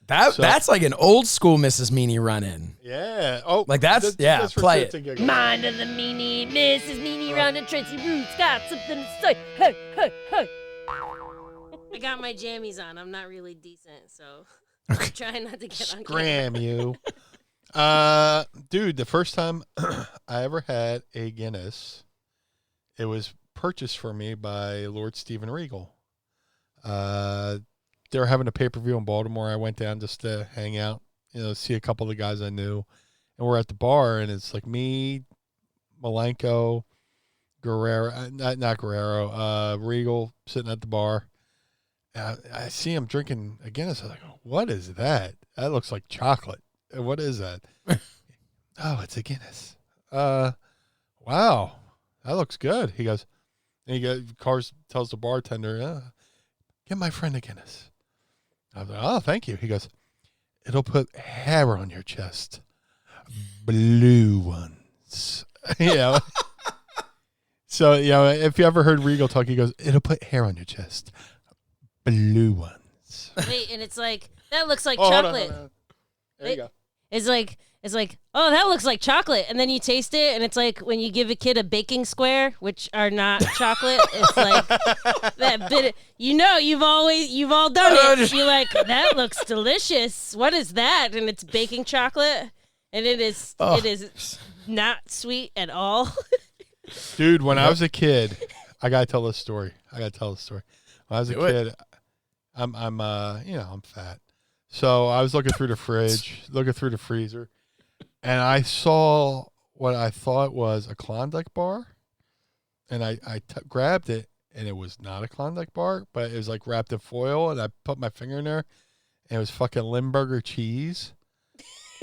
Speaker 2: That's like an old school Mrs. Meanie run-in.
Speaker 3: Yeah. Oh,
Speaker 2: like that's play it.
Speaker 4: Mind of the Meanie, Mrs. Meanie round and Tracy Roots got something to say. Hey, hey, hey. I got my jammies on. I'm not really decent, so I'm trying not to get on
Speaker 3: Scram you. Dude, the first time I ever had a Guinness, it was purchased for me by Lord Steven Regal. They were having a pay-per-view in Baltimore. I went down just to hang out, see a couple of the guys I knew. And we're at the bar, and it's like me, Malenko, Guerrero, not Guerrero, Regal sitting at the bar. I see him drinking a Guinness. I was like, what is that? That looks like chocolate. What is that? Oh, it's a Guinness. Wow, that looks good. He goes, and tells the bartender, get my friend a Guinness. I was like, oh, thank you. He goes, it'll put hair on your chest. Blue ones. So, if you ever heard Regal talk, he goes, it'll put hair on your chest. Blue ones.
Speaker 4: Wait, and it's like, that looks like chocolate.
Speaker 3: Hold on. There you go.
Speaker 4: It's like, oh, that looks like chocolate. And then you taste it, and it's like when you give a kid a baking square, which are not chocolate. It's like that bit. You've all done it. You're like, that looks delicious. What is that? And it's baking chocolate, and it is not sweet at all.
Speaker 3: Dude, when I was a kid, I gotta tell this story. When I was a kid, I'm fat. So I was looking through the fridge, looking through the freezer, and I saw what I thought was a Klondike bar, and I grabbed it, and it was not a Klondike bar, but it was like wrapped in foil, and I put my finger in there, and it was fucking Limburger cheese.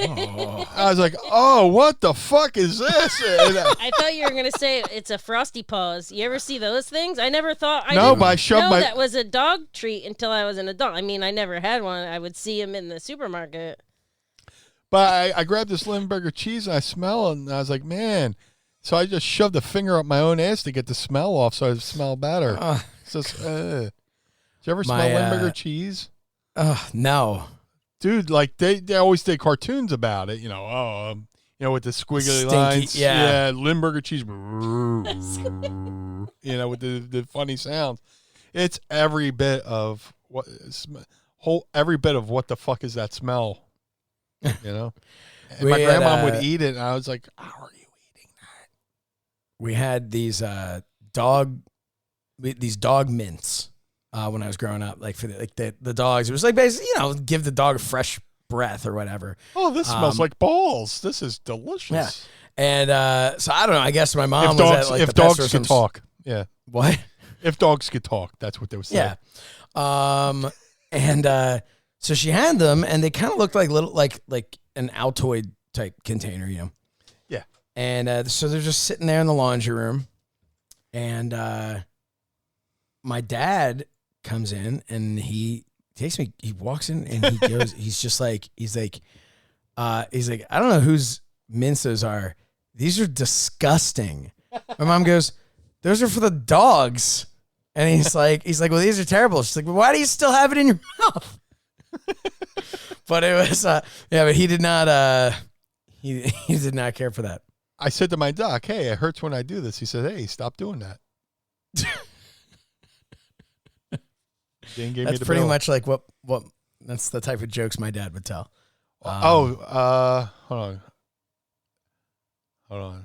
Speaker 3: Oh. I was like, oh, what the fuck is this?
Speaker 4: I thought you were going to say it's a Frosty Paws. You ever see those things? I never thought. I didn't know that was a dog treat until I was an adult. I mean, I never had one. I would see them in the supermarket.
Speaker 3: But I grabbed this Limburger cheese, and I smell it, and I was like, man. So I just shoved a finger up my own ass to get the smell off so I smell better. Did you ever smell Limburger cheese?
Speaker 2: No.
Speaker 3: Dude, like they always did cartoons about it, with the squiggly
Speaker 2: Stinky,
Speaker 3: lines,
Speaker 2: yeah,
Speaker 3: Limburger cheese, with the funny sounds. It's every bit of what the fuck is that smell, And my grandma would eat it, and I was like, how are you eating that?
Speaker 2: We had these dog mints. When I was growing up, like for the dogs, it was like basically, give the dog a fresh breath or whatever.
Speaker 3: Oh, this smells like balls. This is delicious. Yeah.
Speaker 2: And so I don't know. I guess my mom was at
Speaker 3: if dogs could talk. Yeah.
Speaker 2: What?
Speaker 3: If dogs could talk, that's what they would say.
Speaker 2: Yeah. And so she had them, and they kind of looked like little like an Altoid type container,
Speaker 3: Yeah.
Speaker 2: And so they're just sitting there in the laundry room, and my dad comes in, and he walks in, and he goes, he's like, I don't know whose mints those are. These are disgusting. My mom goes, those are for the dogs. And he's like, well, these are terrible. She's like, well, why do you still have it in your mouth? But it was, but he did not, he did not care for that.
Speaker 3: I said to my doc, hey, it hurts when I do this. He said, hey, stop doing that.
Speaker 2: That's pretty much like what that's the type of jokes my dad would tell.
Speaker 3: Hold on. I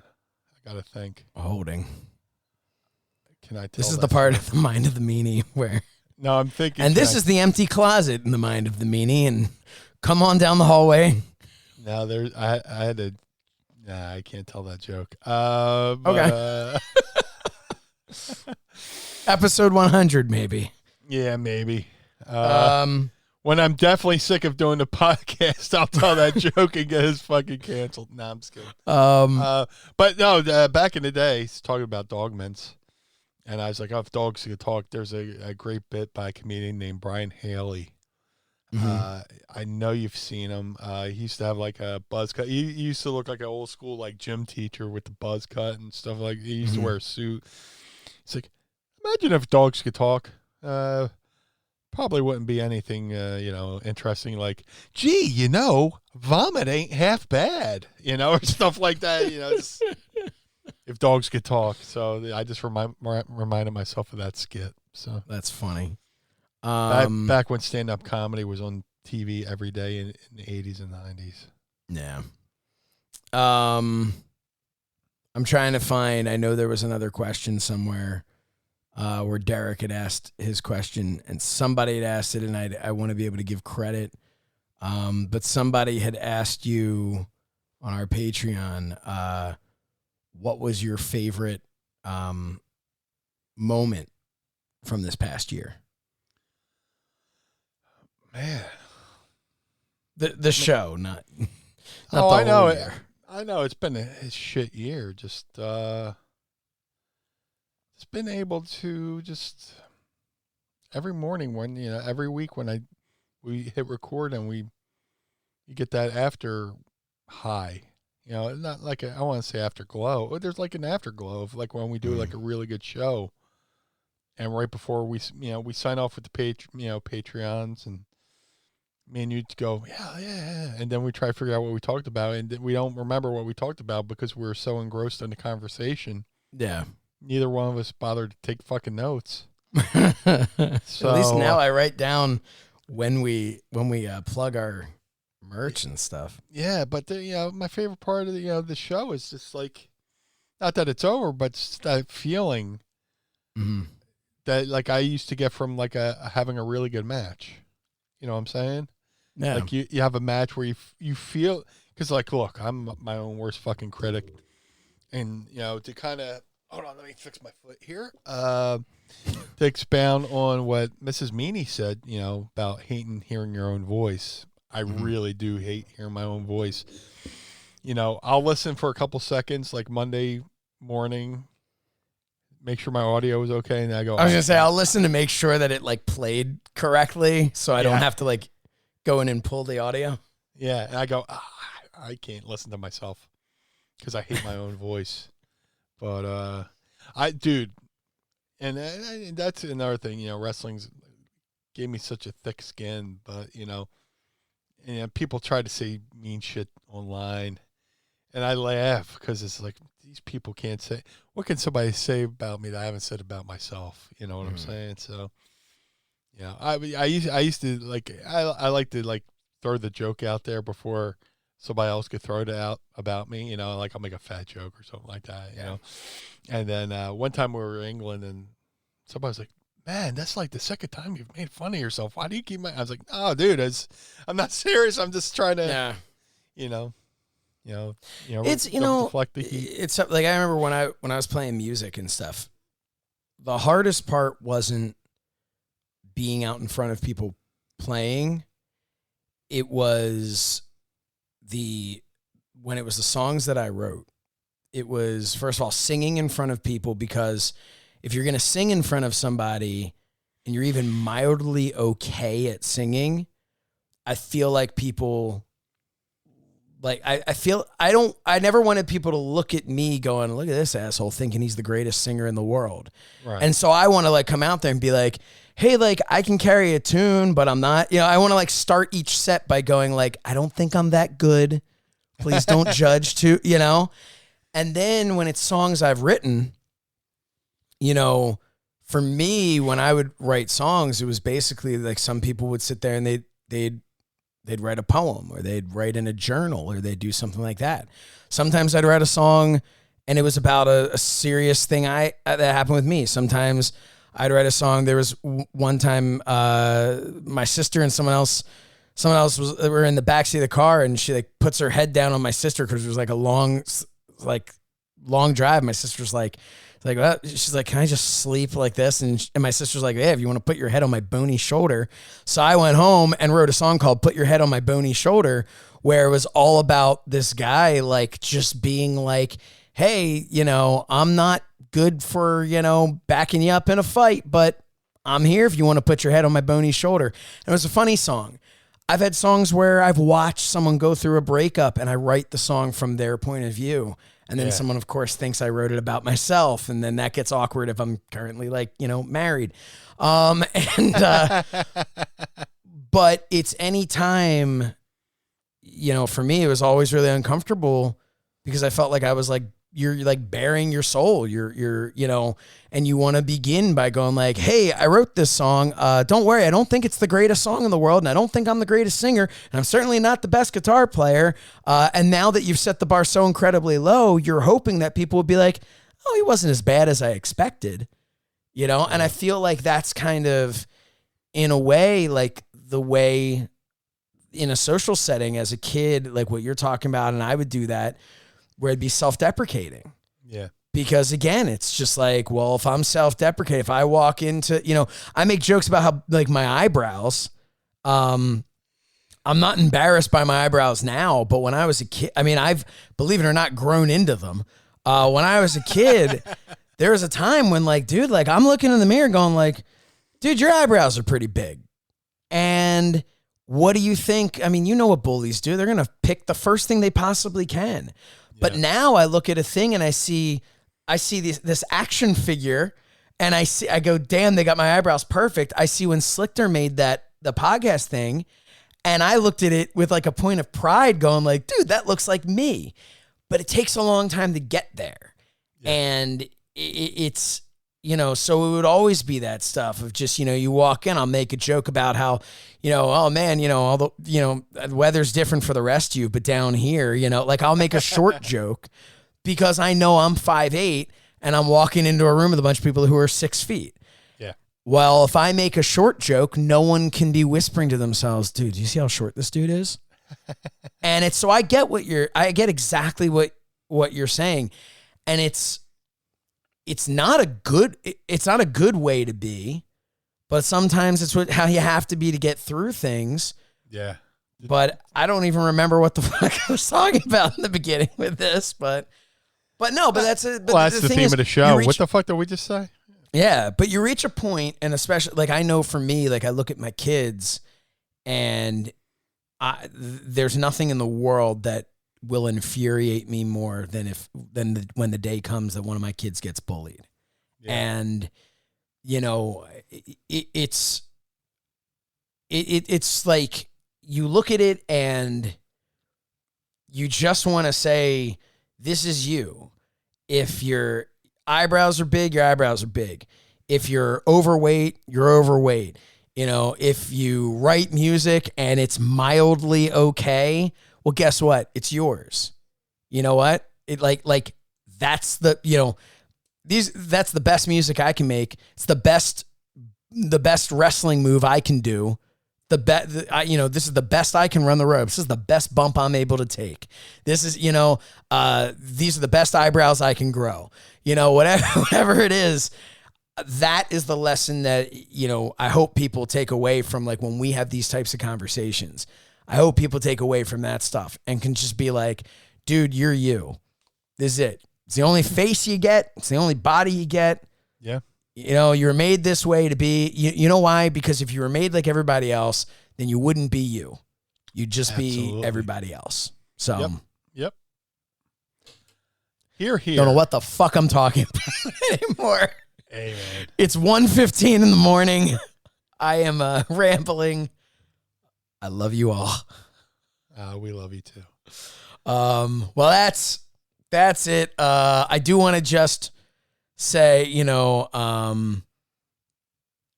Speaker 3: gotta think.
Speaker 2: Holding.
Speaker 3: Can I tell?
Speaker 2: This is the part of the mind of the meanie where.
Speaker 3: No, I'm thinking.
Speaker 2: And this is the empty closet in the mind of the meanie, and come on down the hallway.
Speaker 3: No, I had to. Nah, I can't tell that joke.
Speaker 2: Okay. Episode 100, maybe.
Speaker 3: Yeah, maybe. When I'm definitely sick of doing the podcast, I'll tell that joke and get his fucking canceled. Nah, I'm just kidding. But no, back in the day, he's talking about dog mints. And I was like, oh, if dogs could talk, there's a great bit by a comedian named Brian Haley. Mm-hmm. I know you've seen him. He used to have like a buzz cut. He used to look like an old school like gym teacher with the buzz cut and stuff like that. He used to wear a suit. It's like, imagine if dogs could talk. Probably wouldn't be anything, interesting like, gee, vomit ain't half bad, or stuff like that, if dogs could talk. So I just reminded myself of that skit. So
Speaker 2: that's funny.
Speaker 3: Back when stand-up comedy was on TV every day in the 80s and 90s.
Speaker 2: Yeah. I'm trying to find, I know there was another question somewhere where Derek had asked his question, and somebody had asked it, and I want to be able to give credit. But somebody had asked you on our Patreon, what was your favorite moment from this past year?
Speaker 3: Man.
Speaker 2: The show, not
Speaker 3: oh,
Speaker 2: the
Speaker 3: I know
Speaker 2: whole
Speaker 3: it.
Speaker 2: year.
Speaker 3: I know it's been a shit year. Just been able to just every morning when every week when we hit record and you get that after high. Not like I want to say afterglow, but there's like an afterglow of like when we do like a really good show, and right before we sign off with the Patreons and. Me and you go, yeah, and then we try to figure out what we talked about, and we don't remember what we talked about because we were so engrossed in the conversation.
Speaker 2: Yeah.
Speaker 3: Neither one of us bothered to take fucking notes.
Speaker 2: So, at least now I write down when we plug our merch and stuff.
Speaker 3: Yeah, but my favorite part of the show is just like, not that it's over, but it's that feeling that like I used to get from like having a really good match. You know what I'm saying?
Speaker 2: Yeah.
Speaker 3: Like you have a match where you feel, because like, look, I'm my own worst fucking critic, and to kind of hold on, let me fix my foot here. To expound on what Mrs. Meanie said, about hating hearing your own voice. I really do hate hearing my own voice. I'll listen for a couple seconds, like Monday morning. Make sure my audio is okay, and then I go.
Speaker 2: I was gonna say I'll listen to make sure that it like played correctly, so I don't have to like go in and pull the audio.
Speaker 3: Yeah, and I go. I can't listen to myself because I hate my own voice. But and that's another thing. Wrestling's gave me such a thick skin, but and people try to say mean shit online, and I laugh because it's like. These people can't say, what can somebody say about me that I haven't said about myself? You know what I'm saying? So, I used to like, I like to like throw the joke out there before somebody else could throw it out about me, like I'll make a fat joke or something like that, you know? And then one time we were in England and somebody was like, man, that's like the second time you've made fun of yourself. Why do you keep I was like, oh, dude, I'm not serious. I'm just trying to,
Speaker 2: it's
Speaker 3: deflect the heat.
Speaker 2: It's like I remember when I was playing music and stuff. The hardest part wasn't being out in front of people playing. It was when it was the songs that I wrote. It was first of all singing in front of people, because if you're going to sing in front of somebody and you're even mildly okay at singing, I feel like people. Like, I never wanted people to look at me going, look at this asshole thinking he's the greatest singer in the world.
Speaker 3: Right.
Speaker 2: And so I want to like come out there and be like, hey, like I can carry a tune, but I'm not, I want to like start each set by going like, I don't think I'm that good. Please don't judge too, And then when it's songs I've written, for me, when I would write songs, it was basically like some people would sit there and they'd write a poem, or they'd write in a journal, or they'd do something like that. Sometimes I'd write a song and it was about a serious thing that happened with me. Sometimes I'd write a song. There was one time my sister and someone else were in the backseat of the car, and she like puts her head down on my sister because it was like a long drive. My sister's like, well, she's like, can I just sleep like this? And my sister's like, yeah, if you want to put your head on my bony shoulder. So I went home and wrote a song called Put Your Head on My Bony Shoulder, where it was all about this guy, like just being like, hey, I'm not good for, backing you up in a fight, but I'm here if you want to put your head on my bony shoulder. And it was a funny song. I've had songs where I've watched someone go through a breakup and I write the song from their point of view. And then someone, of course, thinks I wrote it about myself. And then that gets awkward if I'm currently like, married. But it's any time, for me, it was always really uncomfortable because I felt like I was like, you're like bearing your soul. You're and you want to begin by going like, hey, I wrote this song. Don't worry. I don't think it's the greatest song in the world. And I don't think I'm the greatest singer. And I'm certainly not the best guitar player. And now that you've set the bar so incredibly low, you're hoping that people would be like, oh, he wasn't as bad as I expected, And I feel like that's kind of, in a way, like the way in a social setting as a kid, like what you're talking about. And I would do that, where it'd be self-deprecating.
Speaker 3: Yeah.
Speaker 2: Because again, it's just like, well, if I'm self-deprecating, if I walk into, I make jokes about how like my eyebrows, I'm not embarrassed by my eyebrows now, but when I was a kid, I mean, I've, believe it or not, grown into them. When I was a kid, there was a time when, like, dude, like, I'm looking in the mirror going, like, dude, your eyebrows are pretty big. And what do you think? I mean, you know what bullies do. They're going to pick the first thing they possibly can. Yeah. But now I look at a thing and I see this action figure, and I go, damn, they got my eyebrows perfect. I see when Slichter made the podcast thing, and I looked at it with like a point of pride going like, dude, that looks like me. But it takes a long time to get there. Yeah. And it's, you know, so it would always be that stuff of just, you know, you walk in, I'll make a joke about how, you know, oh man, you know, although, you know, the weather's different for the rest of you, but down here, you know, like I'll make a short joke because I know I'm 5'8" and I'm walking into a room with a bunch of people who are 6 feet. Yeah. Well, if I make a short joke, no one can be whispering to themselves, dude, do you see how short this dude is? And it's, so I get exactly what you're saying. And it's not a good way to be, but sometimes it's how you have to be to get through things. Yeah. But I don't even remember what the fuck I was talking about in the beginning with this, but that's it.
Speaker 3: Well, that's the theme of the show. What the fuck did we just say?
Speaker 2: Yeah, but you reach a point, and especially, like, I know for me, like, I look at my kids, and there's nothing in the world that will infuriate me more than when the day comes that one of my kids gets bullied. Yeah. And, you know, it's like you look at it and you just want to say, this is you. If your eyebrows are big, your eyebrows are big. If you're overweight, you're overweight. You know, if you write music and it's mildly okay, well, guess what? It's yours. You know what? It like that's the, you know, that's the best music I can make. It's the best wrestling move I can do. You know, this is the best I can run the ropes. This is the best bump I'm able to take. This is, you know, these are the best eyebrows I can grow. You know, whatever it is, that is the lesson that, you know, I hope people take away from, like, when we have these types of conversations. I hope people take away from that stuff and can just be like, dude, you're you. This is it. It's the only face you get. It's the only body you get. Yeah. You know, you were made this way to be, you know why? Because if you were made like everybody else, then you wouldn't be you. You'd just be everybody else. So,
Speaker 3: yep. Here.
Speaker 2: Don't know what the fuck I'm talking about anymore.
Speaker 3: Hey, man.
Speaker 2: It's 1:15 in the morning. I am rambling. I love you all.
Speaker 3: We love you too.
Speaker 2: Well, that's it. I do want to just say, you know,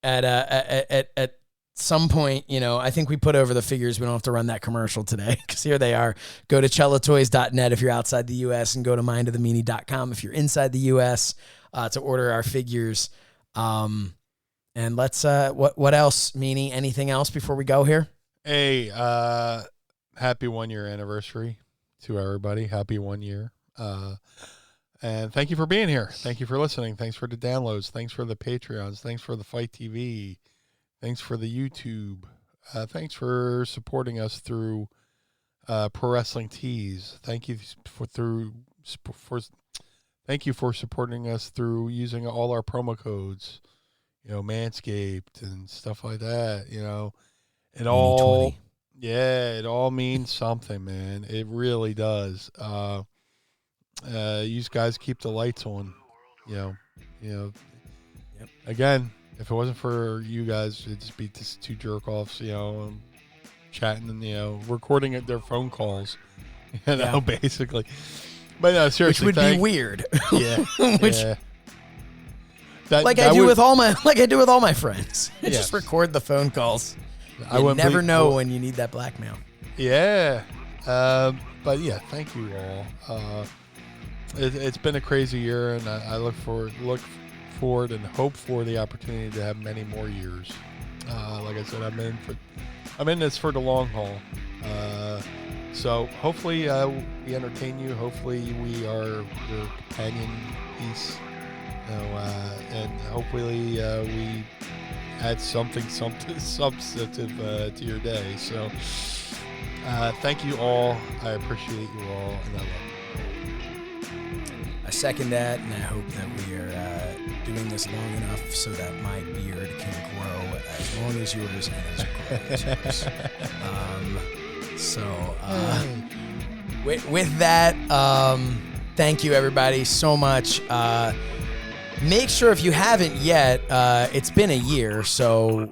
Speaker 2: at some point, you know, I think we put over the figures. We don't have to run that commercial today because here they are. Go to cellotoys.net if you're outside the U.S. and go to mindofthemeanie.com if you're inside the U.S. To order our figures. And let's, what else, Meanie? Anything else before we go here?
Speaker 3: Hey, happy 1 year anniversary to everybody. Happy 1 year. And thank you for being here. Thank you for listening. Thanks for the downloads. Thanks for the Patreons. Thanks for the FITE TV. Thanks for the YouTube. Thanks for supporting us through Pro Wrestling Tees. Thank you thank you for supporting us through using all our promo codes, you know, Manscaped and stuff like that. You know, it all means something, man. It really does. You guys keep the lights on, you know. Yep. Again, if it wasn't for you guys, it'd just be just two jerk offs, you know, chatting and, you know, recording at their phone calls, you know, basically. But no, seriously,
Speaker 2: which would be weird.
Speaker 3: Yeah.
Speaker 2: Like I do with all my friends. Just record the phone calls. You never know when you need that blackmail.
Speaker 3: Yeah. But yeah, thank you all. It's been a crazy year, and I look forward and hope for the opportunity to have many more years. Like I said, I'm in this for the long haul. So hopefully we entertain you. Hopefully we are your companion piece. You know, and hopefully we add something substantive to your day. So thank you all. I appreciate you all, and I love you.
Speaker 2: I second that, and I hope that we are doing this long enough so that my beard can grow as long as yours and as quick as yours. With that, thank you everybody so much. Make sure if you haven't yet, it's been a year, so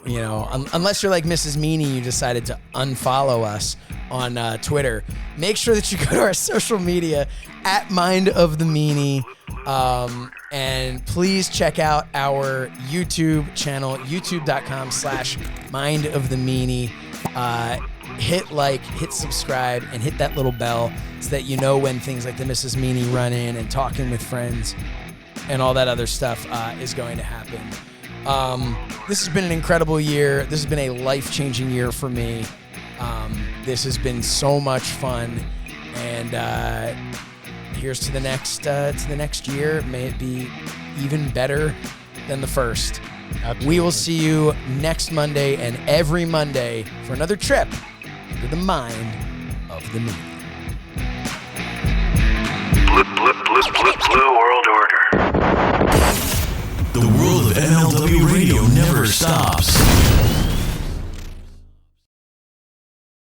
Speaker 2: unless you're like Mrs. Meanie, you decided to unfollow us on Twitter. Make sure that you go to our social media at Mind of the Meanie, and please check out our YouTube channel, youtube.com/Mind of the Meanie. Hit like, hit subscribe, and hit that little bell so that you know when things like the Mrs. Meanie run in and talking with friends and all that other stuff is going to happen. This has been an incredible year. This has been a life-changing year for me. This has been so much fun, and here's to the next year. May it be even better than the first.
Speaker 3: Absolutely.
Speaker 2: We will see you next Monday and every Monday for another trip into the mind of the Meanie.
Speaker 1: Blue World Order. The world of MLW radio never stops.